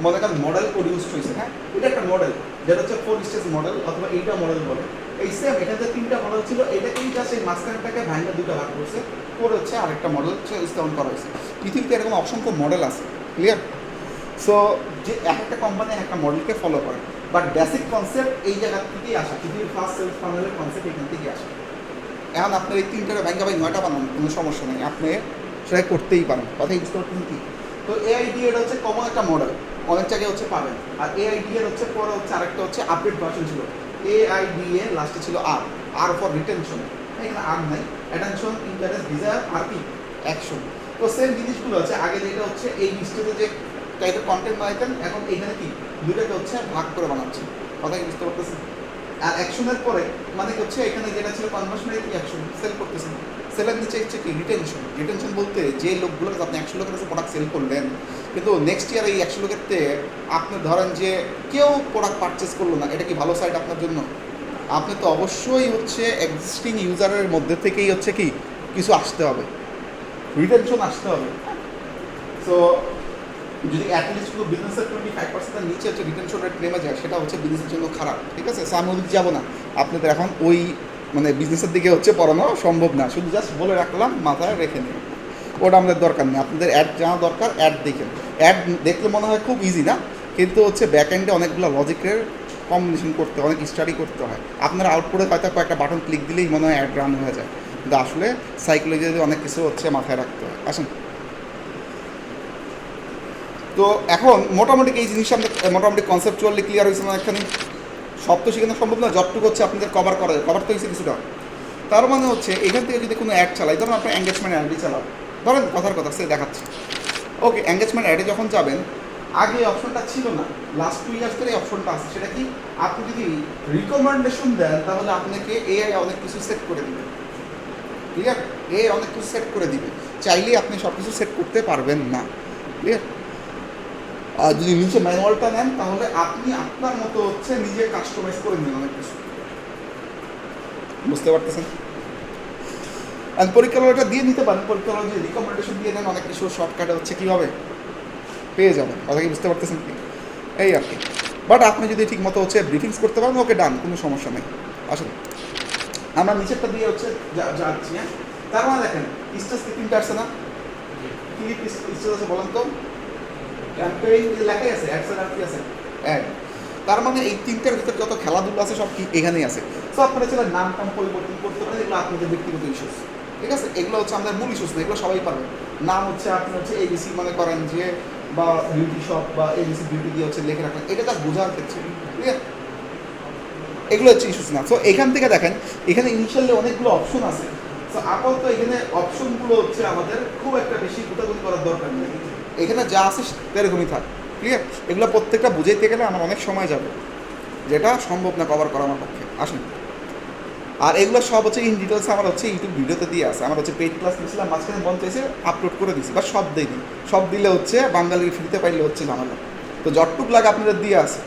মনে করেন মডেল প্রডিউস হয়েছে, হ্যাঁ, এটা একটা মডেল যেটা হচ্ছে 4 স্টেজ মডেল অথবা এইটা মডেল বলে। এই সেম এখানে যে তিনটা মডেল ছিল এটাকেই জাস্ট এই মাঝখানটাকে ভাঙা দুটো ভাগ করছে, করে হচ্ছে আরেকটা মডেল হচ্ছে স্থাপন করা হয়েছে। পৃথিবীতে এরকম অসংখ্য মডেল আছে, ক্লিয়ার? সো যে এক একটা কোম্পানি একটা মডেলকে ফলো করে, বাট বেসিক কনসেপ্ট এই জায়গা থেকেই আসা, পৃথিবীর ফার্স্ট সেলস ফানেলের কনসেপ্ট এখান থেকেই আসে। এখন আপনার এই তিনটার ব্যাংকা ভাই 9টা বানান, কোনো সমস্যা নেই, আপনি সেটা করতেই পারেন, কথাই বুঝতে পারছেন কি? তো এআইডি এটা হচ্ছে কমন একটা মডেল, অনেক জায়গায় হচ্ছে পাবেন। আর এআইডি এর হচ্ছে পরে হচ্ছে আরেকটা হচ্ছে আপডেট ভার্সন ছিল, এআইডি এর লাস্টে ছিল আর ফর রিটেনশন, এখানে আর নাই, অ্যাটেনশন, ইন্টারেস্ট, ডিজায়ার আর কি অ্যাকশন। তো সেম জিনিসগুলো হচ্ছে আগে যেটা হচ্ছে এই লিস্টেতে যে টাইপের কন্টেন্ট বানাইতেন, এখন এইখানে কি দুইটাকে হচ্ছে ভাগ করে বানাচ্ছে, কথা কি বুঝতে পারতেছেন? আর অ্যাকশনের পরে মানে হচ্ছে এখানে যেটা ছিল কনভার্সনারি অ্যাকশন, সেল করতেছেন, সেলের নিচে হচ্ছে কি রিটেনশন। রিটেনশন বলতে যে লোকগুলোকে আপনি 100 লোকের কাছে প্রোডাক্ট সেল করলেন, কিন্তু নেক্সট ইয়ার এই 100 লোকের আপনি ধরেন যে কেউ প্রোডাক্ট পারচেস করলো না, এটা কি ভালো সাইট আপনার জন্য? আপনি তো অবশ্যই হচ্ছে এক্সিস্টিং ইউজারের মধ্যে থেকেই হচ্ছে কি কিছু আসতে হবে, রিটেনশন আসতে হবে। সো যদি অ্যাটলিস্ট পুরো বিজনেসের 25%-এর নিচে হচ্ছে রিটেনশন রেট নেমে যায়, সেটা হচ্ছে বিজনেসের জন্য খারাপ, ঠিক আছে? সো আমি ওদিকে যাবো না, আপনাদের এখন ওই মানে বিজনেসের দিকে হচ্ছে পড়ানো সম্ভব না, শুধু জাস্ট বলে রাখলাম, মাথায় রেখে নিন, ওটা আমাদের দরকার নেই। আপনাদের অ্যাড জানা দরকার, অ্যাড দেখেন। অ্যাড দেখলে মনে হয় খুব ইজি না, কিন্তু হচ্ছে ব্যাক এন্ডে অনেকগুলো লজিকের কম্বিনেশন করতে হয়, অনেক স্টাডি করতে হয়। আপনার আউটপুটে হয়তো কয়েকটা বাটন ক্লিক দিলেই মনে হয় অ্যাড রান হয়ে যায়, কিন্তু আসলে সাইকোলজিতে অনেক কিছু হচ্ছে মাথায় রাখতে হয়। আসেন, তো এখন মোটামুটি এই জিনিসটা আমাদের মোটামুটি কনসেপচুয়ালি ক্লিয়ার হয়েছে না? এখানে সব তো শেখানো সম্ভব না, যতটুকু হচ্ছে আপনাদের কভার করা যায়, কভার তো হয়েছে কিছুটা। তার মানে হচ্ছে এখান থেকে যদি কোনো অ্যাড চালাই, ধরুন আপনার এঙ্গেজমেন্ট অ্যাডই চালাও, ধরেন কথার কথা সে দেখাচ্ছে, ওকে, এঙ্গেজমেন্ট অ্যাডে যখন যাবেন, আগে এই অপশনটা ছিল না, লাস্ট 2 ইয়ার্স ধরে এই অপশনটা আছে। সেটা কি? আপনি যদি রিকমেন্ডেশন দেন তাহলে আপনাকে এআই অনেক কিছু সেট করে দিবে, ক্লিয়ার? এআই অনেক কিছু সেট করে দিবে, চাইলেই আপনি সব কিছু সেট করতে পারবেন না, ক্লিয়ার? আর যদি নিচে ম্যানুয়ালটা নেন তাহলে আপনি আপনার মতো হচ্ছে নিজে কাস্টমাইজ করে নিন অনেক কিছু, বুঝতে পারতেছেন? আর পরীক্ষালয়টা দিয়ে নিতে পারেন, পরীক্ষালয় যে রিকমেন্ডেশন দিয়ে নেন অনেক কিছু শর্টকাটে হচ্ছে কীভাবে পেয়ে যাবেন, কথা কি বুঝতে পারতেছেন কি? এই আর কি। বাট আপনি যদি ঠিক মতো হচ্ছে ব্রিফিংস করতে পারেন, ওকে ডান, কোনো সমস্যা নেই। আসলে আমরা নিচেরটা দিয়ে হচ্ছে যাচ্ছি, হ্যাঁ? তার মানে দেখেন স্টেজ 3টা আসছে না, কি স্টেজ আছে বলেন তো? ক্যাম্পেইন লেখাই আছে, অ্যাডসের আর কি আছে? অ্যাড। তার মানে এই তিনটার ভিতরে যত খেলাধুলা আছে সব কি এখানেই আছে। সো আপনারা চাইলে নাম টাম পরিবর্তন করতে পারেন, এগুলো আপনাদের ব্যক্তিগত ইস্যুস, ঠিক আছে? এগুলো হচ্ছে আমাদের মূল ইস্যুস না, এগুলো সবাই পারবেন। নাম হচ্ছে আপনি হচ্ছে এবিসি মনে করেন যে, বা বিউটি শপ বা এবিসি বিউটি দিয়ে হচ্ছে লিখে রাখেন, এটা জাস্ট বোঝার ক্ষেত্রে, ঠিক আছে? এগুলো হচ্ছে ইস্যুস না। সো এখান থেকে দেখেন এখানে ইনিশিয়ালি অনেকগুলো অপশন আছে। সো আপাতত এখানে অপশনগুলো হচ্ছে আমাদের খুব একটা বেশি গুতাগুতি করার দরকার নেই, এখানে যা আছে এরকমই থাক, ক্লিয়ার? এগুলো প্রত্যেকটা বুঝাইতে গেলে আমার অনেক সময় যাবে, যেটা সম্ভব না কভার করা আমার পক্ষে। আসুন, আর এগুলো সব হচ্ছে ইন ডিটেলস আমার হচ্ছে ইউটিউব ভিডিওতে দিয়ে আছে। আমার হচ্ছে পেইড ক্লাস নিয়েছিলাম, মাঝখানে মন চাইছে আপলোড করে দিছি, বা সব দিইনি, সব দিলে হচ্ছে বাঙালি ফ্রিতে পাইলে হচ্ছে ঝামেলা। তো যতটুক লাগে আপনাদের দিয়ে আছে,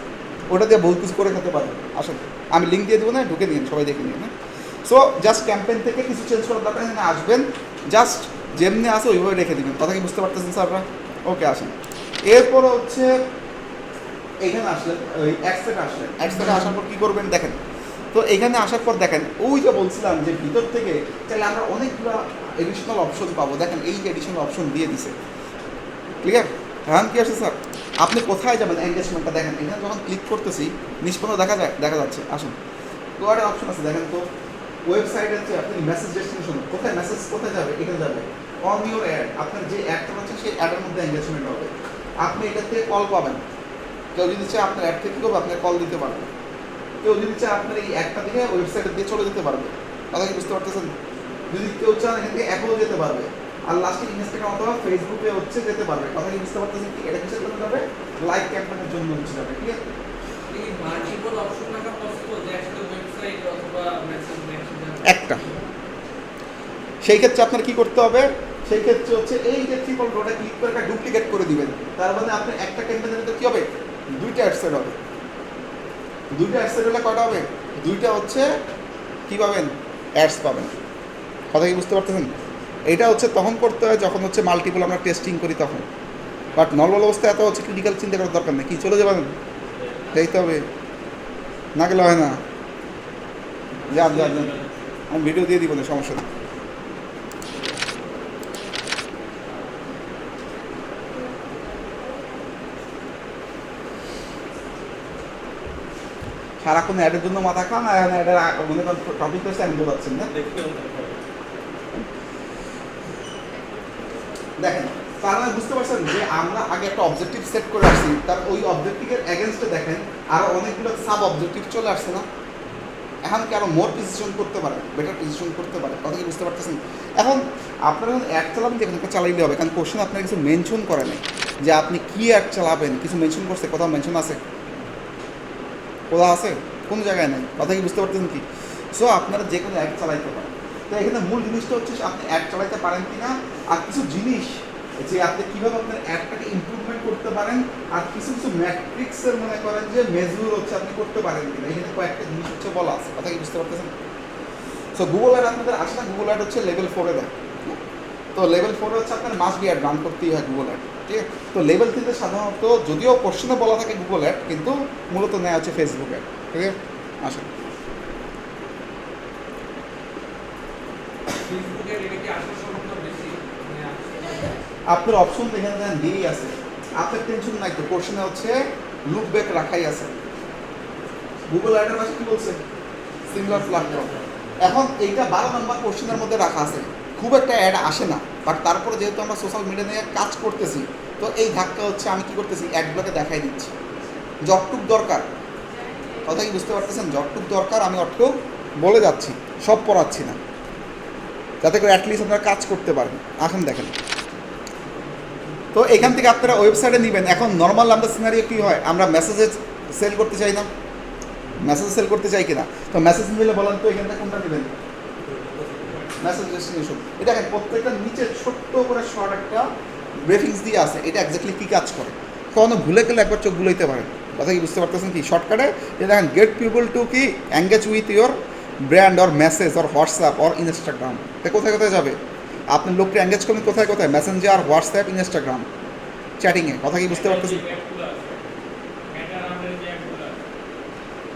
ওটা দিয়ে বহু কিছু করে খেতে পারেন। আসুন, আমি লিঙ্ক দিয়ে দেবো না, ঢুকে নিন, সবাই দেখে নিন। হ্যাঁ, সো জাস্ট ক্যাম্পেইন থেকে কিছু চেঞ্জ করার দরকার নেই, আসবেন জাস্ট যেমনি আসে ওইভাবে রেখে দিবেন, কথা কি বুঝতে পারতেছেন স্যাররা? ওকে, আসেন। এরপরে হচ্ছে এখানে আসলেন, ওই অ্যাডসেটে আসলেন, অ্যাডসেটে আসার পর কী করবেন দেখেন। তো এখানে আসার পর দেখেন ওই যে বলছিলাম যে ভিতর থেকে তাহলে আমরা অনেকগুলো এডিশনাল অপশন পাবো। দেখেন এই যে এডিশনাল অপশন দিয়ে দিছে, ক্লিয়ার? হ্যাঁ, কি আসে স্যার? আপনি কোথায় যাবেন এঙ্গেজমেন্টটা দেখেন, এখানে যখন ক্লিক করতেছি নিষ্পন্ন দেখা যাচ্ছে। আসুন, তো একটা অপশন আছে দেখেন তো, ওয়েবসাইট আছে, আপনি মেসেজ ডেস্টিনেশন কোথায়, মেসেজ কোথায় যাবে, এখানে যাবে অন ইউর অ্যাড, আপনার যে অ্যাডটা হচ্ছে সেই অ্যাডের মধ্যে এঙ্গেজমেন্ট হবে। আপনি এটা থেকে কল পাবেন, কেউ যদি চায় আপনার অ্যাড থেকে কেউ আপনার কল দিতে পারবে, কেউ যদি চায় আপনার এই অ্যাডটা দেখে ওয়েবসাইটে দিয়ে চলে যেতে পারবে, কথা কি বুঝতে পারতেছেন? যদি কেউ চান এখান থেকে অ্যাপেও যেতে পারবে, আর লাস্টে ইনস্টাগ্রাম অথবা ফেসবুকে হচ্ছে যেতে পারবে, কথা কি বুঝতে পারতেছেন কি? এটা কিসের জন্য যাবে? লাইভ ক্যাম্পেইনের জন্য হচ্ছে যাবে, ঠিক আছে? এই মাল্টিপল অপশন রাখা পসিবল যে একটা ওয়েবসাইট অথবা মেসেজ একটা, সেই ক্ষেত্রে আপনার কি করতে হবে? সেই ক্ষেত্রে হচ্ছে এই যে ট্রিপল ডটে ক্লিক করে একটা ডুপ্লিকেট করে দিবেন। তার মানে আপনি একটা ক্যাম্পেইনের ভিতরে কি হবে? দুইটা অ্যাডসেট হবে। দুইটা অ্যাডসেট হলে কয়টা হবে? দুইটা হচ্ছে কি পাবেন? অ্যাডস পাবেন, কথা কি বুঝতে পারতেছেন? এটা হচ্ছে তখন করতে হয় যখন হচ্ছে মাল্টিপল আমরা টেস্টিং করি তখন। বাট নর্মাল অবস্থায় এত হচ্ছে ক্রিটিক্যাল চিন্তা করার দরকার নেই। কি চলে যাবেন? যাইতে হবে, না গেলে হয় না। যান যান যান, আমি ভিডিও দিয়ে দিব না, সমস্যা নেই। সারাক্ষণ অ্যাডের জন্য মাথা খান, আর এখন অ্যাডের মনে করেন টপিক হচ্ছে আমি বোঝাচ্ছেন না। দেখেন, তার মানে বুঝতে পারছেন যে আমরা আগে একটা অবজেক্টিভ সেট করে আসছি, তার ওই অবজেক্টিভের এগেনস্টে দেখেন আরো অনেকগুলো সাব অবজেক্টিভ চলে আসছে না। এখন কি আরো মোর প্রিসিশন করতে পারে, বেটার প্রিসিশন করতে পারে, কথা কি বুঝতে পারতেছেন? এখন আপনারা যখন অ্যাড চালাবেন দেখুন চালাইলে হবে, কারণ কোশ্চেন আপনার কিছু মেনশন করে নাই যে আপনি কি অ্যাড চালাবেন, কিছু মেনশন করছে, কোথাও মেনশন আছে? কোথাও আছে? কোনো জায়গায় নেই, কথা কি বুঝতে পারতেছেন কি? সো আপনারা যে কোনো অ্যাড চালাইতে পারেন। তো এখানে মূল জিনিসটা হচ্ছে আপনি অ্যাড চালাইতে পারেন কিনা, আর কিছু জিনিস যে আপনি কীভাবে আপনার অ্যাডটাকে ইমপ্রুভমেন্ট করতে পারেন, আর কিছু কিছু ম্যাট্রিক্সের মনে করেন যে মেজুর হচ্ছে আপনি করতে পারেন কিনা, এখানে কয়েকটা জিনিস হচ্ছে বলা আছে, কথা কি বুঝতে পারতেছেন? সো গুগল অ্যাড আপনাদের আসে না, গুগল অ্যাড হচ্ছে লেভেল 4-এ দেয়। তো লেভেল 4-এ হচ্ছে আপনার মাস্ট বি অ্যাড রান করতেই হয় গুগল অ্যাড, ঠিক আছে? তো লেভেল 3-তে সাধারণত যদিও কোশ্চেনে বলা থাকে গুগল অ্যাড, কিন্তু মূলত নেওয়া হচ্ছে ফেসবুক অ্যাড, ঠিক আছে? আসুন, ফেসবুকের এটা কি আসার সম্ভাবনা বেশি? আপনার অপশন এখানে দেখেন দিয়েই আছে, আপনার টেনশন নাই তো, কোশ্চেনে হচ্ছে লুক ব্যাক রাখাই আছে। গুগল অ্যাডের পাশে কি বলছে? Similar platform. এখন এইটা 12 নম্বর কোশ্চেনের মধ্যে রাখা আছে, খুব একটা অ্যাড আসে না, বাট তারপরে যেহেতু আমরা সোশ্যাল মিডিয়া নিয়ে কাজ করতেছি, তো এই ধাক্কা হচ্ছে আমি কি করতেছি, অ্যাডগুলোকে দেখাই দিচ্ছি যতটুক দরকার, কথা কি বুঝতে পারতেছেন? যতটুক দরকার আমি অতটুক বলে যাচ্ছি, সব পড়াচ্ছি না, যাতে করে অ্যাটলিস্ট আপনারা কাজ করতে পারেন। এখন দেখেন, তো এখান থেকে আপনারা ওয়েবসাইটে নেবেন। এখন নর্মাল আমরা সিনারিও কী হয়, আমরা মেসেজে সেল করতে চাই না, মেসেজ সেল করতে চাই কিনা? তো মেসেজ নিলে বলেন তো এখান থেকে কোনটা নেবেন? Message destination. এটা দেখেন প্রত্যেকটা নিচে ছোট্ট করে শর্ট একটা ব্রিফিংস দিয়ে আছে, এটা এক্স্যাক্টলি কী কাজ করে, কখনো ভুলে গেলে একবার চোখ ভুলাইতে পারেন, কথা কি বুঝতে পারতেছেন কি? শর্টকাটে এটা দেখেন, গেট পিপল টু কি engage with your brand or message or WhatsApp or Instagram. তো কোথায় কোথায় যাবে? আপনি লোককে এঙ্গেজ করবেন কোথায় কোথায়? মেসেঞ্জার, হোয়াটসঅ্যাপ, ইনস্টাগ্রাম, চ্যাটিংয়ে, কথা কি বুঝতে পারতেছেন?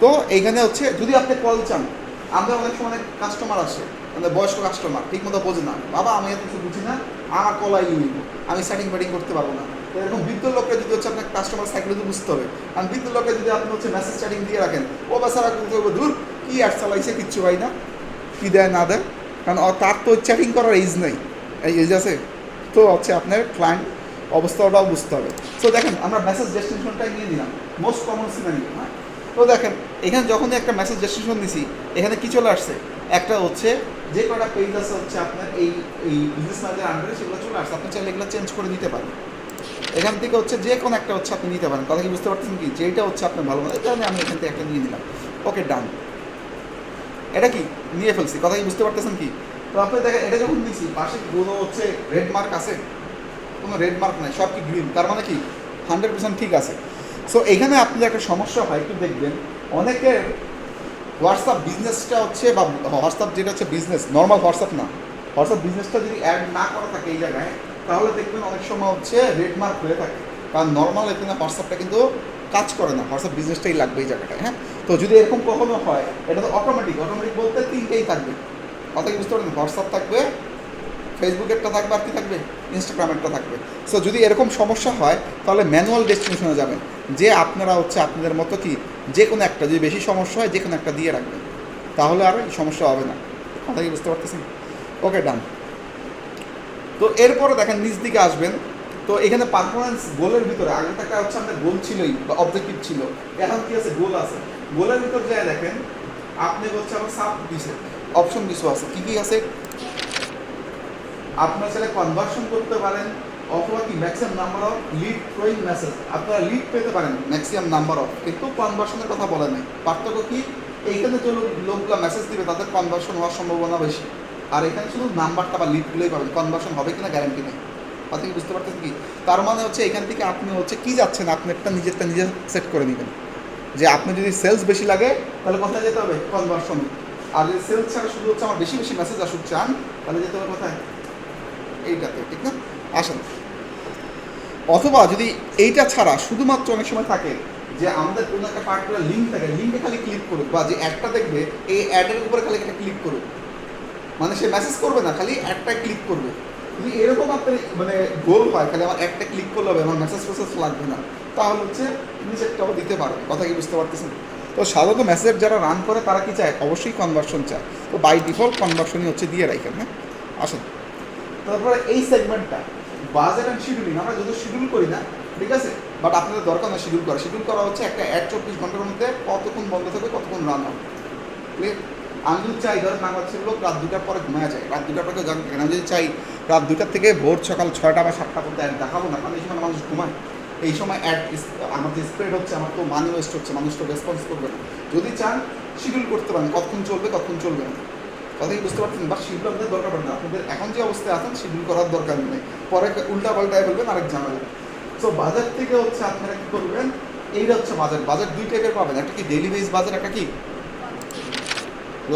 তো এইখানে হচ্ছে যদি আপনি কল চান, আমরা অনেক সময় অনেক কাস্টমার আসে, মানে বয়স্ক কাস্টমার ঠিক মতো বোঝে না, বাবা আমি এত কিছু বুঝি না, আমার কল আইডি নিব, আমি সেটিং ফেটিং করতে পারবো না। তো এরকম বৃদ্ধ লোককে যদি হচ্ছে আপনার কাস্টমার সাইকোলজি বুঝতে হবে, কারণ বৃদ্ধ লোককে যদি আপনি হচ্ছে মেসেজ চ্যাটিং দিয়ে রাখেন, ও বাসারা করবো দূর কী অ্যাড চালাইছে কিচ্ছু পাই না, কী দেয় না দেয়, কারণ তার তো চ্যাটিং করার এজ নেই, এই এজ আছে। তো হচ্ছে আপনার ক্লায়েন্ট অবস্থাটাও বুঝতে হবে। সো দেখেন আমরা মেসেজ ডেস্টিনেশনটাই নিয়ে নিলাম, মোস্ট কমন সিনারিও, হ্যাঁ। তো দেখেন এখানে যখনই একটা মেসেজ ডেস্টিনেশন দিছি, এখানে কি চলে আসছে, একটা হচ্ছে যে কটা পেজ আছে হচ্ছে আপনার এই বিজনেস ম্যানেজার আন্ডারে, সেগুলো চলে আসছে, আপনি চাইলে এগুলো চেঞ্জ করে নিতে পারেন। এখান থেকে হচ্ছে যে কোনো একটা হচ্ছে আপনি নিতে পারেন, কথা কি বুঝতে পারছেন কি? যেটা হচ্ছে আপনার ভালো মনে, এটা আমি এখান থেকে একটা নিয়ে নিলাম, ওকে ডান। এটা কি নিয়ে ফেলছি, কথা কি বুঝতে পারতেছেন কি? তো আপনি দেখেন এটা যখন নিয়েছি পাশে কোনো হচ্ছে রেড মার্ক আছে? কোনো রেড মার্ক নাই, সব কি গ্রিন, তার মানে কি 100% ঠিক আছে। সো এখানে আপনাদের একটা সমস্যা হয়, একটু দেখবেন অনেকের হোয়াটসঅ্যাপ বিজনেসটা হচ্ছে, বা হোয়াটসঅ্যাপ যেটা হচ্ছে বিজনেস, নর্মাল হোয়াটসঅ্যাপ না, হোয়াটসঅ্যাপ বিজনেসটা যদি অ্যাড না করা থাকে এই জায়গায়, তাহলে দেখবেন অনেক সময় হচ্ছে রেড মার্ক হয়ে থাকে, কারণ নর্মাল এখানে হোয়াটসঅ্যাপটা কিন্তু কাজ করে না, হোয়াটসঅ্যাপ বিজনেসটাই লাগবে এই জায়গাটায়, হ্যাঁ। তো যদি এরকম কখনো হয়, এটা তো অটোমেটিক বলতে তিনটেই থাকবে, কথা কি বুঝতে পারেন? হোয়াটসঅ্যাপ থাকবে, ফেসবুকেরটা থাকবে, আর কি থাকবে? ইনস্টাগ্রামেরটা থাকবে। সো যদি এরকম সমস্যা হয়, তাহলে ম্যানুয়াল ডেস্টিনেশনে যাবেন, যে আপনারা হচ্ছে আপনাদের মতো কি যে কোনো একটা, যদি বেশি সমস্যা হয় যে কোনো একটা দিয়ে রাখবেন, তাহলে আর এই সমস্যা হবে না, কথা কি বুঝতে পারতেছেন? ওকে ডান। তো এরপরে দেখেন নিচ দিকে আসবেন, তো এখানে পারফরমেন্স গোলের ভিতরে আগে থাকা হচ্ছে আপনার গোল ছিলই বা অবজেক্টিভ ছিল, এখন কি আছে? গোল আছে। গোলের ভিতর যায় দেখেন আপনি হচ্ছে আমার সাব দিছে অপশন কিছু আছে, কী কী আছে? আপনার ছেলে কনভার্সন করতে পারেন, অথবা কি maximum number of lead throwing message, আপনারা লিড পেতে পারেন ম্যাক্সিমাম নাম্বার অফ, কিন্তু কনভার্সনের কথা বলে নাই। পার্থক্য কি? এইখানে যে লোকগুলো মেসেজ দিবে তাদের কনভার্সন হওয়ার সম্ভাবনা বেশি, আর এখানে শুধু নাম্বারটা বা লিডগুলোই পাবেন, কনভার্সন হবে কিনা গ্যারান্টি নেই, কথা কি বুঝতে পারতেন কি? তার মানে হচ্ছে এখান থেকে আপনি হচ্ছে কি যাচ্ছেন, আপনি একটা নিজেরটা নিজে সেট করে নেবেন, যে আপনি যদি সেলস বেশি লাগে তাহলে কোথায় যেতে হবে? কনভার্সন। আর যদি সেলস ছাড়া শুধু হচ্ছে আমার বেশি বেশি মেসেজ আসুক চান, তাহলে যেতে হবে কোথায়? এইটাতে, ঠিক না? আসেন। অথবা যদি এইটা ছাড়া শুধুমাত্র অনেক সময় থাকে যে আমাদের কোনো একটা পার্টিকুলার লিঙ্ক থাকে, লিঙ্কে খালি ক্লিক করুক, বা যে অ্যাডটা দেখবে এই অ্যাডের উপরে খালি একটা ক্লিক করুক, মানে সে মেসেজ করবে না, খালি অ্যাডটা ক্লিক করবে। যদি এরকম আপনার মানে গোল হয়, খালি আমার একটা ক্লিক করলে হবে, আমার মেসেজ ফেসেজ লাগবে না, তাহলে হচ্ছে নিচেরটাও দিতে পারবে। কথা কি বুঝতে পারতেছেন? তো সাধারণত মেসেজ যারা রান করে তারা কি চায়? অবশ্যই কনভার্সন চায়। তো বাই ডিফল্ট কনভার্সনই হচ্ছে দিয়ে রাখেন। হ্যাঁ, আসুন তারপরে এই সেগমেন্টটা বাজেট অ্যান্ড শিডিউলিং আমরা যদি শিডিউল করি না, ঠিক আছে, বাট আপনাদের দরকার না শিডিউল করা। শিডিউল করা হচ্ছে একটা অ্যাড 24 ঘন্টার মধ্যে কতক্ষণ বন্ধ থাকবে, কতক্ষণ রান হবে। ক্লিয়ার? আমি যদি চাই ধরেন বাংলাদেশের লোক রাত 2টার পরে ঘুমায় যায়, রাত 2টার পরে জানতে পারেন, আমি যদি চাই রাত 2টার থেকে ভোর সকাল 6টা বা 7টা পর্যন্ত অ্যাড দেখাবো না, কারণ এই সময় মানুষ ঘুমায়, এই সময় অ্যাড আমার যে স্প্রেড হচ্ছে, আমার তো মানি ওয়েস্ট হচ্ছে, মানুষ তো রেসপন্স করবে না। যদি চান শিডিউল করতে পারেন, কতক্ষণ চলবে কতক্ষণ চলবে না। কথা কি বুঝতে পারছেন? বা শিডিউল আপনাদের দরকার পড়ে না, আপনাদের এখন যে অবস্থায় আছেন শিডিউল করার দরকার নেই, পরে উল্টা পাল্টায় বলবেন আরেক ঝামেলা। সো বাজার থেকে হচ্ছে আপনারা কী করবেন, এইটা হচ্ছে বাজার। বাজার দুই টাইপের পাবেন, একটা কি ডেইলি বেস বাজার, একটা কি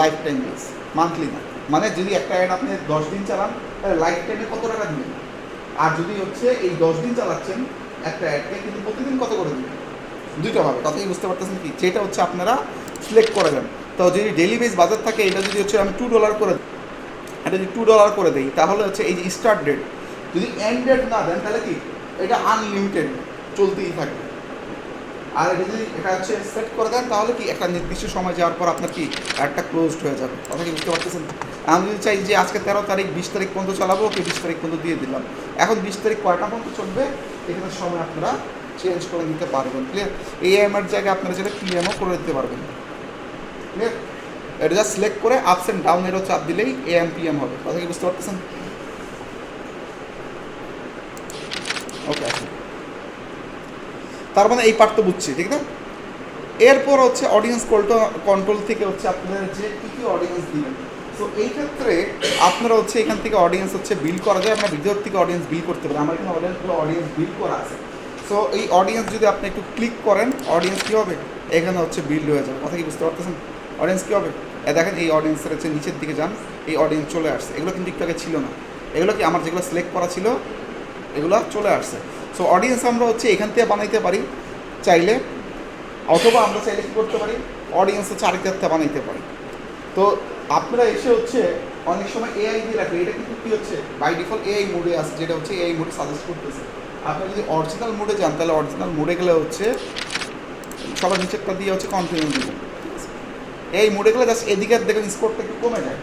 লাইফ টাইম বেস, মান্থলি না। মানে যদি একটা অ্যাড আপনি 10 দিন চালান তাহলে লাইফ টাইমে কত টাকা দিবেন, আর যদি হচ্ছে এই 10 দিন চালাচ্ছেন একটা অ্যাডকে, কিন্তু প্রতিদিন কত করে দিবেন, দুইটা পাবে। কথা কি বুঝতে পারতেছেন কি? যেটা হচ্ছে আপনারা সিলেক্ট করে দেন। তো যদি ডেইলি বেস বাজার থাকে, এটা যদি হচ্ছে আমি $2 করে দিই, এটা যদি $2 করে দিই, তাহলে হচ্ছে এই যে স্টার্ট ডেট, যদি এন্ড ডেট না দেন তাহলে কি এটা আনলিমিটেড চলতেই থাকবে। আর এটা যদি এটা হচ্ছে সেট করে দেন, তাহলে কি একটা নির্দিষ্ট সময় যাওয়ার পর আপনার কি অ্যাডটা ক্লোজড হয়ে যাবে। কথা কি বুঝতে পারতেছেন? আমি যদি চাই যে আজকে 13 তারিখ 20 তারিখ পর্যন্ত চালাবো, কি 20 তারিখ পর্যন্ত দিয়ে দিলাম, এখন 20 তারিখ কয়টা পর্যন্ত চলবে, এখানে সময় আপনারা চেঞ্জ করে নিতে পারবেন। ক্লিয়ার? এএমের জায়গায় আপনারা যেটা পিএমও করে দিতে পারবেন। ক্লিয়ার? এটা জাস্ট সিলেক্ট করে আপস অ্যান্ড ডাউন এরও চাপ দিলেই এএম পিএম হবে। কথা কি বুঝতে পারতেছেন? ওকে, আসুন। তার মানে এই পার্ট তো বুঝছি, ঠিক না? এরপর হচ্ছে অডিয়েন্স কন্ট্রোল থেকে হচ্ছে আপনাদের যে কী কী অডিয়েন্স দিবেন। সো এই ক্ষেত্রে আপনারা হচ্ছে এখান থেকে অডিয়েন্স হচ্ছে বিল করা যায়, আপনার ভিডিওর থেকে অডিয়েন্স বিল করতে পারেন। আমার এখানে অডিয়েন্স বিল করা আছে। সো এই অডিয়েন্স যদি আপনি একটু ক্লিক করেন, অডিয়েন্স কী হবে, এখানে হচ্ছে বিল্ড হয়ে যাবে। কথা কি বুঝতে পারতেছেন? অডিয়েন্স কী হবে, দেখেন এই অডিয়েন্সের হচ্ছে নিচের দিকে যান, এই অডিয়েন্স চলে আসছে। এগুলো কিন্তু একটু আগে ছিল না, এগুলো কি আমার যেগুলো সিলেক্ট করা ছিল এগুলো চলে আসছে। সো অডিয়েন্স আমরা হচ্ছে এখান থেকে বানাইতে পারি চাইলে, অথবা আমরা চাইলে কী করতে পারি, অডিয়েন্স হচ্ছে আরেকটা বানাইতে পারি। তো আপনারা এসে হচ্ছে অনেক সময় এআই দিয়ে রাখবে, এটা কিন্তু কী হচ্ছে বাই ডিফল্ট এআই মোডে আছে, যেটা হচ্ছে এআই মোডে সাজেস্ট করতেছে। আপনারা যদি অরিজিনাল মোডে যান, তাহলে অরিজিনাল মোডে গেলে হচ্ছে সবার নিচেরটা দিয়ে হচ্ছে কন্টিনিউ দিবেন। এই মোডে গেলে জাস্ট এদিকে দেখেন স্কোরটা একটু কমে যায়,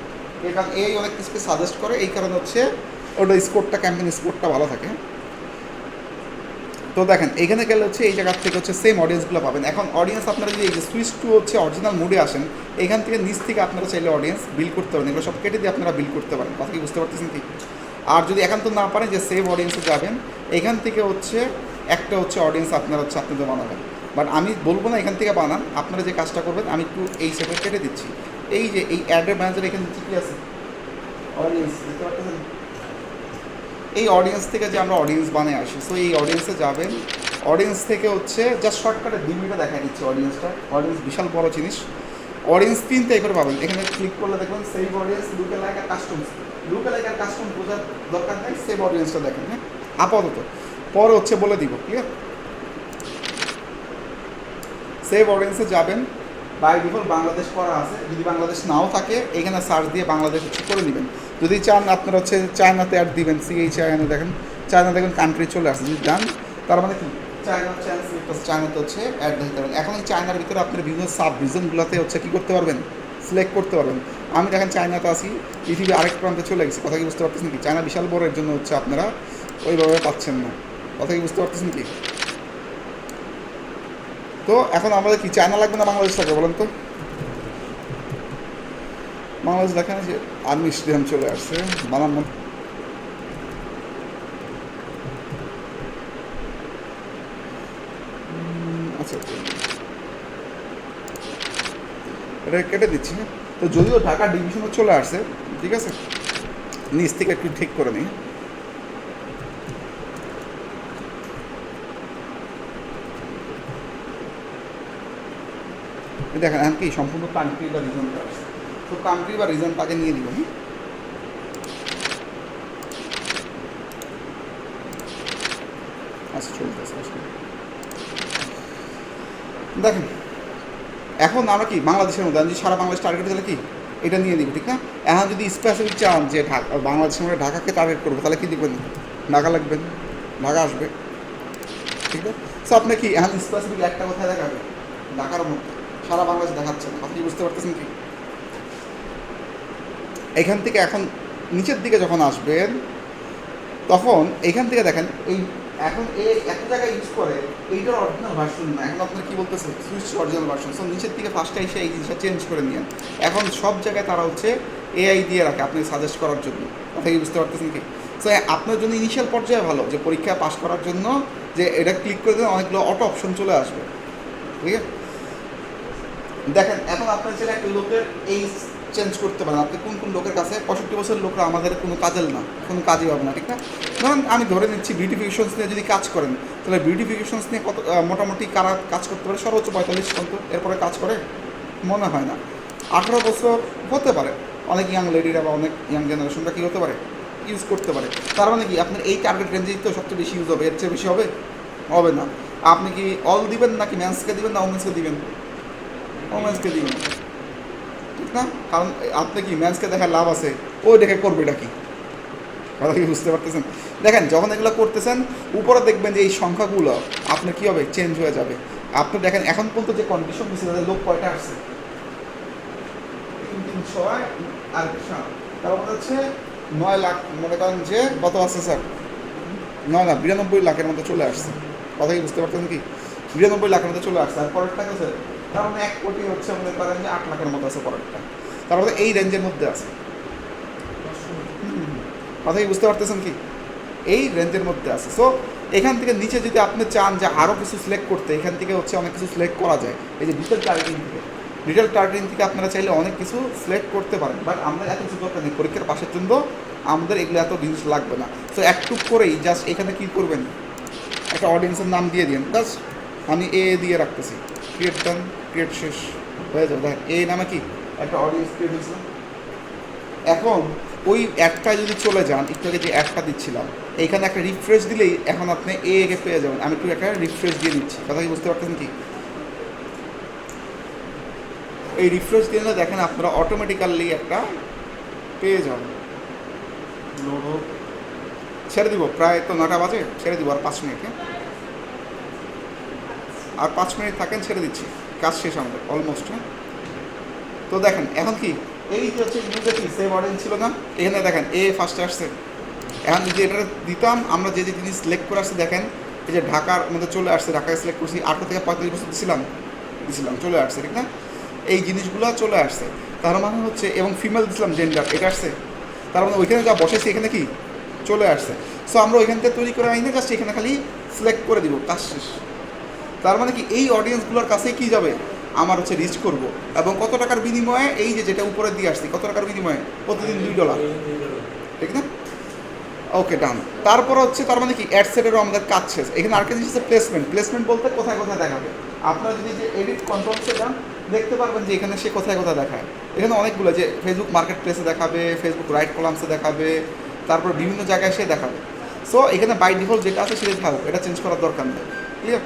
এই কারণ এই অনেক কিছুকে সাজেস্ট করে, এই কারণে হচ্ছে ওটা স্কোরটা ক্যাম্পেইন স্কোরটা ভালো থাকে। তো দেখেন এখানে গেলে হচ্ছে এই জায়গার থেকে হচ্ছে সেম অডিয়েন্সগুলো পাবেন। এখন অডিয়েন্স আপনারা যদি এই যে সুইচ টু হচ্ছে অরিজিনাল মোডে আসেন, এখান থেকে নিচ থেকে আপনারা চাইলে অডিয়েন্স বিল করতে পারেন, এগুলো সব কেটে দিয়ে আপনারা বিল করতে পারেন। কথা কি বুঝতে পারতেছেন কি? আর যদি এখন তো না পারেন যে সেভ অডিয়েন্সে যাবেন, এখান থেকে হচ্ছে একটা হচ্ছে অডিয়েন্স আপনারা হচ্ছে আপনাদের বানাবেন। বাট আমি বলবো না এখান থেকে বানান, আপনারা যে কাজটা করবেন, আমি একটু এই সেটে কেটে দিচ্ছি। এই যে এই অ্যাডের ম্যানেজার এখানে কী আছে, অডিয়েন্স দেখতে পাচ্ছেন, এই অডিয়েন্স থেকে যে আমরা অডিয়েন্স বানিয়ে আসি। সো এই অডিয়েন্সে যাবেন, অডিয়েন্স থেকে হচ্ছে জাস্ট শর্টকাটে 2 মিনিটে দেখা দিচ্ছে অডিয়েন্সটা। অডিয়েন্স বিশাল বড় জিনিস। অডিয়েন্স 3 টাইপের পাবেন, এখানে ক্লিক করলে দেখবেন সেভ অডিয়েন্স, লুকে লাইক আর কাস্টমস। লুকে লাইক আর কাস্টম বোঝার দরকার নেই, সেভ অডিয়েন্সটা দেখেন। হ্যাঁ, আপাতত পরে হচ্ছে বলে দিব। ক্লিয়ার? সেভ অডিয়েন্সে যাবেন, বাই ডিফল্ট বাংলাদেশ করা আছে, যদি বাংলাদেশ নাও থাকে এখানে সার্চ দিয়ে বাংলাদেশ হচ্ছে করে নেবেন। যদি চান আপনারা হচ্ছে চায়নাতে অ্যাড দিবেন, চায়না দেখেন, চায়না দেখবেন কান্ট্রি চলে আসছে। যদি যান তার মানে কি চায়নাতে হচ্ছে অ্যাড দিতে পারবেন। এখন এই চায়নার ভিতরে আপনার বিভিন্ন সাব রিজনগুলোতে হচ্ছে কী করতে পারবেন, সিলেক্ট করতে পারবেন। আমি দেখেন চায়নাতে আসি, পৃথিবী আরেক প্রান্তে চলে গেছি। কথা কি বুঝতে পারতেছেন কি? চায়না বিশাল বড়, এর জন্য হচ্ছে আপনারা ওইভাবে পাচ্ছেন না। কথা কি বুঝতে পারতেছেন কি? তো এখন আমাদের কি চায়না লাগবে না বাংলাদেশ লাগবে বলেন তো? বাংলাদেশ দেখেন যে আর্মি স্টেডিয়াম চলে আসছে, বানান আচ্ছা, এটা কেটে দিচ্ছি। তো যদিও ঢাকা ডিভিশনে চলে আসছে, ঠিক আছে, নিচ থেকে একটু ঠিক করে নিই। দেখেন এখন কি সম্পূর্ণ কান্ট্রি বা রিজনটা আসছে। তো কান্ট্রি বা রিজনটাকে নিয়ে দিব। আচ্ছা, চলতেছে আসলে। দেখেন এখন আমরা কি বাংলাদেশের মধ্যে আমি যদি সারা বাংলাদেশ টার্গেট দিলে কি এটা নিয়ে নিব, ঠিক না? এখন যদি স্পেসিফিক চান যে বাংলাদেশের মধ্যে ঢাকাকে টার্গেট করবো, তাহলে কি দিবেন? ঢাকা লাগবেন, ঢাকা আসবে, ঠিক আছে? সো আপনি কি এখন স্পেসিফিক একটা কোথায় দেখাবে? ঢাকার মধ্যে, সারা বাংলাদেশ দেখাচ্ছে না। আপনি বুঝতে পারতেছেন কি? এখান থেকে এখন নিচের দিকে যখন আসবেন তখন এইখান থেকে দেখেন এই এখন এত জায়গায় ইউজ করে এইটার অরিজিনাল ভার্সন না, এখন আপনার কী বলতেছে সুইচ অরিজিনাল ভার্সন। সো নিচের দিকে ফার্স্টে এসে এই জিনিসটা চেঞ্জ করে নিয়েন। এখন সব জায়গায় তারা হচ্ছে এআই দিয়ে রাখে আপনি সাজেস্ট করার জন্য। কথা কি বুঝতে পারতেছেন কি? সো আপনার জন্য ইনিশিয়াল পর্যায়ে ভালো যে পরীক্ষায় পাস করার জন্য যে এটা ক্লিক করে দেন অনেকগুলো অটো অপশন চলে আসবে, ঠিক আছে? দেখেন এখন আপনার ছেলে একটা লোকের এই চেঞ্জ করতে পারেন। আপনি কোন কোন লোকের কাছে 65 বছরের লোকরা আমাদের কোনো কাজের না, কোনো কাজই হবে না, ঠিক না? ধরুন আমি ধরে নিচ্ছি বিউটিফিকেশনস নিয়ে যদি কাজ করেন, তাহলে বিউটিফিকেশনস নিয়ে কত মোটামুটি কারা কাজ করতে পারে? সর্বোচ্চ 45 পর্যন্ত, এরপরে কাজ করে মনে হয় না। 18 বছর হতে পারে, অনেক ইয়াং লেডিরা বা অনেক ইয়াং জেনারেশনরা কী হতে পারে ইউজ করতে পারে। তার মানে কি আপনার এই টার্গেট রেঞ্জেই তো সবচেয়ে বেশি ইউজ হবে, এর চেয়ে বেশি হবে হবে না। আপনি কি অল দিবেন নাকি ম্যান্সকে দিবেন না ওমেন্সকে দিবেন? ওমেন্সকে দিবেন, ঠিক না? কারণ আপনি কি ম্যাচকে দেখার লাভ আছে, ওই দেখে করবে এটা কি? কথা কি বুঝতে পারতেছেন? দেখেন যখন এগুলো করতেছেন উপরে দেখবেন যে এই সংখ্যাগুলো আপনার কী হবে চেঞ্জ হয়ে যাবে। আপনি দেখেন এখন পর্যন্ত যে কন্ডিশন দিচ্ছে তাদের লোক কয়টা আসছে? 300 আর তার মধ্যে হচ্ছে 9 লাখ, মনে করেন যে কত আছে স্যার? 9 লাখ 92 লাখের মধ্যে চলে আসছে। কথা কি বুঝতে পারতেছেন কি? 92 লাখের মধ্যে চলে আসছে। আর পরেরটা আছে তার মানে 1 কোটি হচ্ছে মনে করেন যে 8 লাখের মতো আছে পরেরটা। তার মধ্যে এই রেঞ্জের মধ্যে আছে। কথা কি বুঝতে পারতেছেন কি? এই রেঞ্জের মধ্যে আছে। সো এখান থেকে নিচে যদি আপনি চান যে আরও কিছু সিলেক্ট করতে, এখান থেকে হচ্ছে অনেক কিছু সিলেক্ট করা যায়। এই যে ডিটেল টার্গেটিং থেকে, ডিটেল টার্গেটিং থেকে আপনারা চাইলে অনেক কিছু সিলেক্ট করতে পারেন। বাট আমরা এত কিছু দরকার নেই, পরীক্ষার পাশের জন্য আমাদের এগুলো এত জিনিস লাগবে না। সো একটু করেই জাস্ট এখানে কী করবেন, একটা অডিয়েন্সের নাম দিয়ে দিন। জাস্ট আমি এ দিয়ে রাখতেছি, ক্রিয়েট ডান, ক্রিয়েট শেষ হয়ে যাবে। দেখেন এই নামে কি একটা অডিয়েন্স ক্রিয়েট হয়েছিল। এখন ওই অ্যাডটা যদি চলে যান, একটু আগে যে অ্যাডটা দিচ্ছিলাম, এইখানে একটা রিফ্রেশ দিলেই এখন আপনি একে পেয়ে যাবেন। আমি একটু একটা রিফ্রেশ দিয়ে দিচ্ছি। কথা কি বুঝতে পারতেন কি? এই রিফ্রেশ দিলে দেখেন আপনারা অটোমেটিক্যালি একটা পেয়ে যাবেন। লোড হোক, ছেড়ে দিব, প্রায় তো 9টা বাজে, ছেড়ে দিব আর 5 মিনিটে, আর 5 মিনিট থাকেন, ছেড়ে দিচ্ছি, কাজ শেষ আমাদের অলমোস্ট। হ্যাঁ, তো দেখেন এখন কি এই যে হচ্ছে ইউজার কি সেভ অডিয়েন্স ছিল না, এখানে দেখেন এ ফার্স্টে আসছে। এখন যদি এটা দিতাম আমরা যে যে জিনিস সিলেক্ট করে আসছে, দেখেন এই যে ঢাকার মধ্যে চলে আসছে, ঢাকায় সিলেক্ট করছি, 18 থেকে 45 বছর দিছিলাম চলে আসছে, ঠিক না? এই জিনিসগুলো চলে আসছে। তার মানে হচ্ছে, এবং ফিমেল দিছিলাম জেন্ডার, এটা আসছে। তার মানে ওইখানে যা বসেছি এখানে কি চলে আসছে। সো আমরা ওইখান থেকে তৈরি করে আইনে জাস্ট এখানে খালি সিলেক্ট করে দিব, কাজ শেষ। তার মানে কি এই অডিয়েন্সগুলোর কাছে কি যাবে, আমার হচ্ছে রিচ করব। এবং কত টাকার বিনিময়ে, এই যে যেটা উপরে দিয়ে আসছি, কত টাকার বিনিময়ে? প্রতিদিন $2, ঠিক না? ওকে, ডান। তারপর হচ্ছে তার মানে কি অ্যাডসেটেরও আমাদের কাজ শেষ। এখানে আরেকটা জিনিস হচ্ছে প্লেসমেন্ট। প্লেসমেন্ট বলতে কোথায় কোথায় দেখাবে। আপনারা যদি যে এডিট কন্ট্রোলসে যান দেখতে পারবেন যে এখানে সে কোথায় কোথায় দেখায়। এখানে অনেকগুলো যে ফেসবুক মার্কেট প্লেসে দেখাবে, ফেসবুক রাইট কলামসে দেখাবে, তারপর বিভিন্ন জায়গায় সে দেখাবে। সো এখানে বাই ডিফল্ট যেটা আছে সেটাই থাকবে, এটা চেঞ্জ করার দরকার নেই, ক্লিয়ার?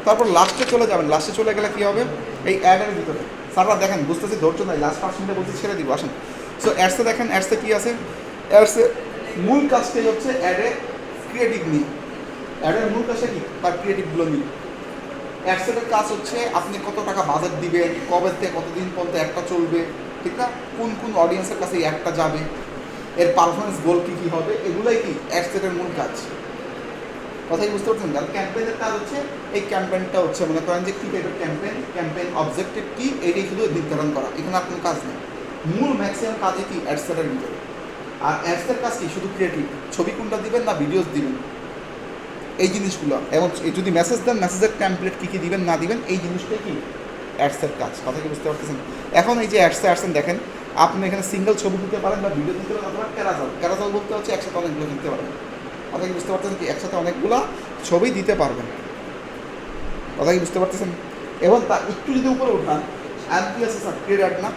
তারপর লাস্টে চলে যাবেন। লাস্টে চলে গেলে কী হবে, এই অ্যাডের ভিতরে স্যাররা দেখেন বুঝতেছি ধৈর্য নাই, লাস্ট 5 মিনিটে বলতে ছেড়ে দিব, আসেন। সো অ্যাডসে দেখেন, অ্যাডসে কী আছে? অ্যাডসে মূল কাজটাই হচ্ছে অ্যাডে ক্রিয়েটিভ নিয়ে। অ্যাডের মূল কাজটা কি, তার ক্রিয়েটিভগুলো নিয়ে। অ্যাডসেটের কাজ হচ্ছে আপনি কত টাকা বাজেট দিবেন, কবে থেকে কতদিন পর্যন্ত একটা চলবে, ঠিক না? কোন কোন অডিয়েন্সের কাছে এই একটা যাবে, এর পারফরমেন্স গোল কী কী হবে, এগুলোই কি অ্যাডসেটের মূল কাজ। কথাই বুঝতে পারছেন? আর ক্যাম্পেইনের কাজ হচ্ছে, এই ক্যাম্পেইনটা হচ্ছে মনে করেন যে কী টাইপের ক্যাম্পেইন, ক্যাম্পেইন অবজেক্টিভ কী, এটাই শুধু নির্ধারণ করা। এখানে আর কোনো কাজ নেই। মূল ম্যাক্সিমাম কাজই কি অ্যাডসেটের ভিতরে। আর অ্যাডসের কাজ কি, শুধু ক্রিয়েটিভ, ছবি কোনটা দিবেন না ভিডিওস দিবেন, এই জিনিসগুলো। এবং যদি মেসেজ দেন, মেসেজের টেমপ্লেট কী কী দিবেন না দিবেন, এই জিনিসটাই কি অ্যাডসের কাজ। কথা কি বুঝতে পারতেছেন? এখন এই যে অ্যাডসে আসছেন, দেখেন আপনি এখানে সিঙ্গেল ছবি দিতে পারেন বা ভিডিও দিতে পারেন, অথবা ক্যারাজাল বলতে হচ্ছে একসাথে অনেকগুলো দিতে পারেন। কথা কি বুঝতে পারতেছেন কি, একসাথে অনেকগুলো ছবি দিতে পারবেন। কথা কি বুঝতে পারতেছেন? এবং তার একটু যদি উপরে উঠান, অ্যাম্পিয়াস ক্রিয়েট অ্যাড না,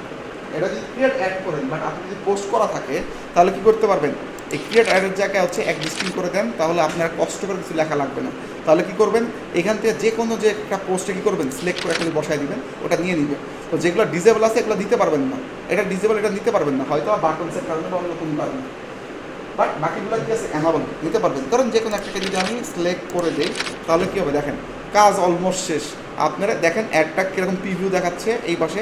এটা যদি ক্রিয়েট অ্যাড করেন, বাট আপনি যদি পোস্ট করা থাকে তাহলে কী করতে পারবেন, এই ক্রিয়েট অ্যাডের জায়গায় হচ্ছে এক্সিস্টিং করে দেন, তাহলে আপনার কষ্ট করে কিছু লেখা লাগবে না। তাহলে কী করবেন, এখান থেকে যে কোনো যে একটা পোস্টে কী করবেন, সিলেক্ট করে একটা বসায় দিবেন, ওটা নিয়ে নিবে। তো যেগুলো ডিজেবল আছে এগুলো দিতে পারবেন না, এটা ডিজেবল, এটা নিতে পারবেন না, হয়তো বাটনসের কারণে বা অন্য কোনো কারণে। বাট বাকিগুলো কী আছে, অ্যানাবল নিতে পারবেন। কারণ যে কোনো একটাকে যদি আমি সিলেক্ট করে দিই তাহলে কী হবে দেখেন, কাজ অলমোস্ট শেষ। আপনারা দেখেন অ্যাডটা কীরকম প্রিভিউ দেখাচ্ছে, এই পাশে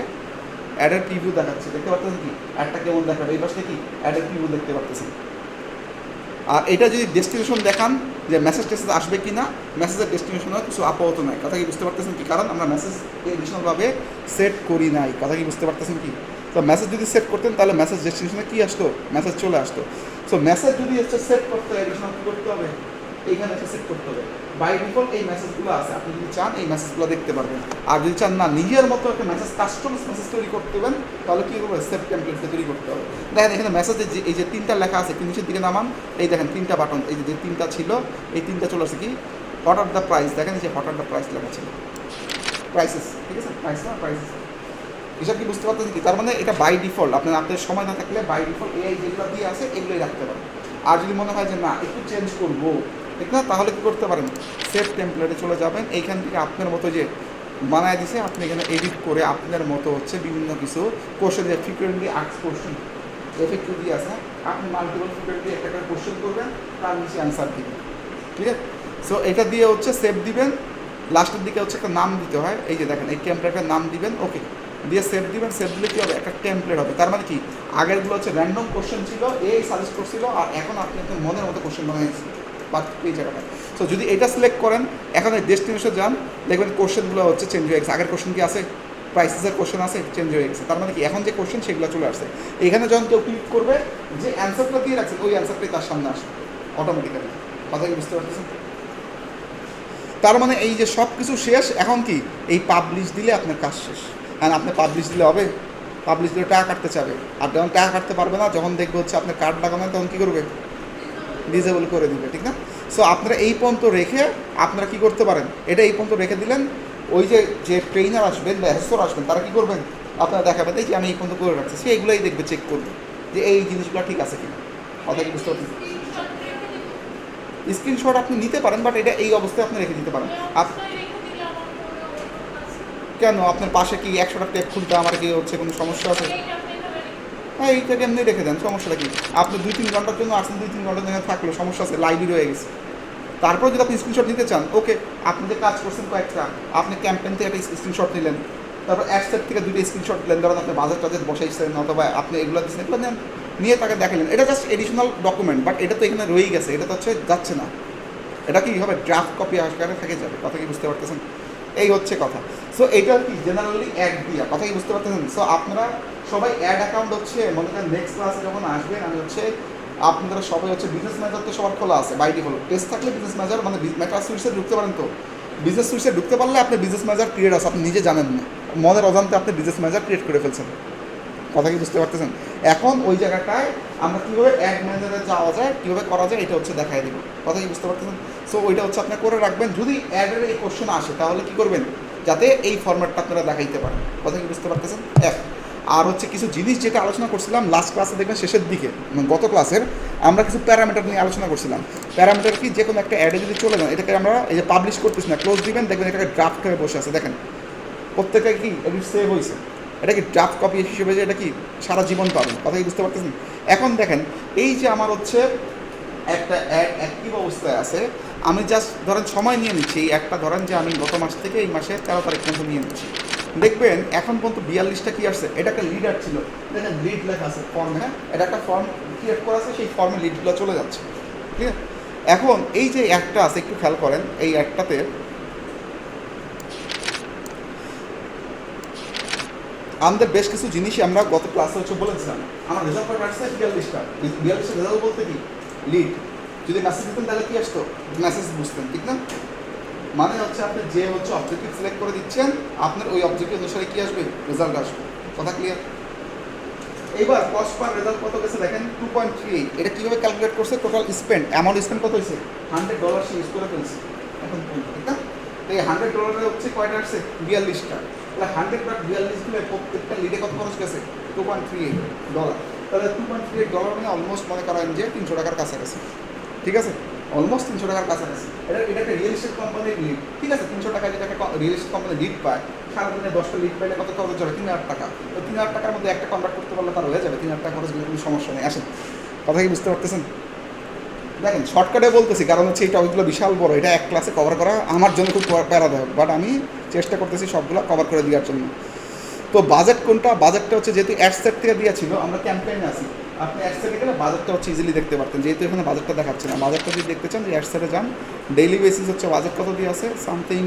অ্যাডের প্রিভিউ দেখাচ্ছে, দেখতে পাচ্ছেন কি অ্যাডটা কেমন দেখাবে, এই পাশে কি অ্যাডের প্রিভিউ দেখতে পাচ্ছেন। আর এটা যদি ডেস্টিনেশন দেখান যে মেসেজ টেসেজ আসবে কি না, মেসেজের ডেস্টিনেশনও কিছু আপাতত নাই, কথা কি বুঝতে পারতেছেন কি, কারণ আমরা মেসেজ এডিশনালভাবে সেট করি নাই, কথা কি বুঝতে পারতেছেন কি। তো মেসেজ যদি সেট করতেন তাহলে মেসেজ ডেস্টিনেশনে কী আসতো, মেসেজ চলে আসতো। সো মেসেজ যদি হচ্ছে সেট করতে হয়, এডিশনাল কী করতে হবে, এইখানে এসে সেট করতে হবে। বাই ডিফল্ট এই মেসেজগুলো আছে, আপনি যদি চান এই মেসেজগুলো দেখতে পারবেন। আর যদি চান না নিজের মতো একটা মেসেজ কাস্টমাইজ মেসেজ তৈরি করতে হবেন, তাহলে কী করবে, সেট টেমপ্লেটটা তৈরি করতে হবে। দেখেন এখানে মেসেজে যে এই যে তিনটা লেখা আছে, একটু নিচের দিকে নামান, এই দেখেন তিনটা বাটন, এই যে তিনটা ছিল এই তিনটা চলে আসছে কি, হোয়াট আর দ্য প্রাইস, দেখেন এই যে হোয়াট আর দ্য প্রাইস লেখা ছিল, প্রাইসেস, ঠিক আছে, প্রাইস না প্রাইসেস, এসব কি বুঝতে পারতেন কি। তার মানে এটা বাই ডিফল্ট, আপনার সময় না থাকলে বাই ডিফল্ট এআই যেগুলো দিয়ে আছে এগুলোই রাখতে পারেন। আর যদি মনে হয় যে না একটু চেঞ্জ করবো, ঠিক না, তাহলে কী করতে পারেন, সেভ টেমপ্লেটে চলে যাবেন, এইখান থেকে আপনার মতো যে বানায় দিছে আপনি এখানে এডিট করে আপনার মতো হচ্ছে বিভিন্ন কিছু কোশ্চেন, যে ফ্রিকুয়েন্টলি আস্কড কোশ্চেন এফএকিউ দিয়ে আছে, আপনি মাল্টিপল ফ্রিকুয়েন্টলি একটা করে কোশ্চেন করবেন, তার নিচে অ্যান্সার দিবেন, ঠিক আছে। সো এটা দিয়ে হচ্ছে সেভ দিবেন, লাস্টের দিকে হচ্ছে একটা নাম দিতে হয়, এই যে দেখেন এই টেমপ্লেটের নাম দিবেন, ওকে দিয়ে সেভ দিবেন। সেভ দিলে কী হবে, একটা টেমপ্লেট হবে। তার মানে কি, আগেরগুলো হচ্ছে র্যান্ডম কোশ্চেন ছিল, এই সাজেস্ট করছিল, আর এখন আপনি আপনার মনের মতো কোশ্চেন বানিয়েছেন বাট এই জায়গাটা। সো যদি এটা সিলেক্ট করেন, এখন এই ডেস্টিনেশনে যান, দেখবেন কোশ্চেনগুলো হচ্ছে চেঞ্জ হয়ে গেছে। আগের কোশ্চেন কি আছে, প্রাইসেসের কোশ্চেন আছে, চেঞ্জ হয়ে গেছে। তার মানে কি, এখন যে কোশ্চেন সেগুলো চলে আসছে। এখানে যখন কেউ ক্লিক করবে, যে অ্যান্সারটা দিয়ে রাখছেন ওই অ্যান্সারটাই তার সামনে আসবে অটোমেটিক্যালি, কথা কি বুঝতে পারতেছেন। তার মানে এই যে সব কিছু শেষ, এখন কি এই পাবলিশ দিলে আপনার কাজ শেষ। হ্যাঁ, আপনি পাবলিশ দিলে হবে, পাবলিশ দিলে টাকা কাটতে চাবে, আর যখন টাকা কাটতে পারবে না, যখন দেখবে হচ্ছে আপনার কার্ড লাগানো, তখন কী করবে, ডিজেবল করে দিবে, ঠিক না। সো আপনারা এই পর্যন্ত রেখে আপনারা কী করতে পারেন, এটা এই পর্যন্ত রেখে দিলেন, ওই যে ট্রেনার আসবেন বা অ্যাসেসর আসবেন, তারা কী করবেন, আপনারা দেখাবেন এই যে আমি এই পর্যন্ত করে রাখছি, সে এইগুলোই দেখবে, চেক করবে যে এই জিনিসগুলো ঠিক আছে কিনা, কথা কি বুঝতে পারছেন। স্ক্রিনশট আপনি নিতে পারেন, বাট এটা এই অবস্থায় আপনি রেখে দিতে পারেন। কেন, আপনার পাশে কি 100টা টেপ খুলতে আমার কি হচ্ছে কোনো সমস্যা আছে? হ্যাঁ, এইটাকে এমনি রেখে দেন, সমস্যাটা কি। আপনি 2-3 ঘন্টার জন্য আসছেন, 2-3 ঘন্টার জন্য থাকলো, সমস্যা আছে, লাইব্রেরি হয়ে গেছে। তারপর যদি আপনি স্ক্রিনশট নিতে চান, ওকে, আপনি যে কাজ করছেন কয়েকটা, আপনি ক্যাম্পেইন থেকে একটা স্ক্রিনশট নিলেন, তারপর অ্যাডসেট থেকে 2টা স্ক্রিনশট দিলেন, ধরেন আপনি বাজেট টাজেট বসাইছেন অথবা আপনি এগুলো দিচ্ছেন, এগুলো নেন, নিয়ে তাকে দেখালেন, এটা জাস্ট এডিশনাল ডকুমেন্ট, বাট এটা তো এখানে রয়েই গেছে, এটা তো হচ্ছে যাচ্ছে না, এটা কি হবে, ড্রাফট কপি আকারে থেকে যাবে, কথা কি বুঝতে পারতেছেন। এই হচ্ছে কথা। সো এইটা কি জেনারেলি অ্যাড দিয়া, কথা কি বুঝতে পারতেছেন। সো আপনারা সবাই অ্যাড অ্যাকাউন্ট হচ্ছে মনে করেন নেক্সট ক্লাসে যখন আসবেন, আমি হচ্ছে আপনারা সবাই হচ্ছে বিজনেস ম্যানেজার তো সবার খোলা আছে বাই ডিফল্ট, টেস্ট থাকলে বিজনেস ম্যানেজার মানে মেটা সুইটসে ঢুকতে পারেন। তো বিজনেস সুইটসে ঢুকতে পারলে আপনি বিজনেস ম্যানেজার ক্রিয়েট আছে, আপনি নিজে জানেন না, মনের অজান্তে আপনি বিজনেস ম্যানেজার ক্রিয়েট করে ফেলছেন, কথা কি বুঝতে পারতেছেন। এখন ওই জায়গাটায় আমরা কীভাবে অ্যাড ম্যানেজারে যাওয়া যায়, কীভাবে করা যায়, এটা হচ্ছে দেখাই দেবো, কথা কি বুঝতে পারতেছেন। সো ওইটা হচ্ছে আপনি করে রাখবেন, যদি অ্যাডের এই কোশ্চেন আসে তাহলে কী করবেন, যাতে এই ফরম্যাটটা আপনারা দেখাইতে পারেন, কথা কি বুঝতে পারতেছেন। আর হচ্ছে কিছু জিনিস যেটা আলোচনা করছিলাম লাস্ট ক্লাসে, দেখবেন শেষের দিকে গত ক্লাসের আমরা কিছু প্যারামিটার নিয়ে আলোচনা করছিলাম। প্যারামিটার কি, যে কোনো একটা অ্যাডে যদি চলে যান, এটাকে আমরা এই যে পাবলিশ করতেছি না, ক্লোজ দিবেন, দেখবেন এটাকে ড্রাফট হয়ে বসে আছে, দেখেন প্রত্যেকটা কি এডিট সেভ হয়েছে, এটা কি ড্রাফট কপি হিসেবে যে এটা কি সারা জীবন পাবেন, কথা কি বুঝতে পারতেছেন। এখন দেখেন এই যে আমার হচ্ছে একটা অ্যাড অ্যাক্টিভ অবস্থায় আছে, আমি জাস্ট ধরেন সময় নিয়ে নিচ্ছি, এই একটা ধরেন যে আমি গত মাস থেকে এই মাসের 13 তারিখ পর্যন্ত নিয়ে নিচ্ছি, দেখবেন এখন পর্যন্ত 42টা কি আসছে, এটা একটা লিডার ছিল, দেখেন লিড লেখা আছে ফর্মে, হ্যাঁ এটা একটা ফর্ম ক্রিয়েট করা আছে, সেই ফর্মে লিডগুলো চলে যাচ্ছে, ঠিক আছে। এখন এই যে একটা আছে, একটু খেয়াল করেন, এই একটাতে আমাদের বেশ কিছু জিনিসই আমরা গত ক্লাসে হচ্ছে বলেছিলাম। আমার রেজাল্ট পার্ট আসছে 42টা রেজাল্ট বলতে কি লিড, যদি মেসেজ দিতেন তাহলে কি আসতো, মেসেজ বুঝতেন, ঠিক না। মানে হচ্ছে আপনি যে হচ্ছে অবজেক্টিভ সিলেক্ট করে দিচ্ছেন, আপনার ওই অবজেক্টিভ অনুসারে কি আসবে, রেজাল্ট আসবে, কথা ক্লিয়ার। এইবার কস্ট পার রেজাল্ট কত গেছে দেখেন 2.38, এটা কীভাবে ক্যালকুলেট করছে, টোটাল স্পেন্ড অ্যামাউন্ট স্পেন্ড কত হয়েছে, $100 সে ইউজ করে ফেলছে এখন, ঠিক না। তো এই $100 হচ্ছে কয়টা আসছে, 42টা, তাহলে 100 + 42 দিলে প্রত্যেকটা লিডে কত খরচ গেছে, $2.38। তাহলে $2.38 মানে অলমোস্ট মনে করেন যে $300 কাছাকাছি, ঠিক আছে, অলমোস্ট $300 কাছাকাছি। এটা একটা রিয়েল এস্টেট কোম্পানির লিড, ঠিক আছে। $300 যদি একটা রিয়েল এস্টেট কোম্পানি লিড পায়, সারাদিনে 10টা লিড পাইলে কত খরচ হবে? $3,000। তো $3,000 মধ্যে একটা কনভার্ট করতে পারলে তার হয়ে যাবে। $3,000 খরচ গেলে কোনো সমস্যা নেই। আসেন, কথা কি বুঝতে পারতেছেন? দেখেন শর্টকাটে বলতেছি, কারণ হচ্ছে এই টপিকগুলো বিশাল বড়, এটা এক ক্লাসে কভার করা আমার জন্য খুব প্যারাদায়ক, বাট আমি চেষ্টা করতেছি সবগুলো কভার করে দেওয়ার জন্য। তো বাজেট কোনটা? বাজেটটা হচ্ছে যেহেতু অ্যাডসেট থেকে দিয়েছিল, আমরা ক্যাম্পেইনে আছি, আপনি অ্যাডসেটে গেলে বাজেটটা হচ্ছে ইজিলি দেখতে পারতেন, যেহেতু এখানে বাজেটটা দেখাচ্ছে না। বাজেটটা যদি দেখতে চান যে অ্যাডসেটে যান, ডেইলি বেসিস হচ্ছে বাজেট কত দিয়ে আছে, সামথিং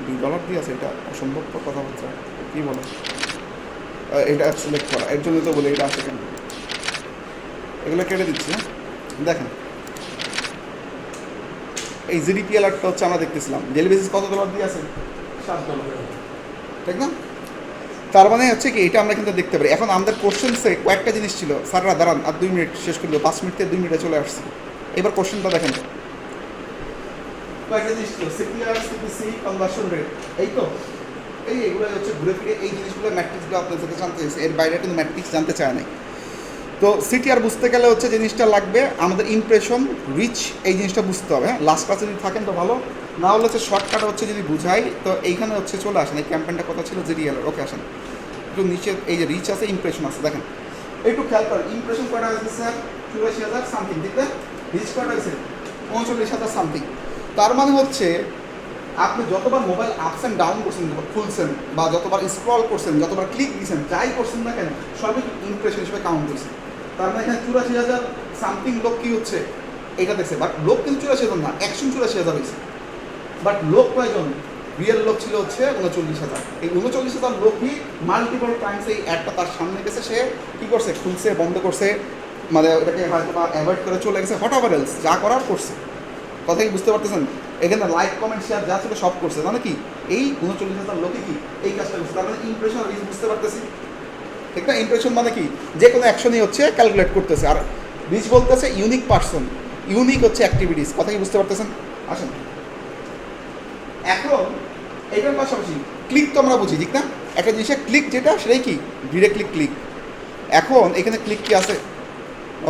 $2 দিয়ে আছে। এটা অসম্ভব কথাবার্তা, কী বলে, এটা সিলেক্ট করা, এর জন্য তো বলে এটা আসে কেন, এগুলো কেটে দিচ্ছি। হ্যাঁ দেখেন, এই জিডিপি অ্যালার্টটা হচ্ছে আমরা দেখতেছিলাম, ডেইলি বেসিস কত $? দিয়ে আছে? $7, ঠিক না? তার মানে হচ্ছে কি, এটা আমরা কিন্তু দেখতে পারি। এখন আমাদের কোশ্চেন্সে কয়েকটা জিনিস ছিল, স্যাররা দাঁড়ান আর 2 মিনিট শেষ করলো, 5 মিনিট থেকে 2 মিনিটে চলে আসছে। এবার কোশ্চেনটা দেখেন, কয়েকটা জিনিস ছিল, সিপিআর, সিপিসি, কনভার্সন রেট, এই তো এগুলো হচ্ছে ঘুরে ফিরে এই জিনিসগুলো, ম্যাট্রিক্সগুলো আপনাদের থেকে জানতে চাইছে, এর বাইরে কিন্তু ম্যাট্রিক্স জানতে চায় নাই। তো সিটিআর বুঝতে গেলে হচ্ছে জিনিসটা লাগবে আমাদের ইমপ্রেশন, রিচ, এই জিনিসটা বুঝতে হবে। হ্যাঁ, লাস্ট ক্লাসে যদি থাকেন তো ভালো, না হলে হচ্ছে শর্টকাট হচ্ছে যদি বুঝাই, তো এইখানে হচ্ছে চলে আসেন, এই ক্যাম্পেইনটা কথা ছিল জিডিএল। ওকে আসেন, একটু নিচে এই যে রিচ আছে, ইমপ্রেশন আছে, দেখেন একটু খেয়াল করেন, ইমপ্রেশন কয়টা হয়েছে স্যার? 84,000 সামথিং, ঠিক না? রিচ কয়টা হয়েছে? 39,000 সামথিং। তার মানে হচ্ছে আপনি যতবার মোবাইল আপস অ্যান্ড ডাউন করছেন, খুলছেন, বা যতবার স্ক্রল করছেন, যতবার ক্লিক দিয়েছেন, যাই করছেন না কেন, সবই ইমপ্রেশন হিসেবে কাউন্ট করছে। তার মানে এখানে 84,000 সামথিং লোক কী হচ্ছে এটা দেখছে, বাট লোক কিন্তু 84,000 না, 184,000 হয়েছে। বাট লোক কয়জন? রিয়েল লোক ছিল হচ্ছে 39,000। এই 39,000 লোকই মাল্টিপল টাইমস এই অ্যাডটা তার সামনে গেছে, সে কী করছে? খুলছে, বন্ধ করছে, মানে ওটাকে হয়তো বা অ্যাভয়েড করে চলে গেছে, হট এভার এলস যা করার করছে। কথা কি বুঝতে পারতেছেন? এখানে লাইক, কমেন্ট, শেয়ার যা ছিল সব করছে, মানে কি এই 39,000 লোকে কি এই কাজটা করছে। তার মানে ইমপ্রেশন রিচ বুঝতে পারতেছি, ঠিক না? ইমপ্রেশন মানে কি, যে কোনো অ্যাকশনই হচ্ছে ক্যালকুলেট করতেছে, আর রিচ বলতেছে ইউনিক পার্সন, ইউনিক হচ্ছে অ্যাক্টিভিটিস। কথা কি বুঝতে পারতেছেন? আসেন, এখন এটার পাশাপাশি ক্লিক তো আমরা বুঝি, ঠিক না? একটা জিনিসের ক্লিক যেটা, সেটাই কি ডিরেক্টলি ক্লিক। এখন এখানে ক্লিক কি আছে?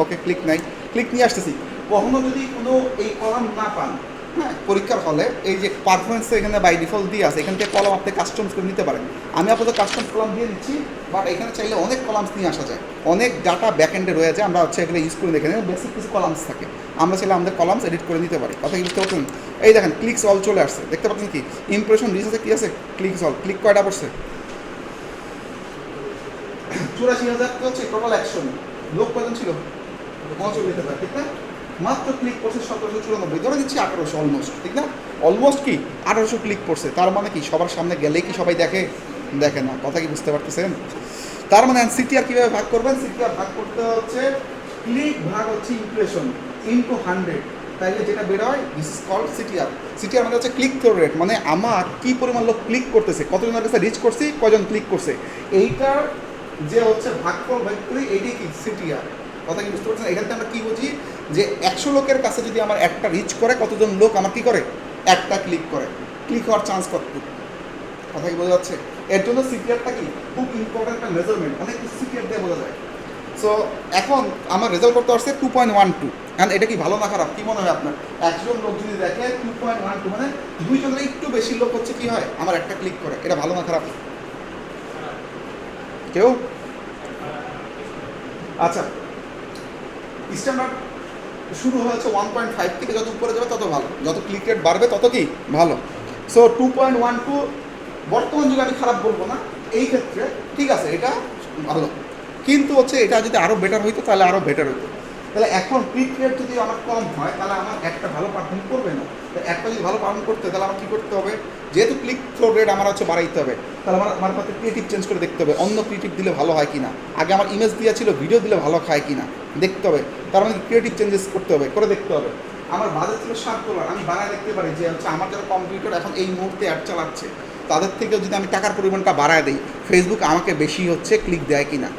ওকে, ক্লিক নাই, ক্লিক নিয়ে আসতেছি। কখনো যদি কোনো এই কলাম না পান, হ্যাঁ, পরীক্ষার হলে এই যে পারফরমেন্স এখানে বাই ডিফল্ট দিয়ে আছে, এখান থেকে কলাম আপনি কাস্টমস করে নিতে পারেন। আমি আপাতত কাস্টম কলাম দিয়ে দিচ্ছি, বাট এখানে চাইলে অনেক কলামস নিয়ে আসা যায়, অনেক ডাটা ব্যাকএন্ডে রয়ে যায়, আমরা হচ্ছে এগুলো ইউজ করে দেখে বেসিক কিছু কলামস থাকে, আমরা চাইলে আমাদের কলামস এডিট করে নিতে পারি। কথা কি বুঝতে পারছেন? এই দেখেন ক্লিকস অল চলে আসছে, দেখতে পাচ্ছেন কি ইমপ্রেশন রিচ আছে, কি আছে? Clicks all. ক্লিক কয়টা পড়ছে? 84,000 হচ্ছে টোটাল অ্যাকশন। লোক কজন ছিল? 39,000, ঠিক না? মাত্র ক্লিক করছে 1794, ধরে দিচ্ছি 1800, অলমোস্ট, ঠিক না? অলমোস্ট কি 1800 ক্লিক করছে। তার মানে কি সবার সামনে গেলেই কি সবাই দেখে? দেখে না। কথা কি বুঝতে পারতেছেন? তার মানে সিটিআর কীভাবে ভাগ করবেন? সিটিআর ভাগ করতে হচ্ছে ক্লিক ভাগ হচ্ছে ইমপ্রেশন ইনটু 100, তাইলে যেটা বের হয় this is called CTR. CTR মানে হচ্ছে ক্লিক থ্রু রেট, মানে আমার কী পরিমাণ লোক ক্লিক করতেছে, কতজনের কাছে রিচ করছি, কজন ক্লিক করছে, এইটার যে হচ্ছে ভাগফল ভাগ করি, এইটাই কি সিটিআর। কথা কি বুঝতে পারছেন? এখানে আমরা কী বুঝি যে 100 লোকের কাছে যদি আমার একটা রিচ করে, কতজন লোক আমার কী করে? একটা ক্লিক করে। ক্লিক হওয়ার চান্স কতটুকু? কথা কি বোঝা যাচ্ছে? এর জন্য সিটিআরটা কি খুব ইম্পর্টেন্ট একটা মেজারমেন্ট, অনেক কিছু সিটিআর দিয়ে বোঝা যায়। সো এখন আমার রেজাল্ট করতে আসছে 2.12, অ্যান্ড এটা কি ভালো না খারাপ? কী মনে হয় আপনার? 100 লোক যদি দেখে 2.12, মানে 2 জনের একটু বেশি লোক হচ্ছে কি হয় আমার একটা ক্লিক করে, এটা ভালো না খারাপ? কেউ? আচ্ছা, স্ট্যান্ডার্ড শুরু হয়েছে 1.5 থেকে, যত উপরে যাবে তত ভালো, যত ক্লিক রেট বাড়বে তত কি ভালো। সো 2.12 বর্তমান যুগে আমি খারাপ বলবো না, এই ক্ষেত্রে ঠিক আছে, এটা ভালো, কিন্তু হচ্ছে এটা যদি আরও বেটার হইতো তাহলে আরও বেটার হতো। তাহলে এখন ক্লিক রেট যদি আমার কম হয়, তাহলে আমার একটা ভালো পারফর্ম করবে না। তো একটা যদি ভালো পারফর্ম করতে, তাহলে আমার কী করতে হবে? যেহেতু ক্লিক থ্রু রেট আমার হচ্ছে বাড়াইতে হবে, তাহলে আমার কাছে ক্রিয়েটিভ চেঞ্জ করে দেখতে হবে, অন্য ক্রিয়েটিভ দিলে ভালো হয় কি না। আগে আমার ইমেজ দেওয়া ছিল, ভিডিও দিলে ভালো খায় কি না দেখতে হবে, তার মানে ক্রিয়েটিভ চেঞ্জেস করতে হবে, করে দেখতে হবে। আমার বাজেট ছিল $7, আমি বাড়ায় দেখতে পারি যে হচ্ছে আমার যারা কম্পিউটার এখন এই মুহূর্তে অ্যাড চালাচ্ছে, তাদের থেকেও যদি আমি টাকার পরিমাণটা বাড়ায় দিই, ফেসবুক আমাকে বেশি হচ্ছে ক্লিক দেয় কি না,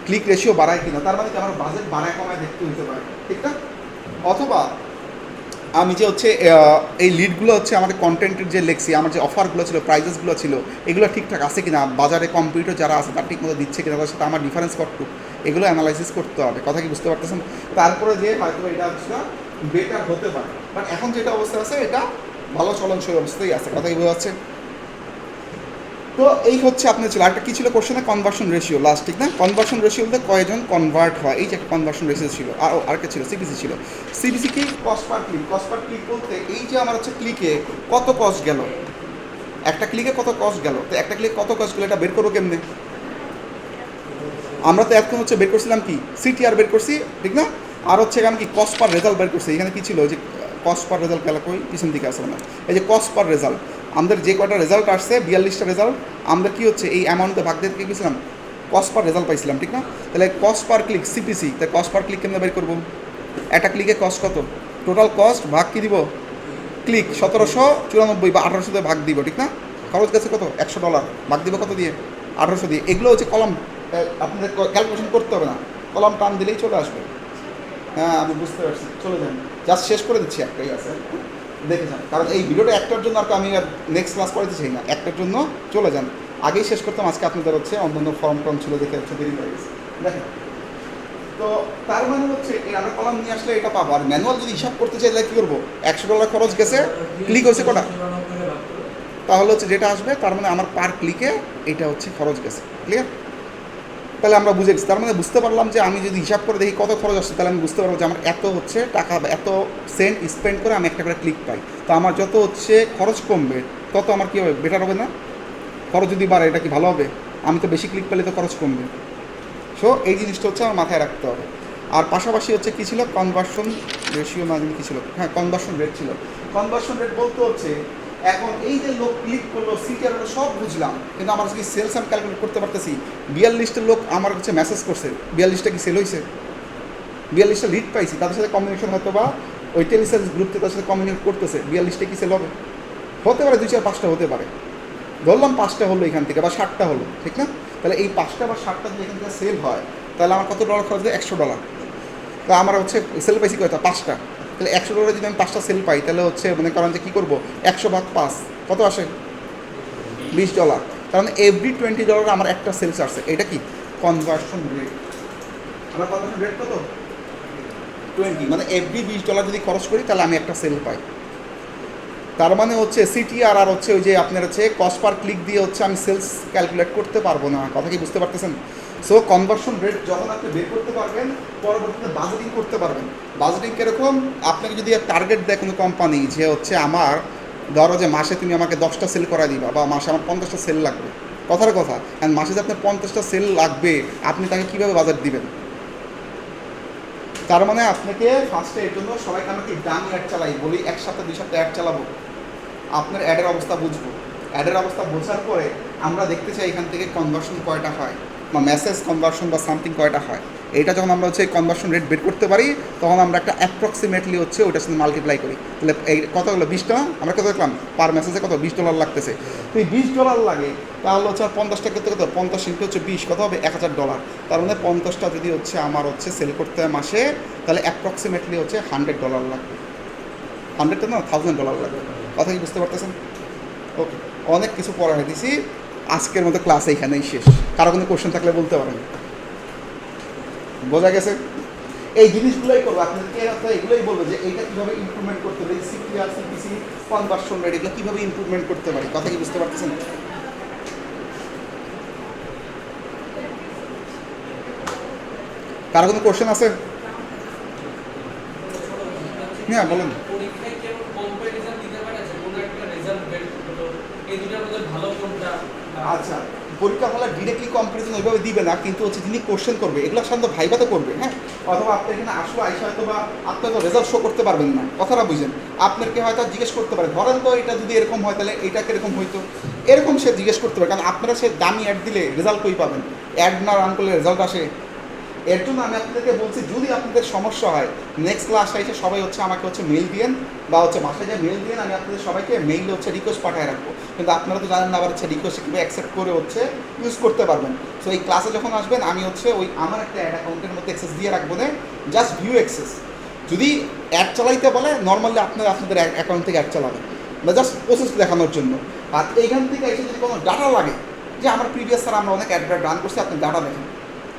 ক্লিক রেশিও বাড়ায় কিনা, তার মানে কি আমার বাজেট বাড়ায় কমায় দেখতে হতে পারে, ঠিক না? অথবা আমি যে হচ্ছে এই লিডগুলো হচ্ছে আমাদের কন্টেন্টের যে লেখছি, আমার যে অফারগুলো ছিল, প্রাইজেসগুলো ছিল, এগুলো ঠিকঠাক আছে কিনা, বাজারে কম্পিউটার যারা আছে তার ঠিক মতো দিচ্ছে কিনা, তার সাথে আমার ডিফারেন্স কতটুকু, এগুলো অ্যানালাইসিস করতে হবে, কথা কি বুঝতে পারতেছেন? তারপরে যে হয়তো এটা হচ্ছে বেটার হতে পারে, বাট এখন যেটা অবস্থা আছে এটা ভালো চলনসই অবস্থায় আছে, কথা কি বোঝা যাচ্ছে? তো এই হচ্ছে আপনার ছিল আরেকটা কী ছিল কোশ্চেনে, কনভার্সন রেশিও লাস্ট, ঠিক না? কনভার্সন রেশিওতে কয়জন কনভার্ট হয়, এই যে একটা কনভার্সন রেশিও ছিল। আর আরেকটা ছিল সিপিসি ছিল। সিপিসি কি? Cost per click. Cost per click বলতে এই যে আমার হচ্ছে ক্লিকে কত কস্ট গেল, একটা ক্লিকে কত কস্ট গেল, তো একটা ক্লিক কত কস্ট গেল এটা বের করবো কেমনে? আমরা তো এখন হচ্ছে বের করছিলাম কি সিটিআর বের করছি, ঠিক না? আর হচ্ছে এখানে কি কস্ট পার রেজাল্ট বের করছি। এখানে কি ছিল যে কস্ট পার রেজাল্ট গেল কই, পিছন দিকে আসলে না, এই যে কস্ট পার রেজাল্ট আমাদের যে কয়টা রেজাল্ট আসছে 42টা রেজাল্ট, আমরা কি হচ্ছে এই অ্যামাউন্টে ভাগ দিয়ে গেছিলাম, কস্ট পার রেজাল্ট পাইছিলাম, ঠিক না? তাহলে কস্ট পার ক্লিক সিপিসি, তাই কস্ট পার ক্লিক কেমনে বের করবো? একটা ক্লিকে কস্ট কত, টোটাল কস্ট ভাগ কি দিব, ক্লিক 1794 বা 1800 দিয়ে ভাগ দিব, ঠিক না? খরচ গেছে কত, $100, ভাগ দিব কত দিয়ে, 1800 দিয়ে। এগুলো হচ্ছে কলম, আপনাদের ক্যালকুলেশন করতে হবে না, কলম টান দিলেই চলে আসবে। হ্যাঁ আমি বুঝতে পারছি, চলে যান, জাস্ট শেষ করে দিচ্ছি, একটাই আছে দেখে যান, কারণ এই ভিডিওটা একটার জন্য আর আমি আর নেক্সট ক্লাস করাতে চাই না, একটার জন্য চলে যান। আগেই শেষ করতাম, আজকে আপনাদের হচ্ছে অন্যান্য ফর্ম টর্ম ছিল দেখে হচ্ছে দেরি হয়ে গেছে। দেখেন, তো তার মানে হচ্ছে এই আমরা কলাম নিয়ে আসলে এটা পাবো। আর ম্যানুয়াল যদি হিসাব করতে চাই তাহলে কী করবো, $100 খরচ গেছে, ক্লিক হয়েছে কটা, তাহলে হচ্ছে যেটা আসবে তার মানে আমার পার ক্লিকে এটা হচ্ছে খরচ গেছে। ক্লিয়ার? তাহলে আমরা বুঝে গেছি, তার মানে বুঝতে পারলাম যে আমি যদি হিসাব করে দেখি কত খরচ আসছে, তাহলে আমি বুঝতে পারবো যে আমার এত হচ্ছে টাকা বা এত সেন্ট স্পেন্ড করে আমি একটা করে ক্লিক পাই। তো আমার যত হচ্ছে খরচ কমবে তত আমার কী হবে, বেটার হবে না? খরচ যদি বাড়ে এটা কি ভালো হবে? আমি তো বেশি ক্লিক পেলে তো খরচ কমবে। সো এই জিনিসটা হচ্ছে আমার মাথায় রাখতে হবে। আর পাশাপাশি হচ্ছে কী ছিল, কনভার্সন রেশিও না, কী ছিল, হ্যাঁ কনভার্সন রেট ছিল। কনভার্সন রেট বলতে হচ্ছে এখন এই যে লোক ক্লিক করলো সিটিআর হলো সব বুঝলাম, কিন্তু আমার কি সেলস আমি ক্যালকুলেট করতে পারতেছি। 42টা লোক আমার হচ্ছে মেসেজ করছে, 42টা কি সেল হয়েছে, 42টা লিড পাইছি, তাদের সাথে কমিউনিকেশন হয়তো বা ওই টেলিসেলস গ্রুপ থেকে তাদের সাথে কমিউনিকেট করতেছে, 42টা কি সেল হবে, হতে পারে 2-4-5টা হতে পারে, ধরলাম 5টা হলো এখান থেকে বা 60টা হলো, ঠিক না? তাহলে এই 5টা বা 60টা যদি এখান থেকে সেল হয় তাহলে আমার কত ডলার খরচ দেয়, $100। তা আমার হচ্ছে সেল পাইছি কয়টা, 5টা, তাহলে $100 যদি আমি 5টা সেল পাই তাহলে হচ্ছে মনে করেন যে কী করবো, 100/5 কত আসে, $20। কারণ এভরি $20 আমার একটা সেলস আসছে, এটা কি কনভার্সন রেট। আমার কনভার্সন রেট কত, 20, মানে এভরি $20 যদি খরচ করি তাহলে আমি একটা সেল পাই। তার মানে হচ্ছে সিটিআর আর হচ্ছে ওই যে আপনার হচ্ছে কস্ট পার ক্লিক দিয়ে হচ্ছে আমি সেলস ক্যালকুলেট করতে পারবো না, কথা কি বুঝতে পারতেছেন? সো কনভার্সন রেট যখন আপনি বের করতে পারবেন পরবর্তীতে বাজেটিং করতে পারবেন। বাজেটিং কীরকম, আপনাকে যদি টার্গেট দেয় কোনো কোম্পানি যে হচ্ছে আমার ধরো যে মাসে তুমি আমাকে 10টা সেল করা দিবা বা মাসে আমার 50টা সেল লাগবে, কথার কথা, অ্যান্ড মাসে যে আপনার 50টা সেল লাগবে আপনি তাকে কীভাবে বাজেট দিবেন? তার মানে আপনাকে ফার্স্টে এর জন্য সবাইকে আমরা কি ডামি অ্যাড চালাই, বলি 1 সপ্তাহ 2 সপ্তাহ অ্যাড চালাবো, আপনার অ্যাডের অবস্থা বুঝবো, অ্যাডের অবস্থা বোঝার পরে আমরা দেখতে চাই এখান থেকে কনভার্সন কয়টা হয় বা মেসেজ কনভার্সন বা সামথিং কয়টা হয়। এইটা যখন আমরা হচ্ছে কনভার্সন রেট বের করতে পারি তখন আমরা একটা অ্যাপ্রক্সিমেটলি হচ্ছে ওইটার সাথে মাল্টিপ্লাই করি। তাহলে এই কত হলো, 20টা, আমরা কত দেখলাম পার মেসেজে কত, $20 লাগতেছে। তো এই $20 লাগে তাহলে হচ্ছে আর 50টা ক্ষেত্রে কত, 50 ইন্টু হচ্ছে 20 কত হবে, $1000। তার মানে 50টা যদি হচ্ছে আমার হচ্ছে সেল করতে হয় মাসে তাহলে অ্যাপ্রক্সিমেটলি হচ্ছে $100 লাগবে, 100 না $1000 লাগবে, কথা কি বুঝতে পারতেছেন? ওকে, অনেক কিছু পড়া দিছি, আজকের মতো ক্লাস এইখানেই শেষ। কারো কোনো কোশ্চেন থাকলে বলতে পারেন। বোঝা গেছে? এই জিনিসগুলোই করবো আপনাদেরকে, এগুলোই বলবো যে এইটা কীভাবে ইমপ্রুভমেন্ট করতে পারি, সিটিআর সিপিসি কনভার্সন রেট এগুলো কীভাবে ইমপ্রুভমেন্ট করতে পারি, কথা কি বুঝতে পারতেছেন? কারো কোনো কোশ্চেন আছে? হ্যাঁ বলেন। পরীক্ষায় কি এমন কম্পারিজন দিতে পারে যে কোনো একটা রেজাল্ট বের হলো এই দুটোর মধ্যে ভালো কোনটা? আচ্ছা, পরীক্ষার হলে ডিরেক্টলি কম্পারিজন ওইভাবে দিবে না, কিন্তু হচ্ছে যিনি কোশ্চেন করবে এগুলো সাধারণত ভাইভাতে করবে, হ্যাঁ, অথবা আপনি এখানে আসলে আইসা হয়তো বা আপনি তো রেজাল্ট শো করতে পারবেন না, কথাটা বুঝেন, আপনাকে হয়তো জিজ্ঞেস করতে পারে, ধরেন তো এটা যদি এরকম হয় তাহলে এটা কিরকম হইতো, এরকম সে জিজ্ঞেস করতে পারে, কারণ আপনারা সে দামি অ্যাড দিলে রেজাল্ট কই পাবেন, অ্যাড না রান করলে রেজাল্ট আসে। এর জন্য আমি আপনাদেরকে বলছি যদি আপনাদের সমস্যা হয় নেক্সট ক্লাসে এসে সবাই হচ্ছে আমাকে হচ্ছে মেইল দিয়েন বা হচ্ছে বাসায় যে মেইল দিয়েন, আমি আপনাদের সবাইকে মেইলে হচ্ছে রিকোয়েস্ট পাঠিয়ে রাখবো, কিন্তু আপনারা তো জানেন না আবার হচ্ছে রিকোয়েস্ট কীভাবে অ্যাকসেপ্ট করে হচ্ছে ইউজ করতে পারবেন। সো এই ক্লাসে যখন আসবেন আমি হচ্ছে ওই আমার একটা অ্যাড অ্যাকাউন্টের মধ্যে অ্যাক্সেস দিয়ে রাখবো না, জাস্ট ভিউ অ্যাক্সেস। যদি অ্যাড চালাইতে বলে নর্মালি আপনারা আপনাদের অ্যাকাউন্ট থেকে অ্যাড চালাবেন বা জাস্ট প্রসেস দেখানোর জন্য। আর এইখান থেকে এসে যদি কোনো ডাটা লাগে যে আমার প্রিভিয়াস স্যার আমরা অনেক অ্যাড রান করছি আপনি ডাটা দেখেন,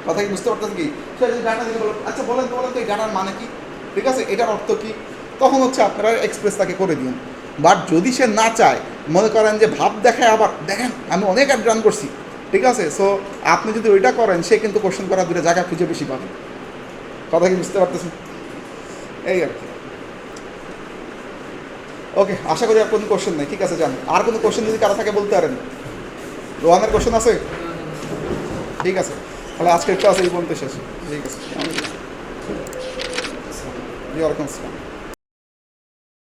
কথা কি বুঝতে পারতেছেন কি? সে যদি ডাটা দিতে বলো আচ্ছা বলেন তো এই ডাটার মানে কি, ঠিক আছে, এটার অর্থ কি, তখন হচ্ছে আপনারা এক্সপ্রেস তাকে করে দিন। বাট যদি সে না চায়, মনে করেন যে ভাব দেখায় আবার দেখেন আমি অনেক অ্যাড রান করছি, ঠিক আছে, সো আপনি যদি ওইটা করেন সে কিন্তু কোশ্চেন করার দুটো জায়গা খুঁজে বেশি পাবে। কথা কি বুঝতে পারতেছেন? এই আর কি। ওকে, আশা করি আর কোনো কোশ্চেন নেই, ঠিক আছে যান। আর কোনো কোশ্চেন যদি কারো থাকে বলতে পারেন। রোহানের কোশ্চেন আছে? ঠিক আছে, তাহলে আজকের ক্লাস এই পর্যন্ত শেষ। ঠিক আছে, ওয়ালাইকুম আসসালাম।